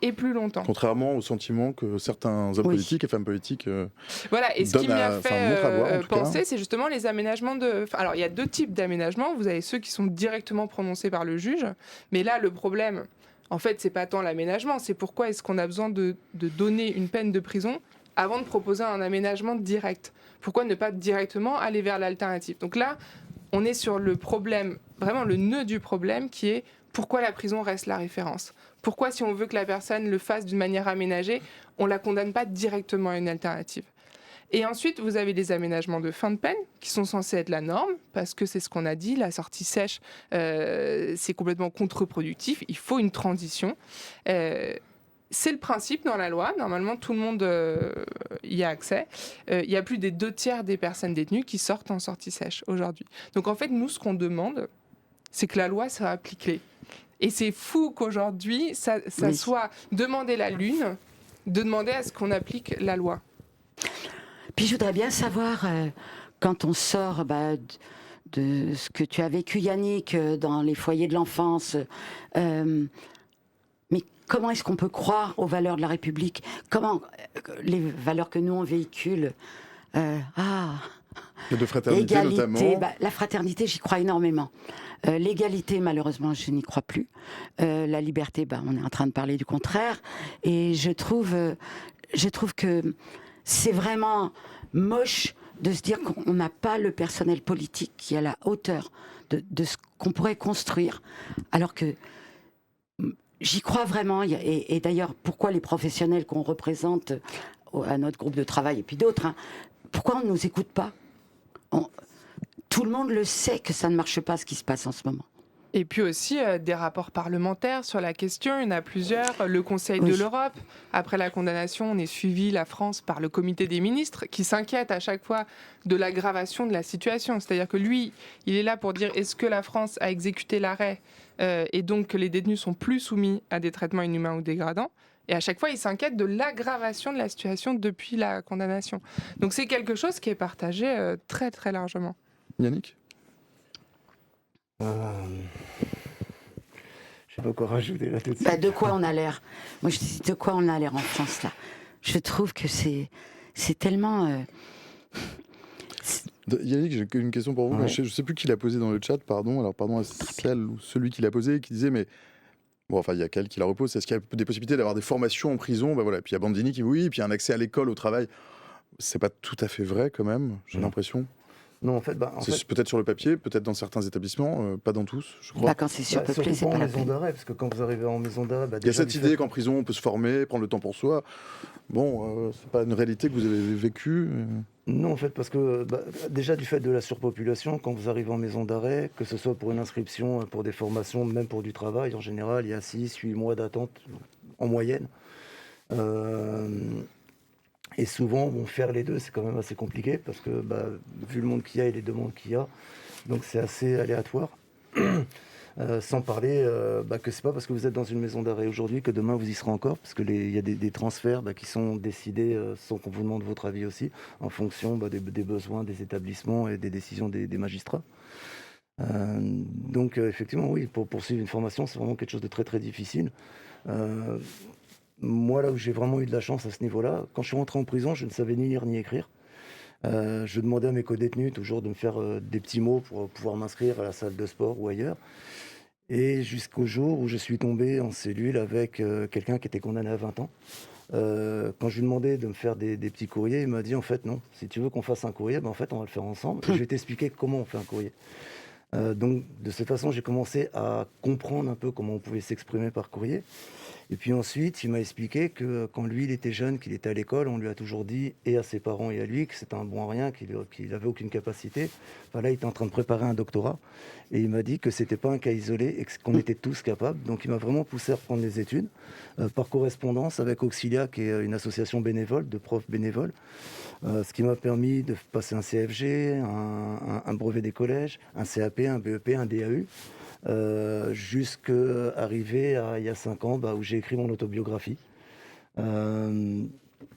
Et plus longtemps. Contrairement au sentiment que certains hommes politiques et femmes politiques voilà, et ce qui m'y a fait penser, c'est justement les aménagements de... Alors, il y a 2 types d'aménagements. Vous avez ceux qui sont directement prononcés par le juge, mais là, le problème, en fait, c'est pas tant l'aménagement, c'est pourquoi est-ce qu'on a besoin de donner une peine de prison avant de proposer un aménagement direct. Pourquoi ne pas directement aller vers l'alternative ? Donc là, on est sur le problème, vraiment le nœud du problème, qui est pourquoi la prison reste la référence. Pourquoi, si on veut que la personne le fasse d'une manière aménagée, on ne la condamne pas directement à une alternative. Et ensuite, vous avez les aménagements de fin de peine, qui sont censés être la norme, parce que c'est ce qu'on a dit, la sortie sèche, c'est complètement contre-productif, il faut une transition. C'est le principe dans la loi. Normalement, tout le monde y a accès. Il y a plus des 2/3 des personnes détenues qui sortent en sortie sèche aujourd'hui. Donc, en fait, nous, ce qu'on demande, c'est que la loi soit appliquée. Et c'est fou qu'aujourd'hui, ça soit demander la lune, de demander à ce qu'on applique la loi. Puis, je voudrais bien savoir, quand on sort de ce que tu as vécu, Yannick, dans les foyers de l'enfance, comment est-ce qu'on peut croire aux valeurs de la République ? Comment les valeurs que nous on véhicule de fraternité notamment. La fraternité, j'y crois énormément. L'égalité, malheureusement, je n'y crois plus. La liberté, on est en train de parler du contraire. Et je trouve que c'est vraiment moche de se dire qu'on n'a pas le personnel politique qui est à la hauteur de ce qu'on pourrait construire, alors que j'y crois vraiment. Et d'ailleurs, pourquoi les professionnels qu'on représente à notre groupe de travail, et puis d'autres, pourquoi on ne nous écoute pas? Tout le monde le sait que ça ne marche pas, ce qui se passe en ce moment. Et puis aussi des rapports parlementaires sur la question, il y en a plusieurs. Le Conseil de l'Europe, après la condamnation, on est suivi, la France, par le comité des ministres, qui s'inquiète à chaque fois de l'aggravation de la situation. C'est-à-dire que lui, il est là pour dire est-ce que la France a exécuté l'arrêt et donc que les détenus sont plus soumis à des traitements inhumains ou dégradants. Et à chaque fois, il s'inquiète de l'aggravation de la situation depuis la condamnation. Donc c'est quelque chose qui est partagé très très largement. Yannick ? Je sais pas quoi rajouter là tout de suite. De quoi on a l'air? Moi, je dis de quoi on a l'air en France, là. Je trouve que c'est tellement... Yannick, j'ai une question pour vous. Ouais. Je ne sais plus qui l'a posé dans le chat, pardon. Alors, pardon à celle ou celui qui l'a posé, qui disait, mais... Bon, enfin, il y a qu'elle qui la repose. Est-ce qu'il y a des possibilités d'avoir des formations en prison? Voilà. Puis il y a Bandini qui dit oui, puis il y a un accès à l'école, au travail. C'est pas tout à fait vrai, quand même, j'ai l'impression. Non, en fait, C'est peut-être sur le papier, peut-être dans certains établissements, pas dans tous, je crois. quand c'est surpeuplé, surtout c'est pas pas en la maison peine. d'arrêt, parce que quand vous arrivez en maison d'arrêt... Il y a cette idée qu'en prison, on peut se former, prendre le temps pour soi. Bon, c'est pas une réalité que vous avez vécue. Non, en fait, parce que déjà du fait de la surpopulation, quand vous arrivez en maison d'arrêt, que ce soit pour une inscription, pour des formations, même pour du travail, en général, il y a 6-8 mois d'attente en moyenne. Et souvent, faire les deux, c'est quand même assez compliqué, parce que vu le monde qu'il y a et les demandes qu'il y a, donc c'est assez aléatoire. Sans parler que c'est pas parce que vous êtes dans une maison d'arrêt aujourd'hui que demain vous y serez encore, parce qu'il y a des transferts qui sont décidés sans qu'on vous demande votre avis aussi, en fonction des besoins des établissements et des décisions des magistrats. Donc effectivement, oui, pour poursuivre une formation, c'est vraiment quelque chose de très très difficile. Moi, là où j'ai vraiment eu de la chance à ce niveau-là, quand je suis rentré en prison, je ne savais ni lire ni écrire. Je demandais à mes co-détenus toujours de me faire des petits mots pour pouvoir m'inscrire à la salle de sport ou ailleurs. Et jusqu'au jour où je suis tombé en cellule avec quelqu'un qui était condamné à 20 ans. Quand je lui demandais de me faire des petits courriers, il m'a dit en fait non, si tu veux qu'on fasse un courrier, en fait on va le faire ensemble. Et je vais t'expliquer comment on fait un courrier. Donc de cette façon, j'ai commencé à comprendre un peu comment on pouvait s'exprimer par courrier. Et puis ensuite, il m'a expliqué que quand lui, il était jeune, qu'il était à l'école, on lui a toujours dit, et à ses parents et à lui, que c'était un bon à rien, qu'il n'avait aucune capacité. Enfin, là, il était en train de préparer un doctorat. Et il m'a dit que c'était pas un cas isolé et qu'on était tous capables. Donc il m'a vraiment poussé à reprendre les études par correspondance avec Auxilia, qui est une association bénévole, de profs bénévoles. Ce qui m'a permis de passer un CFG, un brevet des collèges, un CAP, un BEP, un DAU. Jusqu'à arriver il y a 5 ans où j'ai écrit mon autobiographie.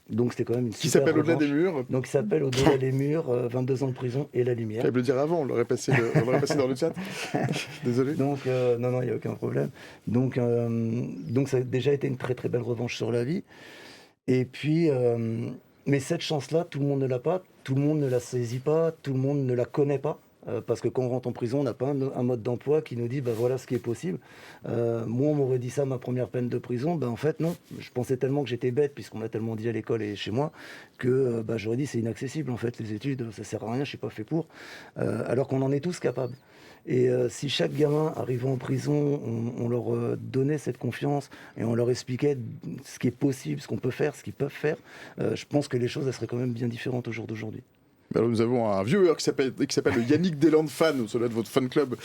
Donc c'était quand même une super Qui s'appelle revanche. Au-delà des murs. Donc il s'appelle Au-delà des murs, 22 ans de prison et la lumière. Fallait me le dire avant, on l'aurait passé dans le chat. Désolé. Donc non, il n'y a aucun problème. Donc ça a déjà été une très très belle revanche sur la vie. Et puis, mais cette chance-là, tout le monde ne l'a pas, tout le monde ne la saisit pas, tout le monde ne la connaît pas. Parce que quand on rentre en prison, on n'a pas un mode d'emploi qui nous dit voilà ce qui est possible. Moi, on m'aurait dit ça ma première peine de prison. En fait, non. Je pensais tellement que j'étais bête, puisqu'on m'a tellement dit à l'école et chez moi, que j'aurais dit c'est inaccessible. En fait, les études, ça sert à rien, je suis pas fait pour. Alors qu'on en est tous capables. Et si chaque gamin arrivant en prison, on leur donnait cette confiance et on leur expliquait ce qui est possible, ce qu'on peut faire, ce qu'ils peuvent faire, je pense que les choses elles seraient quand même bien différentes au jour d'aujourd'hui. Alors, nous avons un viewer qui s'appelle Yannick Deslandes fan, cela de votre fan club,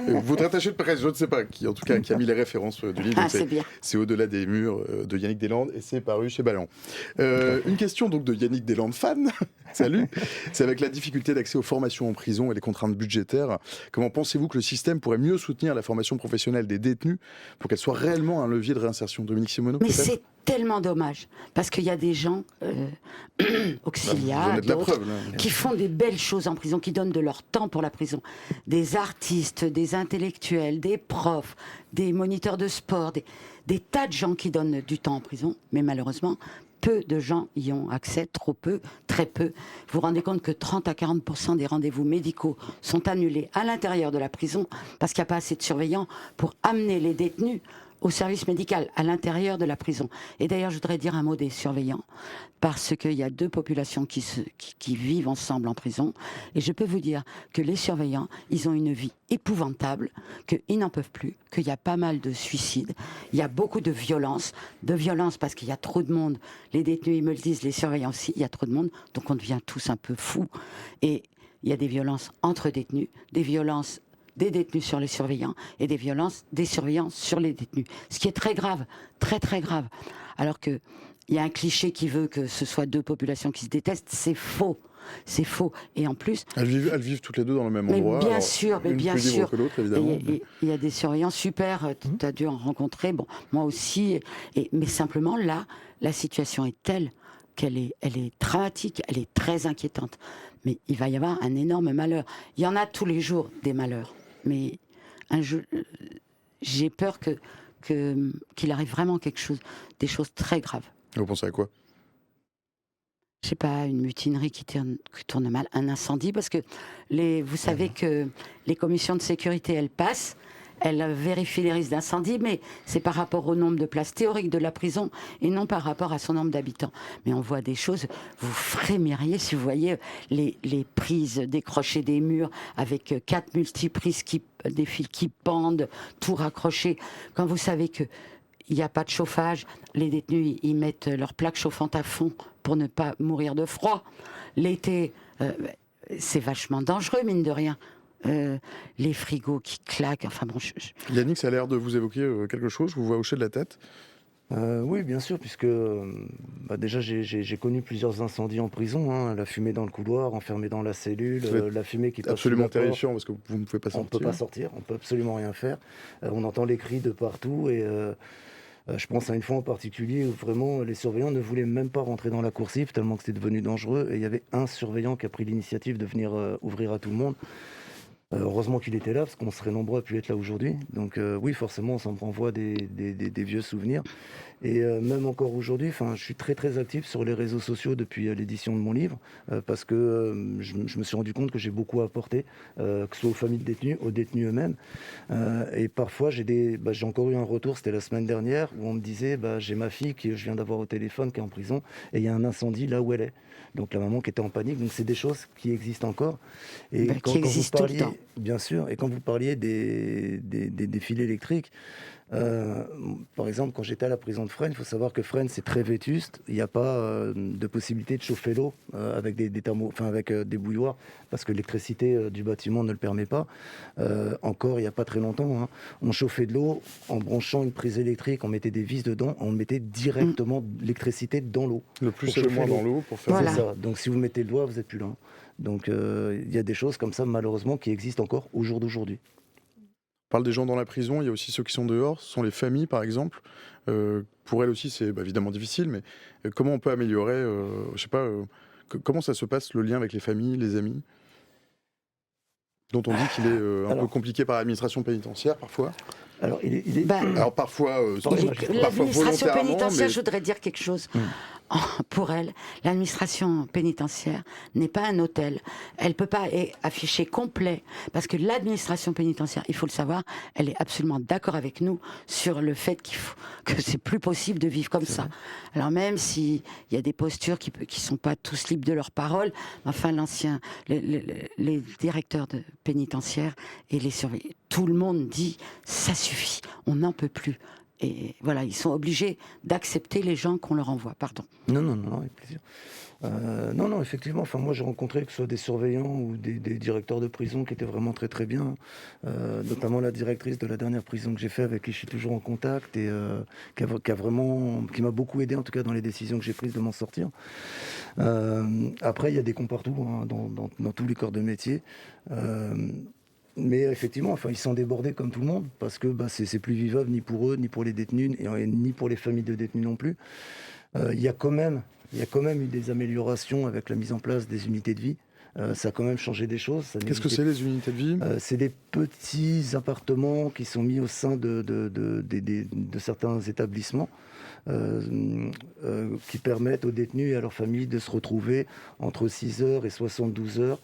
votre attaché de presse, je ne sais pas, qui en tout cas qui a mis les références du livre. C'est bien. C'est Au-delà des murs de Yannick Deslandes et c'est paru chez Ballant. Une question donc de Yannick Deslandes fan, salut, c'est avec la difficulté d'accès aux formations en prison et les contraintes budgétaires, comment pensez-vous que le système pourrait mieux soutenir la formation professionnelle des détenus pour qu'elle soit réellement un levier de réinsertion? Dominique Simoneau, Mais peut-être? c'est tellement dommage, parce qu'il y a des gens auxiliaires, d'autres, qui font des belles choses en prison, qui donnent de leur temps pour la prison. Des artistes, des intellectuels, des profs, des moniteurs de sport, des tas de gens qui donnent du temps en prison, mais malheureusement, peu de gens y ont accès, trop peu, très peu. Vous vous rendez compte que 30 à 40% des rendez-vous médicaux sont annulés à l'intérieur de la prison parce qu'il n'y a pas assez de surveillants pour amener les détenus au service médical à l'intérieur de la prison. Et d'ailleurs, je voudrais dire un mot des surveillants, parce qu'il y a deux populations qui vivent ensemble en prison. Et je peux vous dire que les surveillants, ils ont une vie épouvantable, qu'ils n'en peuvent plus, qu'il y a pas mal de suicides, il y a beaucoup de violence parce qu'il y a trop de monde. Les détenus, ils me le disent, les surveillants aussi, il y a trop de monde, donc on devient tous un peu fous. Et il y a des violences entre détenus, des violences des détenus sur les surveillants et des violences des surveillants sur les détenus. Ce qui est très grave, très très grave. Alors qu'il y a un cliché qui veut que ce soit deux populations qui se détestent, c'est faux. C'est faux. Et en plus... Elles vivent toutes les deux dans le même mais endroit. bien alors, sûr, mais une bien plus libre sûr. que l'autre, évidemment. Il y a des surveillants super, tu as dû en rencontrer, bon, moi aussi. Mais simplement, là, la situation est telle qu'elle est dramatique, elle est très inquiétante. Mais il va y avoir un énorme malheur. Il y en a tous les jours des malheurs. Mais j'ai peur qu'il arrive vraiment des choses très graves. Vous pensez à quoi? Je sais pas, une mutinerie qui tourne mal, un incendie, parce que vous savez que les commissions de sécurité, elles vérifient les risques d'incendie, mais c'est par rapport au nombre de places théoriques de la prison et non par rapport à son nombre d'habitants. Mais on voit des choses, vous frémiriez si vous voyez les prises décrochées des murs avec 4 multiprises, des fils qui pendent, tout raccroché. Quand vous savez que il n'y a pas de chauffage, les détenus, ils mettent leurs plaques chauffantes à fond pour ne pas mourir de froid. L'été, c'est vachement dangereux, mine de rien. Les frigos qui claquent, enfin bon... Yannick, ça a l'air de vous évoquer quelque chose, je vous vois hocher de la tête. Oui, bien sûr, puisque déjà j'ai connu plusieurs incendies en prison, hein, la fumée dans le couloir, enfermé dans la cellule, la fumée qui passe absolument sous la porte. terrifiant parce que vous ne pouvez pas sortir. On ne peut pas sortir, on peut absolument rien faire. On entend les cris de partout et je pense à une fois en particulier où vraiment les surveillants ne voulaient même pas rentrer dans la coursive tellement que c'était devenu dangereux et il y avait un surveillant qui a pris l'initiative de venir ouvrir à tout le monde. Heureusement qu'il était là, parce qu'on serait nombreux à pu être là aujourd'hui. Donc oui, forcément, ça me renvoie des vieux souvenirs. Et même encore aujourd'hui, je suis très très actif sur les réseaux sociaux depuis l'édition de mon livre, parce que je me suis rendu compte que j'ai beaucoup apporté, que ce soit aux familles de détenus, aux détenus eux-mêmes. Et parfois, j'ai encore eu un retour, c'était la semaine dernière, où on me disait, j'ai ma fille que je viens d'avoir au téléphone, qui est en prison, et il y a un incendie là où elle est. Donc la maman qui était en panique. Donc c'est des choses qui existent encore. Et quand vous parliez, bien sûr, et quand vous parliez des fils électriques, par exemple, quand j'étais à la prison de Fresnes, il faut savoir que Fresnes c'est très vétuste. Il n'y a pas de possibilité de chauffer l'eau avec des bouilloires parce que l'électricité du bâtiment ne le permet pas. Encore il n'y a pas très longtemps, hein, on chauffait de l'eau en branchant une prise électrique, on mettait des vis dedans, on mettait directement l'électricité dans l'eau. Le plus et le moins dans l'eau pour faire voilà. ça. Donc si vous mettez le doigt, vous n'êtes plus là. Donc il y a des choses comme ça malheureusement qui existent encore au jour d'aujourd'hui. On parle des gens dans la prison, il y a aussi ceux qui sont dehors, ce sont les familles par exemple. Pour elles aussi c'est évidemment difficile, mais comment on peut améliorer, je sais pas, comment ça se passe le lien avec les familles, les amis, dont on dit qu'il est un peu compliqué par l'administration pénitentiaire parfois. Alors, alors parfois, l'administration pénitentiaire, mais... je voudrais dire quelque chose. Pour elle, l'administration pénitentiaire n'est pas un hôtel. Elle ne peut pas afficher complet, parce que l'administration pénitentiaire, il faut le savoir, elle est absolument d'accord avec nous sur le fait que c'est plus possible de vivre comme ça. Alors même s'il y a des postures qui ne sont pas tous libres de leur parole, enfin les directeurs de pénitentiaires et les surveillants, tout le monde dit ça suffit, on n'en peut plus. Et voilà, ils sont obligés d'accepter les gens qu'on leur envoie. Pardon. Non, avec plaisir. Non, effectivement. Enfin, moi, j'ai rencontré que ce soit des surveillants ou des directeurs de prison qui étaient vraiment très très bien. Notamment la directrice de la dernière prison que j'ai fait, avec qui je suis toujours en contact et qui m'a beaucoup aidé en tout cas dans les décisions que j'ai prises de m'en sortir. Après, il y a des cons partout hein, dans tous les corps de métier. Mais effectivement, ils sont débordés comme tout le monde, parce que c'est plus vivable ni pour eux, ni pour les détenus, ni pour les familles de détenus non plus. Il y a quand même eu des améliorations avec la mise en place des unités de vie. Ça a quand même changé des choses. Qu'est-ce que c'est les unités de vie ? C'est des petits appartements qui sont mis au sein de certains établissements qui permettent aux détenus et à leurs familles de se retrouver entre 6 heures et 72 heures,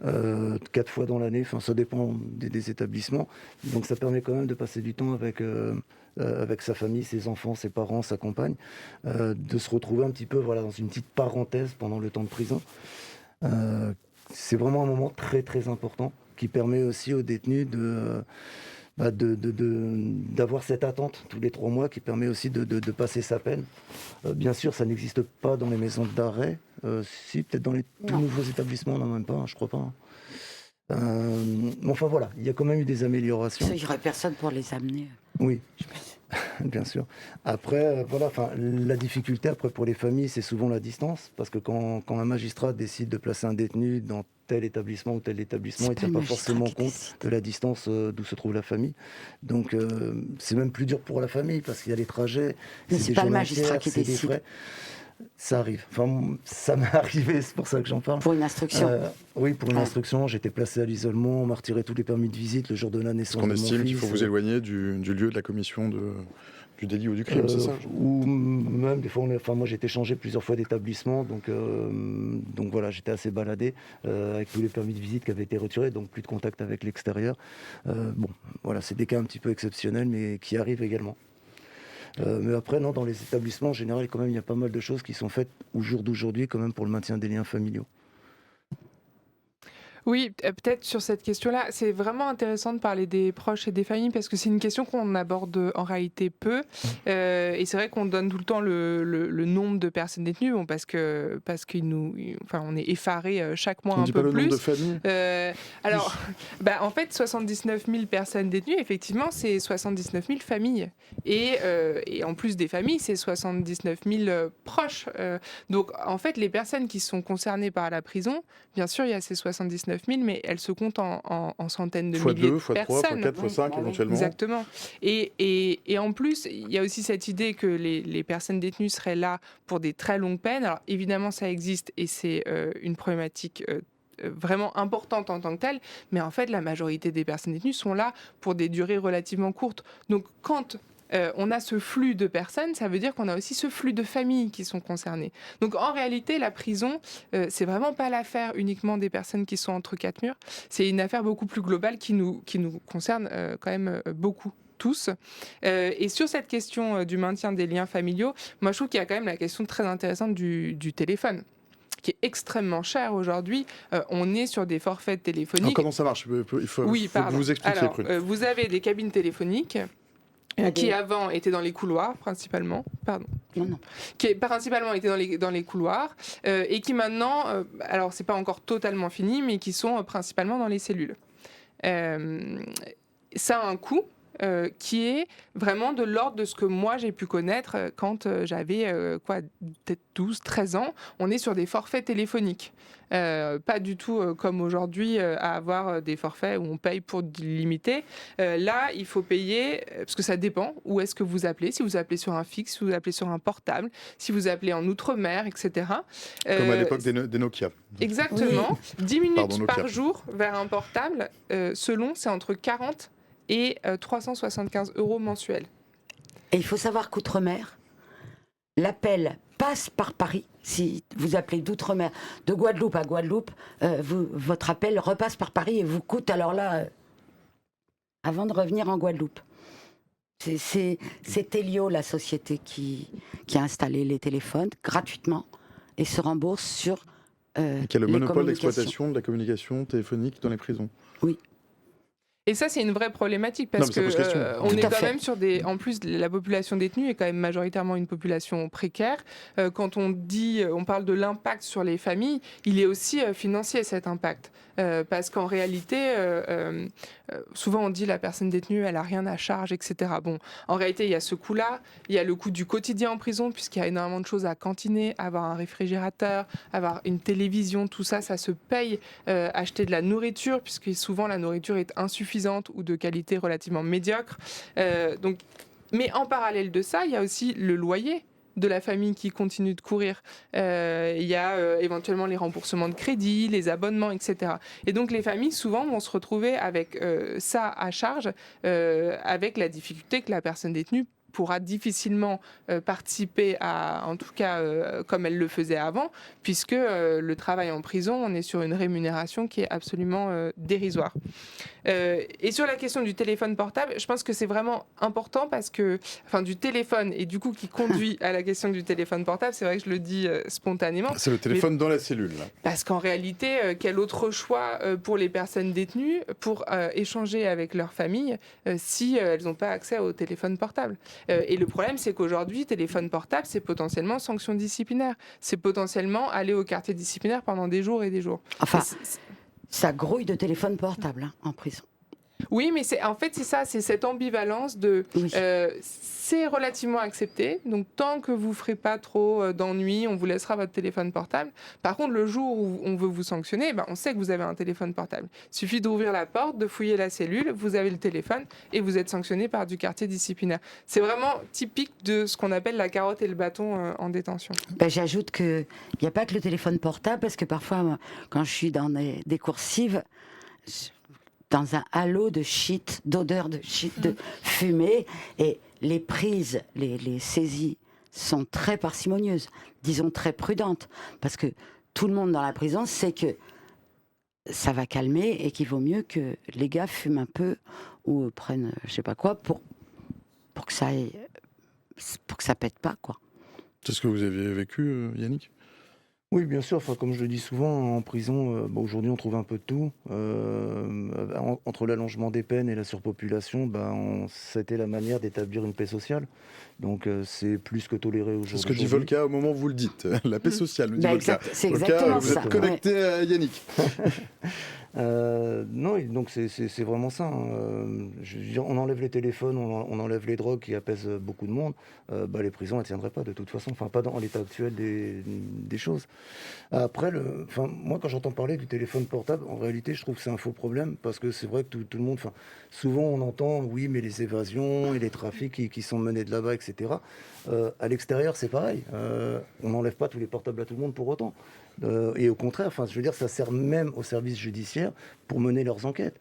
4 fois dans l'année. Enfin, ça dépend des établissements. Donc ça permet quand même de passer du temps avec sa famille, ses enfants, ses parents, sa compagne, de se retrouver un petit peu dans une petite parenthèse pendant le temps de prison. C'est vraiment un moment très très important qui permet aussi aux détenus d'avoir cette attente tous les 3 mois, qui permet aussi de passer sa peine. Bien sûr, ça n'existe pas dans les maisons d'arrêt. Si, peut-être dans les tout nouveaux établissements, on n'en a même pas, je crois pas. Enfin voilà, il y a quand même eu des améliorations. Il n'y aurait personne pour les amener. Oui, bien sûr. Après, la difficulté après pour les familles, c'est souvent la distance, parce que quand un magistrat décide de placer un détenu dans tel établissement ou tel établissement, il ne tient pas forcément compte de la distance d'où se trouve la famille. Donc c'est même plus dur pour la famille, parce qu'il y a les trajets. Mais c'est pas le magistrat qui décide. Ça arrive. Enfin, ça m'est arrivé, c'est pour ça que j'en parle. Pour une instruction. Oui, pour une instruction. J'étais placé à l'isolement, on m'a retiré tous les permis de visite le jour de la naissance de mon fils. On estime qu'il faut vous éloigner du lieu de la commission du délit ou du crime, c'est ça ? Ou même, des fois, moi j'ai été changé plusieurs fois d'établissement, donc voilà, j'étais assez baladé avec tous les permis de visite qui avaient été retirés, donc plus de contact avec l'extérieur. C'est des cas un petit peu exceptionnels, mais qui arrivent également. Mais après, non, dans les établissements, en général, quand même, il y a pas mal de choses qui sont faites au jour d'aujourd'hui, quand même, pour le maintien des liens familiaux. Oui, peut-être sur cette question-là, c'est vraiment intéressant de parler des proches et des familles parce que c'est une question qu'on aborde en réalité peu. Et c'est vrai qu'on donne tout le temps le nombre de personnes détenues, parce on est effaré chaque mois on un dit peu pas le plus. Nombre de familles. En fait, 79 000 personnes détenues, effectivement, c'est 79 000 familles. Et en plus des familles, c'est 79 000 proches. Donc, en fait, les personnes qui sont concernées par la prison, bien sûr, il y a ces 79 000, mais elles se comptent en centaines de milliers de personnes. Fois 3, fois 4, fois 5 éventuellement. Exactement. Et en plus, il y a aussi cette idée que les personnes détenues seraient là pour des très longues peines. Alors évidemment, ça existe et c'est une problématique vraiment importante en tant que telle, mais en fait, la majorité des personnes détenues sont là pour des durées relativement courtes. Donc quand on a ce flux de personnes, ça veut dire qu'on a aussi ce flux de familles qui sont concernées. Donc en réalité, la prison, c'est vraiment pas l'affaire uniquement des personnes qui sont entre 4 murs, c'est une affaire beaucoup plus globale qui nous concerne quand même beaucoup. Tous. Et sur cette question du maintien des liens familiaux, moi je trouve qu'il y a quand même la question très intéressante du téléphone, qui est extrêmement cher aujourd'hui. On est sur des forfaits téléphoniques. Alors, comment ça marche ? Il faut que vous expliquiez. Alors, vous avez des cabines téléphoniques qui avant étaient dans les couloirs principalement, qui principalement étaient dans les couloirs et qui maintenant, alors c'est pas encore totalement fini, mais qui sont principalement dans les cellules. Ça a un coût. Qui est vraiment de l'ordre de ce que moi j'ai pu connaître quand j'avais peut-être 12, 13 ans. On est sur des forfaits téléphoniques. Pas du tout comme aujourd'hui à avoir des forfaits où on paye pour limiter. Là, il faut payer, parce que ça dépend où est-ce que vous appelez. Si vous appelez sur un fixe, si vous appelez sur un portable, si vous appelez en Outre-mer, etc. Comme à l'époque des Nokia. Exactement. Oui. 10 minutes par jour vers un portable, c'est entre 40 et 375 € mensuels. Et il faut savoir qu'Outre-mer, l'appel passe par Paris. Si vous appelez d'Outre-mer, de Guadeloupe à Guadeloupe, votre appel repasse par Paris et vous coûte alors là, avant de revenir en Guadeloupe. C'est Telio, la société qui a installé les téléphones gratuitement et se rembourse sur qui a le monopole d'exploitation de la communication téléphonique dans les prisons. Oui. Et ça, c'est une vraie problématique parce qu'on est quand même sur des... En plus, la population détenue est quand même majoritairement une population précaire. Quand on parle de l'impact sur les familles, il est aussi financier, cet impact. Parce qu'en réalité, souvent on dit la personne détenue, elle n'a rien à charge, etc. Bon, en réalité, il y a ce coût-là. Il y a le coût du quotidien en prison, puisqu'il y a énormément de choses à cantiner, avoir un réfrigérateur, avoir une télévision, tout ça, ça se paye. Acheter de la nourriture, puisque souvent la nourriture est insuffisante ou de qualité relativement médiocre. Mais en parallèle de ça, il y a aussi le loyer. de la famille qui continue de courir. Il y a éventuellement les remboursements de crédit, les abonnements, etc. Et donc les familles souvent vont se retrouver avec ça à charge, avec la difficulté que la personne détenue pourra difficilement participer à, en tout cas comme elle le faisait avant, puisque le travail en prison, on est sur une rémunération qui est absolument dérisoire. Et sur la question du téléphone portable, je pense que c'est vraiment important parce que, enfin du téléphone, et du coup qui conduit à la question du téléphone portable, c'est vrai que je le dis spontanément. C'est le téléphone dans la cellule, là. Parce qu'en réalité, quel autre choix pour les personnes détenues pour échanger avec leur famille si elles n'ont pas accès au téléphone portable. Et le problème, c'est qu'aujourd'hui, téléphone portable, c'est potentiellement sanction disciplinaire. C'est potentiellement aller au quartier disciplinaire pendant des jours et des jours. Enfin, ça grouille de téléphone portable en prison. Oui, mais en fait, c'est ça, c'est cette ambivalence de... Oui. C'est relativement accepté, donc tant que vous ne ferez pas trop d'ennuis, on vous laissera votre téléphone portable. Par contre, le jour où on veut vous sanctionner, on sait que vous avez un téléphone portable. Il suffit d'ouvrir la porte, de fouiller la cellule, vous avez le téléphone et vous êtes sanctionné par du quartier disciplinaire. C'est vraiment typique de ce qu'on appelle la carotte et le bâton en détention. J'ajoute qu'il n'y a pas que le téléphone portable, parce que parfois, moi, quand je suis dans des coursives, dans un halo de shit, d'odeur de shit, de fumée, et les prises, les saisies sont très parcimonieuses, disons très prudentes, parce que tout le monde dans la prison sait que ça va calmer et qu'il vaut mieux que les gars fument un peu ou prennent je sais pas quoi pour que ça pète pas, quoi. C'est ce que vous aviez vécu, Yannick ? Oui, bien sûr. Enfin, comme je le dis souvent, en prison, aujourd'hui, on trouve un peu de tout. Entre l'allongement des peines et la surpopulation, c'était la manière d'établir une paix sociale. Donc, c'est plus que toléré aujourd'hui. C'est ce que dit Volka au moment où vous le dites. La paix sociale, nous dit Volka. C'est Volka, exactement vous ça. êtes connecté à Yannick. Non, et donc c'est vraiment ça. Je veux dire, on enlève les téléphones, on enlève les drogues qui apaisent beaucoup de monde. Les prisons ne tiendraient pas de toute façon, enfin pas dans l'état actuel des choses. Après, moi quand j'entends parler du téléphone portable, en réalité je trouve que c'est un faux problème parce que c'est vrai que tout le monde, souvent on entend oui mais les évasions et les trafics qui sont menés de là-bas, etc. À l'extérieur c'est pareil. On n'enlève pas tous les portables à tout le monde pour autant. Et au contraire, je veux dire, ça sert même aux services judiciaires pour mener leurs enquêtes.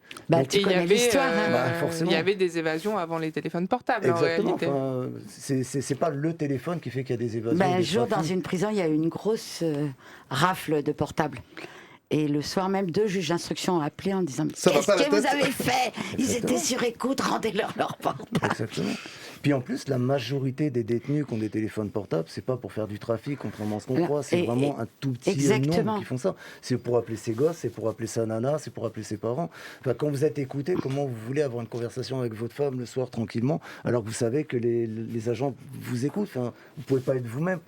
Tu connais l'histoire, forcément. Il y avait des évasions avant les téléphones portables. Exactement. En réalité. C'est pas le téléphone qui fait qu'il y a des évasions. Un des jour, trafics. dans une prison, il y a eu une grosse rafle de portables. Et le soir même, 2 juges d'instruction ont appelé en disant « Qu'est-ce que vous avez fait ? Ils étaient sur écoute, rendez-leur leur portable. » Exactement. Puis en plus, la majorité des détenus qui ont des téléphones portables, c'est pas pour faire du trafic, contrairement à ce qu'on croit. C'est vraiment un tout petit nombre qui font ça. C'est pour appeler ses gosses, c'est pour appeler sa nana, c'est pour appeler ses parents. Quand vous êtes écouté, comment vous voulez avoir une conversation avec votre femme le soir tranquillement, alors que vous savez que les agents vous écoutent. Vous pouvez pas être vous-même.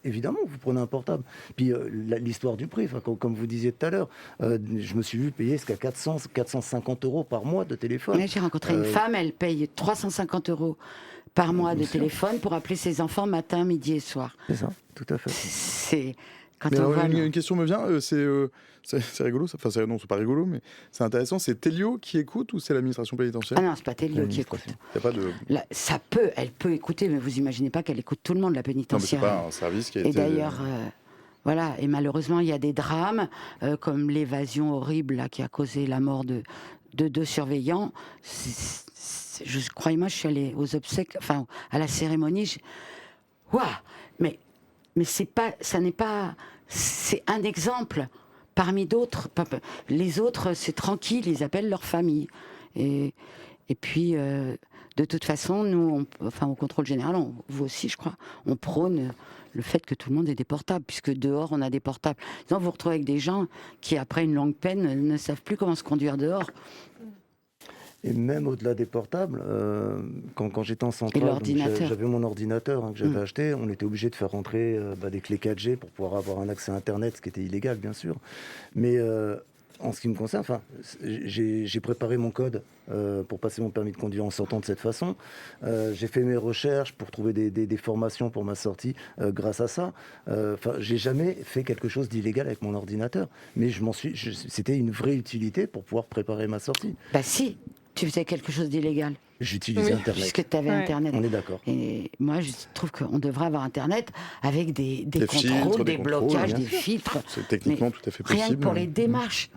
Évidemment, vous prenez un portable. Puis l'histoire du prix, comme vous disiez tout à l'heure, je me suis vu payer jusqu'à 450 € par mois de téléphone. J'ai rencontré une femme, elle paye 350 € par mois de téléphone pour appeler ses enfants matin, midi et soir. C'est ça, tout à fait. C'est quand Mais on alors, voit une question me vient, c'est rigolo, non, c'est pas rigolo, mais c'est intéressant. C'est Télio qui écoute ou c'est l'administration pénitentiaire ? Ah non, c'est pas Télio qui écoute. Y a pas de... Elle peut écouter, mais vous imaginez pas qu'elle écoute tout le monde, la pénitentiaire. Non, mais c'est pas un service qui a été... Et d'ailleurs, voilà, et malheureusement, il y a des drames, comme l'évasion horrible là, qui a causé la mort de 2 surveillants. Croyez-moi, je suis allée aux obsèques, à la cérémonie. Waouh, mais ça n'est pas, c'est un exemple parmi d'autres. Les autres, c'est tranquille, ils appellent leur famille. Et puis, de toute façon, nous, au contrôle général, vous aussi, je crois, on prône le fait que tout le monde ait des portables, puisque dehors, on a des portables. Sinon, vous vous retrouvez avec des gens qui, après une longue peine, ne savent plus comment se conduire dehors. Et même au-delà des portables, quand j'étais en centrale, j'avais mon ordinateur que j'avais acheté. On était obligé de faire rentrer des clés 4G pour pouvoir avoir un accès à Internet, ce qui était illégal, bien sûr. Mais en ce qui me concerne, j'ai préparé mon code pour passer mon permis de conduire en sortant de cette façon. J'ai fait mes recherches pour trouver des formations pour ma sortie grâce à ça. J'ai jamais fait quelque chose d'illégal avec mon ordinateur. Mais c'était une vraie utilité pour pouvoir préparer ma sortie. Si. tu faisais quelque chose d'illégal. J'utilisais Internet. Puisque tu avais Internet. On est d'accord. Et moi, je trouve qu'on devrait avoir Internet avec des contrôles, filtres, des blocages, des filtres. C'est techniquement tout à fait possible. Rien que pour les démarches.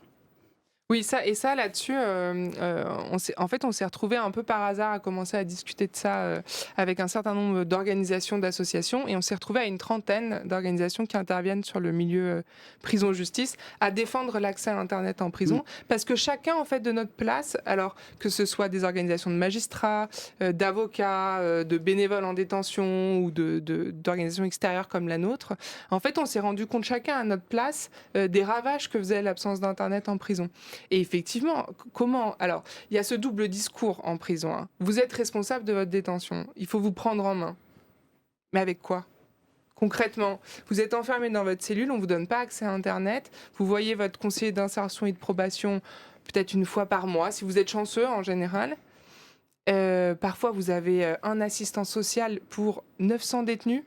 Oui, ça là-dessus, on s'est retrouvé un peu par hasard à commencer à discuter de ça avec un certain nombre d'organisations, d'associations, et on s'est retrouvé à une trentaine d'organisations qui interviennent sur le milieu prison-justice à défendre l'accès à Internet en prison, parce que chacun, en fait, de notre place, alors que ce soit des organisations de magistrats, d'avocats, de bénévoles en détention ou d'organisations extérieures comme la nôtre, en fait, on s'est rendu compte chacun à notre place des ravages que faisait l'absence d'Internet en prison. Et effectivement, comment... Alors, il y a ce double discours en prison. Hein. Vous êtes responsable de votre détention. Il faut vous prendre en main. Mais avec quoi ? Concrètement, vous êtes enfermé dans votre cellule, on ne vous donne pas accès à Internet. Vous voyez votre conseiller d'insertion et de probation peut-être une fois par mois, si vous êtes chanceux en général. Parfois, vous avez un assistant social pour 900 détenus.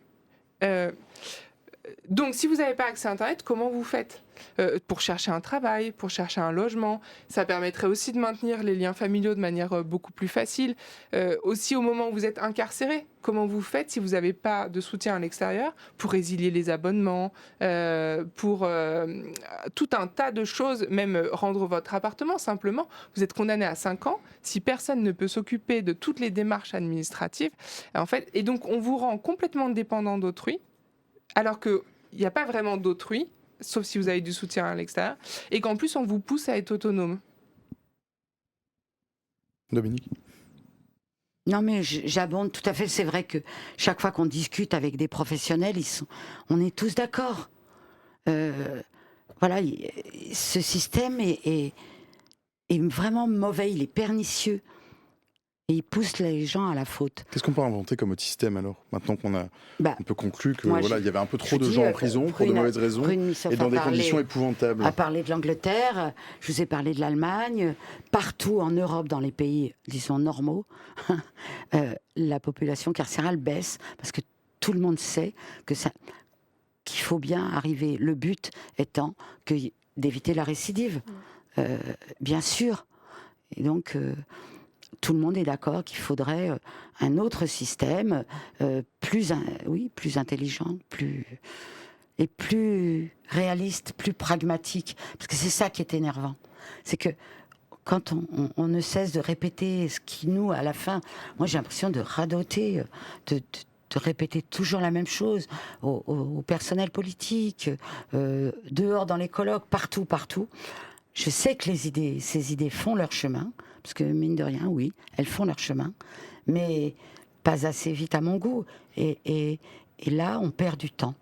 Donc, si vous n'avez pas accès à Internet, comment vous faites ? Pour chercher un travail, pour chercher un logement. Ça permettrait aussi de maintenir les liens familiaux de manière beaucoup plus facile. Aussi, au moment où vous êtes incarcéré, comment vous faites si vous n'avez pas de soutien à l'extérieur pour résilier les abonnements, pour tout un tas de choses, même rendre votre appartement simplement. Vous êtes condamné à 5 ans. Si personne ne peut s'occuper de toutes les démarches administratives, en fait, et donc on vous rend complètement dépendant d'autrui, alors qu'il n'y a pas vraiment d'autrui, sauf si vous avez du soutien à l'extérieur, et qu'en plus on vous pousse à être autonome. Dominique ? Non, mais j'abonde tout à fait. C'est vrai que chaque fois qu'on discute avec des professionnels, on est tous d'accord. Voilà, ce système est vraiment mauvais, il est pernicieux. Et il pousse les gens à la faute. Qu'est-ce qu'on peut inventer comme autre système alors ? Maintenant qu'on a un peu conclu que moi, il y avait un peu trop de gens en prison pour de mauvaises raisons et dans des conditions épouvantables. À parler de l'Angleterre, je vous ai parlé de l'Allemagne, partout en Europe, dans les pays, disons, normaux, la population carcérale baisse parce que tout le monde sait qu'il faut bien arriver. Le but étant d'éviter la récidive, bien sûr. Et donc... tout le monde est d'accord qu'il faudrait un autre système, plus intelligent, plus réaliste, plus pragmatique. Parce que c'est ça qui est énervant. C'est que quand on ne cesse de répéter ce qui nous, à la fin, moi j'ai l'impression de radoter, de répéter toujours la même chose au personnel politique, dehors dans les colloques, partout. Je sais que ces idées font leur chemin, parce que mine de rien, oui, elles font leur chemin, mais pas assez vite à mon goût. Et là, on perd du temps.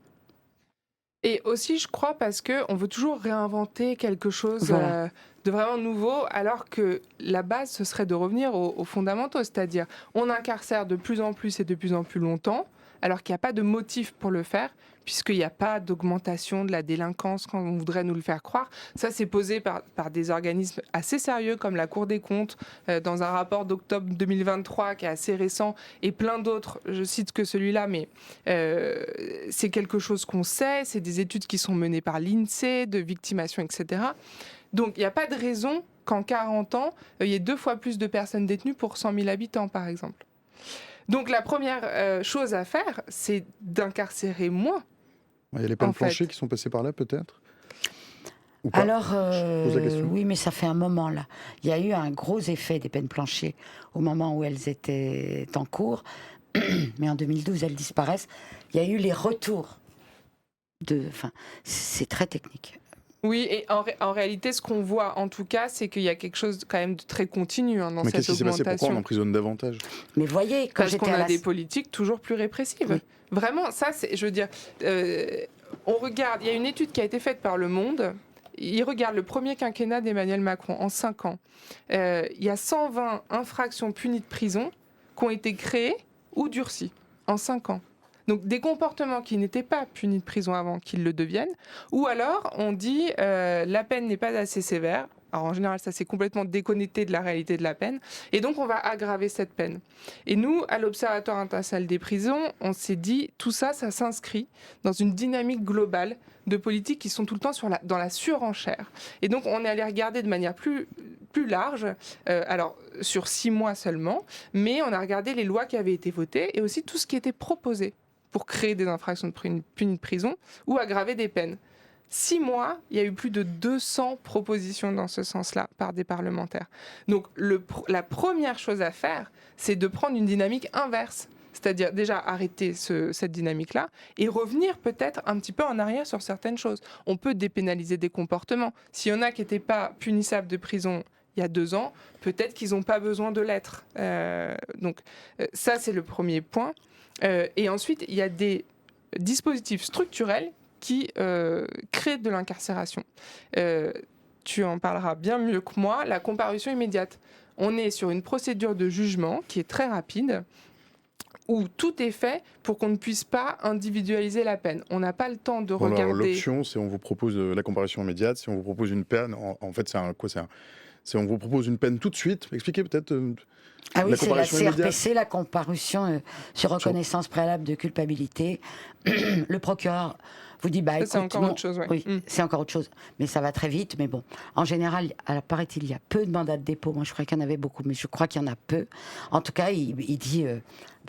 Et aussi, je crois, parce qu'on veut toujours réinventer quelque chose de vraiment nouveau, alors que la base, ce serait de revenir aux fondamentaux, c'est-à-dire on incarcère de plus en plus et de plus en plus longtemps, alors qu'il n'y a pas de motif pour le faire, puisqu'il n'y a pas d'augmentation de la délinquance quand on voudrait nous le faire croire. Ça, c'est posé par des organismes assez sérieux, comme la Cour des comptes, dans un rapport d'octobre 2023 qui est assez récent, et plein d'autres, je cite que celui-là, mais c'est quelque chose qu'on sait, c'est des études qui sont menées par l'INSEE, de victimation, etc. Donc, il n'y a pas de raison qu'en 40 ans, il y ait 2 fois plus de personnes détenues pour 100 000 habitants, par exemple. Donc la première chose à faire, c'est d'incarcérer moins. Il y a les peines planchées qui sont passées par là, peut-être ? Alors, oui, mais ça fait un moment, là. Il y a eu un gros effet des peines planchées au moment où elles étaient en cours. Mais en 2012, elles disparaissent. Il y a eu les retours. C'est très technique. Oui, et en réalité, ce qu'on voit, en tout cas, c'est qu'il y a quelque chose quand même de très continu dans cette augmentation. Mais qu'est-ce qui s'est passé ? Pourquoi on emprisonne davantage ? Mais voyez, quand parce qu'on a des politiques toujours plus répressives. Oui. Vraiment, ça, je veux dire, on regarde, il y a une étude qui a été faite par Le Monde. Il regarde le premier quinquennat d'Emmanuel Macron en 5 ans. Il y a 120 infractions punies de prison qui ont été créées ou durcies en 5 ans. Donc des comportements qui n'étaient pas punis de prison avant qu'ils le deviennent, ou alors on dit la peine n'est pas assez sévère, Alors en général, ça c'est complètement déconnecté de la réalité de la peine. Et donc on va aggraver cette peine. Et nous, à l'Observatoire international des prisons, on s'est dit, tout ça, ça s'inscrit dans une dynamique globale de politiques qui sont tout le temps dans la surenchère. Et donc on est allé regarder de manière plus large, alors sur 6 mois seulement, mais on a regardé les lois qui avaient été votées et aussi tout ce qui était proposé pour créer des infractions punies de prison ou aggraver des peines. 6 mois, il y a eu plus de 200 propositions dans ce sens-là par des parlementaires. Donc la première chose à faire, c'est de prendre une dynamique inverse. C'est-à-dire déjà arrêter cette dynamique-là et revenir peut-être un petit peu en arrière sur certaines choses. On peut dépénaliser des comportements. S'il y en a qui n'étaient pas punissables de prison il y a 2 ans, peut-être qu'ils n'ont pas besoin de l'être. Donc ça, c'est le premier point. Et ensuite, il y a des dispositifs structurels qui créent de l'incarcération. Tu en parleras bien mieux que moi. La comparution immédiate. On est sur une procédure de jugement qui est très rapide, où tout est fait pour qu'on ne puisse pas individualiser la peine. On n'a pas le temps de regarder... Alors, l'option, c'est on vous propose la comparution immédiate. Si on vous propose une peine, en fait, c'est on vous propose une peine tout de suite. Expliquez peut-être... Ah oui, c'est la immédiate. CRPC, la comparution sur reconnaissance préalable de culpabilité. Le procureur vous dit, écoute, c'est encore autre chose, ouais. Oui, c'est encore autre chose, mais ça va très vite. Mais bon, en général, alors paraît-il, il y a peu de mandats de dépôt. Moi, je croyais qu'il y en avait beaucoup, mais je crois qu'il y en a peu. En tout cas, il dit,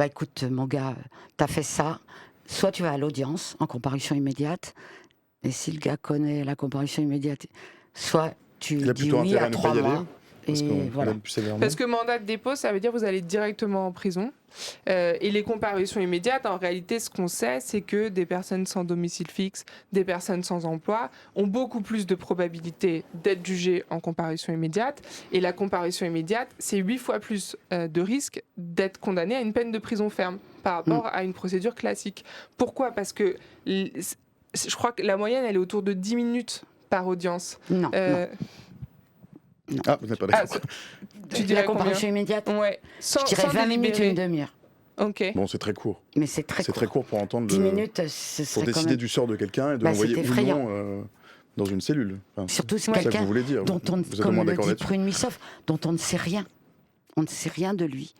écoute, mon gars, t'as fait ça. Soit tu vas à l'audience en comparution immédiate, et si le gars connaît la comparution immédiate, soit tu dis oui à 3 mois. Parce que mandat de dépôt, ça veut dire que vous allez directement en prison. Et les comparutions immédiates, en réalité, ce qu'on sait, c'est que des personnes sans domicile fixe, des personnes sans emploi, ont beaucoup plus de probabilité d'être jugées en comparution immédiate. Et la comparution immédiate, c'est 8 fois plus de risque d'être condamné à une peine de prison ferme par rapport à une procédure classique. Pourquoi ? Parce que je crois que la moyenne, elle est autour de 10 minutes par audience. Non. Non. Ah, vous n'êtes pas d'accord. Tu dirais la comparution immédiate ? Ouais. Je dirais 20 minutes, une demi-heure. Ok. Bon, c'est très court. Mais c'est très court. C'est très court pour entendre 10 minutes, ce serait pour décider du sort de quelqu'un et de l'envoyer ou non dans une cellule. Enfin, surtout c'est ça quelqu'un que vous voulez dire. dont on, comme le dit Prune-Missoff, dont on ne sait rien. On ne sait rien de lui.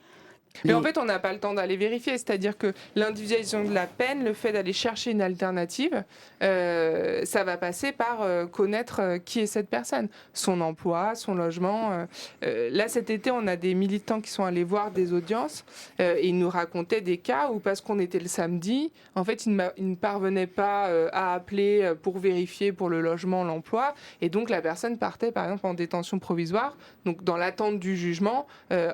Mais en fait, on n'a pas le temps d'aller vérifier. C'est-à-dire que l'individualisation de la peine, le fait d'aller chercher une alternative, ça va passer par connaître qui est cette personne, son emploi, son logement. Là, cet été, on a des militants qui sont allés voir des audiences et ils nous racontaient des cas où, parce qu'on était le samedi, en fait, ils ne parvenaient pas à appeler pour vérifier pour le logement, l'emploi. Et donc, la personne partait, par exemple, en détention provisoire, donc dans l'attente du jugement,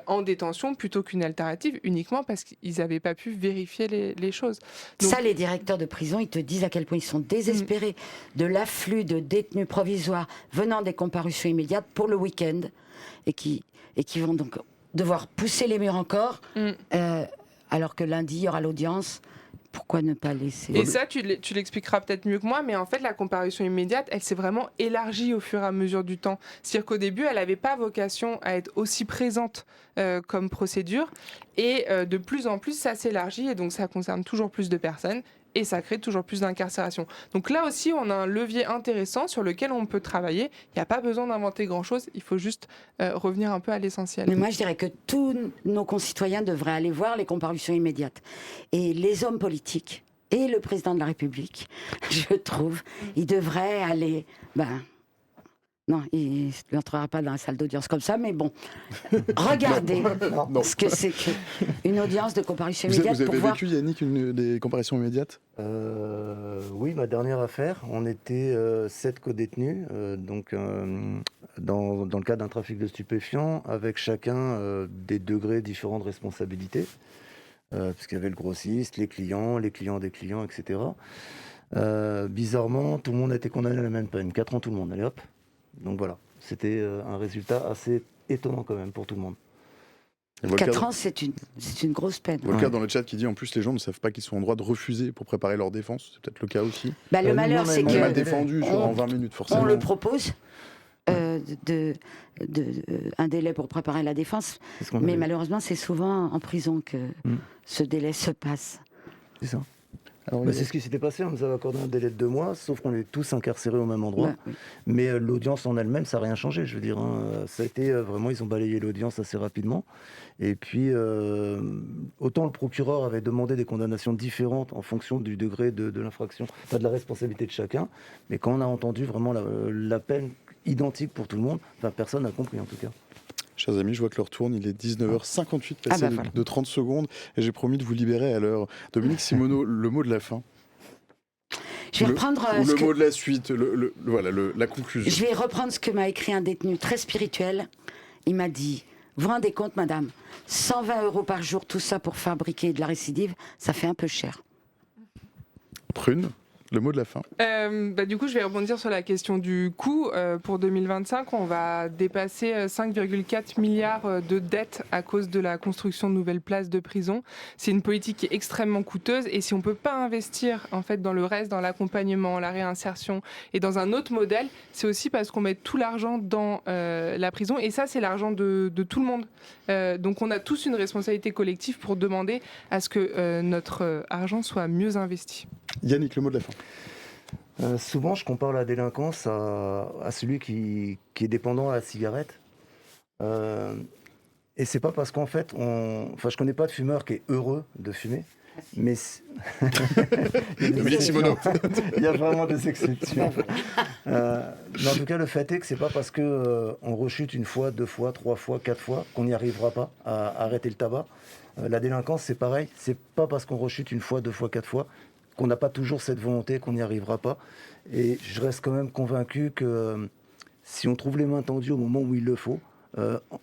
en détention plutôt qu'une alternative, uniquement parce qu'ils n'avaient pas pu vérifier les choses. Donc, ça, les directeurs de prison, ils te disent à quel point ils sont désespérés de l'afflux de détenus provisoires venant des comparutions immédiates pour le week-end et qui vont donc devoir pousser les murs encore alors que lundi, il y aura l'audience. Pourquoi ne pas laisser... Et ça, tu l'expliqueras peut-être mieux que moi, mais en fait, la comparution immédiate, elle s'est vraiment élargie au fur et à mesure du temps. C'est-à-dire qu'au début, elle n'avait pas vocation à être aussi présente comme procédure. Et de plus en plus, ça s'élargit et donc ça concerne toujours plus de personnes. Et ça crée toujours plus d'incarcération. Donc là aussi, on a un levier intéressant sur lequel on peut travailler. Il n'y a pas besoin d'inventer grand-chose, il faut juste revenir un peu à l'essentiel. Mais moi, je dirais que tous nos concitoyens devraient aller voir les comparutions immédiates. Et les hommes politiques et le président de la République, je trouve, ils devraient aller... Non, il n'entrera pas dans la salle d'audience comme ça, mais bon, regardez ce que c'est qu'une audience de comparution immédiate. Vous avez vécu, Yannick, des comparaisons immédiates ? Oui, ma dernière affaire, on était 7 co-détenus, donc dans le cadre d'un trafic de stupéfiants, avec chacun des degrés différents de responsabilité, puisqu'il y avait le grossiste, les clients des clients, etc. Bizarrement, tout le monde a été condamné à la même peine, 4 ans tout le monde, allez hop. Donc voilà, c'était un résultat assez étonnant quand même pour tout le monde. 4 ans, c'est une grosse peine. Volker dans le chat qui dit en plus les gens ne savent pas qu'ils sont en droit de refuser pour préparer leur défense. C'est peut-être le cas aussi. Le malheur, c'est on m'a défendu en 20 minutes forcément. On le propose. Un délai pour préparer la défense, mais malheureusement c'est souvent en prison que ce délai se passe. C'est ça. Alors, C'est ce qui s'était passé, on nous avait accordé un délai de 2 mois, sauf qu'on est tous incarcérés au même endroit. Bah, oui. Mais l'audience en elle-même, ça n'a rien changé, je veux dire. Ça a été vraiment, ils ont balayé l'audience assez rapidement. Et puis, autant le procureur avait demandé des condamnations différentes en fonction du degré de l'infraction, enfin de la responsabilité de chacun, mais quand on a entendu vraiment la peine identique pour tout le monde, personne n'a compris en tout cas. Chers amis, je vois que l'heure tourne, il est 19h58, passé voilà. de 30 secondes, et j'ai promis de vous libérer à l'heure. Dominique Simoneau, le mot de la fin. Je vais reprendre Ou le mot de la suite, la conclusion. Je vais reprendre ce que m'a écrit un détenu très spirituel. Il m'a dit, vous vous rendez compte, madame, 120 € par jour, tout ça pour fabriquer de la récidive, ça fait un peu cher. Prune, le mot de la fin. Du coup, je vais rebondir sur la question du coût. Pour 2025, on va dépasser 5,4 milliards de dettes à cause de la construction de nouvelles places de prison. C'est une politique qui est extrêmement coûteuse et si on ne peut pas investir en fait, dans le reste, dans l'accompagnement, la réinsertion et dans un autre modèle, c'est aussi parce qu'on met tout l'argent dans la prison et ça, c'est l'argent de tout le monde. Donc on a tous une responsabilité collective pour demander à ce que notre argent soit mieux investi. Yannick, le mot de la fin. Souvent, je compare la délinquance à celui qui est dépendant à la cigarette. Et c'est pas parce qu'en fait, je connais pas de fumeur qui est heureux de fumer, mais Dominique Simoneau. Il y a vraiment des exceptions. Mais en tout cas, le fait est que c'est pas parce que on rechute 1 fois, 2 fois, 3 fois, 4 fois qu'on n'y arrivera pas à arrêter le tabac. La délinquance, c'est pareil. C'est pas parce qu'on rechute 1 fois, 2 fois, 4 fois qu'on n'a pas toujours cette volonté, qu'on n'y arrivera pas. Et je reste quand même convaincu que si on trouve les mains tendues au moment où il le faut,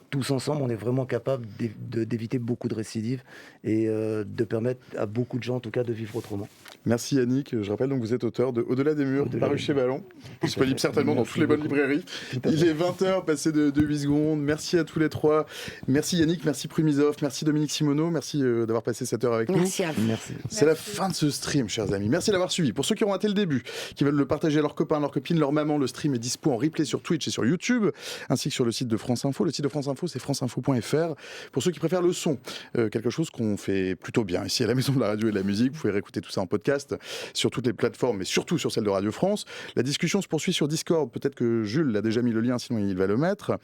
tous ensemble, on est vraiment capable d'éviter beaucoup de récidives et de permettre à beaucoup de gens, en tout cas, de vivre autrement. Merci Yannick. Je rappelle donc que vous êtes auteur de Au-delà des murs, paru chez Ballon, disponible certainement dans toutes les bonnes librairies. Il est 20h, passé de 8 secondes. Merci à tous les trois. Merci Yannick, merci Prumizov, merci Dominique Simoneau, merci d'avoir passé cette heure avec nous. Merci à vous. Merci. C'est la fin de ce stream, chers amis. Merci d'avoir suivi. Pour ceux qui ont raté le début, qui veulent le partager à leurs copains, leurs copines, leur maman, le stream est dispo en replay sur Twitch et sur YouTube, ainsi que sur le site de France Info. Le site de France Info, c'est franceinfo.fr. Pour ceux qui préfèrent le son, quelque chose qu'on fait plutôt bien ici à la Maison de la Radio et de la Musique. Vous pouvez réécouter tout ça en podcast sur toutes les plateformes, mais surtout sur celle de Radio France. La discussion se poursuit sur Discord. Peut-être que Jules l'a déjà mis le lien, sinon il va le mettre.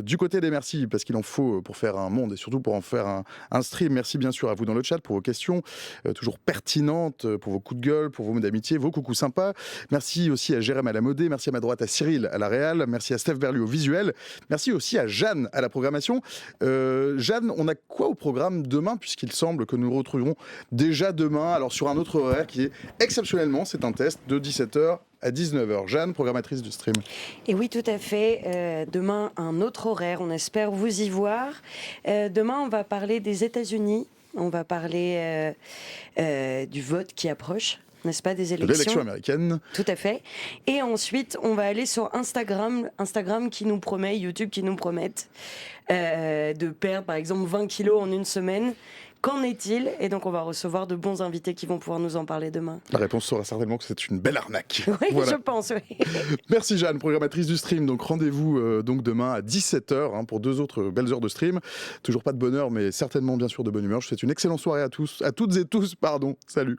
Du côté des merci, parce qu'il en faut pour faire un monde et surtout pour en faire un stream. Merci bien sûr à vous dans le chat pour vos questions, toujours pertinentes, pour vos coups de gueule, pour vos mots d'amitié, vos coucous sympas. Merci aussi à Jérém à la modé. Merci à ma droite à Cyril à la réal. Merci à Steph Berlu au visuel. Merci aussi à Jeanne à la programmation. Jeanne, on a quoi au programme demain, puisqu'il semble que nous nous retrouverons déjà demain, alors sur un autre horaire qui est exceptionnellement, c'est un test de 17h à 19h. Jeanne, programmatrice du stream. Et oui, tout à fait. Demain, un autre horaire. On espère vous y voir. Demain, on va parler des États-Unis. On va parler du vote qui approche, n'est-ce pas, des élections. De l'élection américaine. Tout à fait. Et ensuite, on va aller sur Instagram qui nous promet, YouTube qui nous promettent de perdre, par exemple, 20 kilos en une semaine. Qu'en est-il ? Et donc, on va recevoir de bons invités qui vont pouvoir nous en parler demain. La réponse sera certainement que c'est une belle arnaque. Oui, voilà. je pense, oui. Merci Jeanne, programmatrice du stream. Donc rendez-vous donc demain à 17h pour 2 autres belles heures de stream. Toujours pas de bonne heure, mais certainement bien sûr de bonne humeur. Je vous souhaite une excellente soirée à tous, à toutes et tous, pardon. Salut.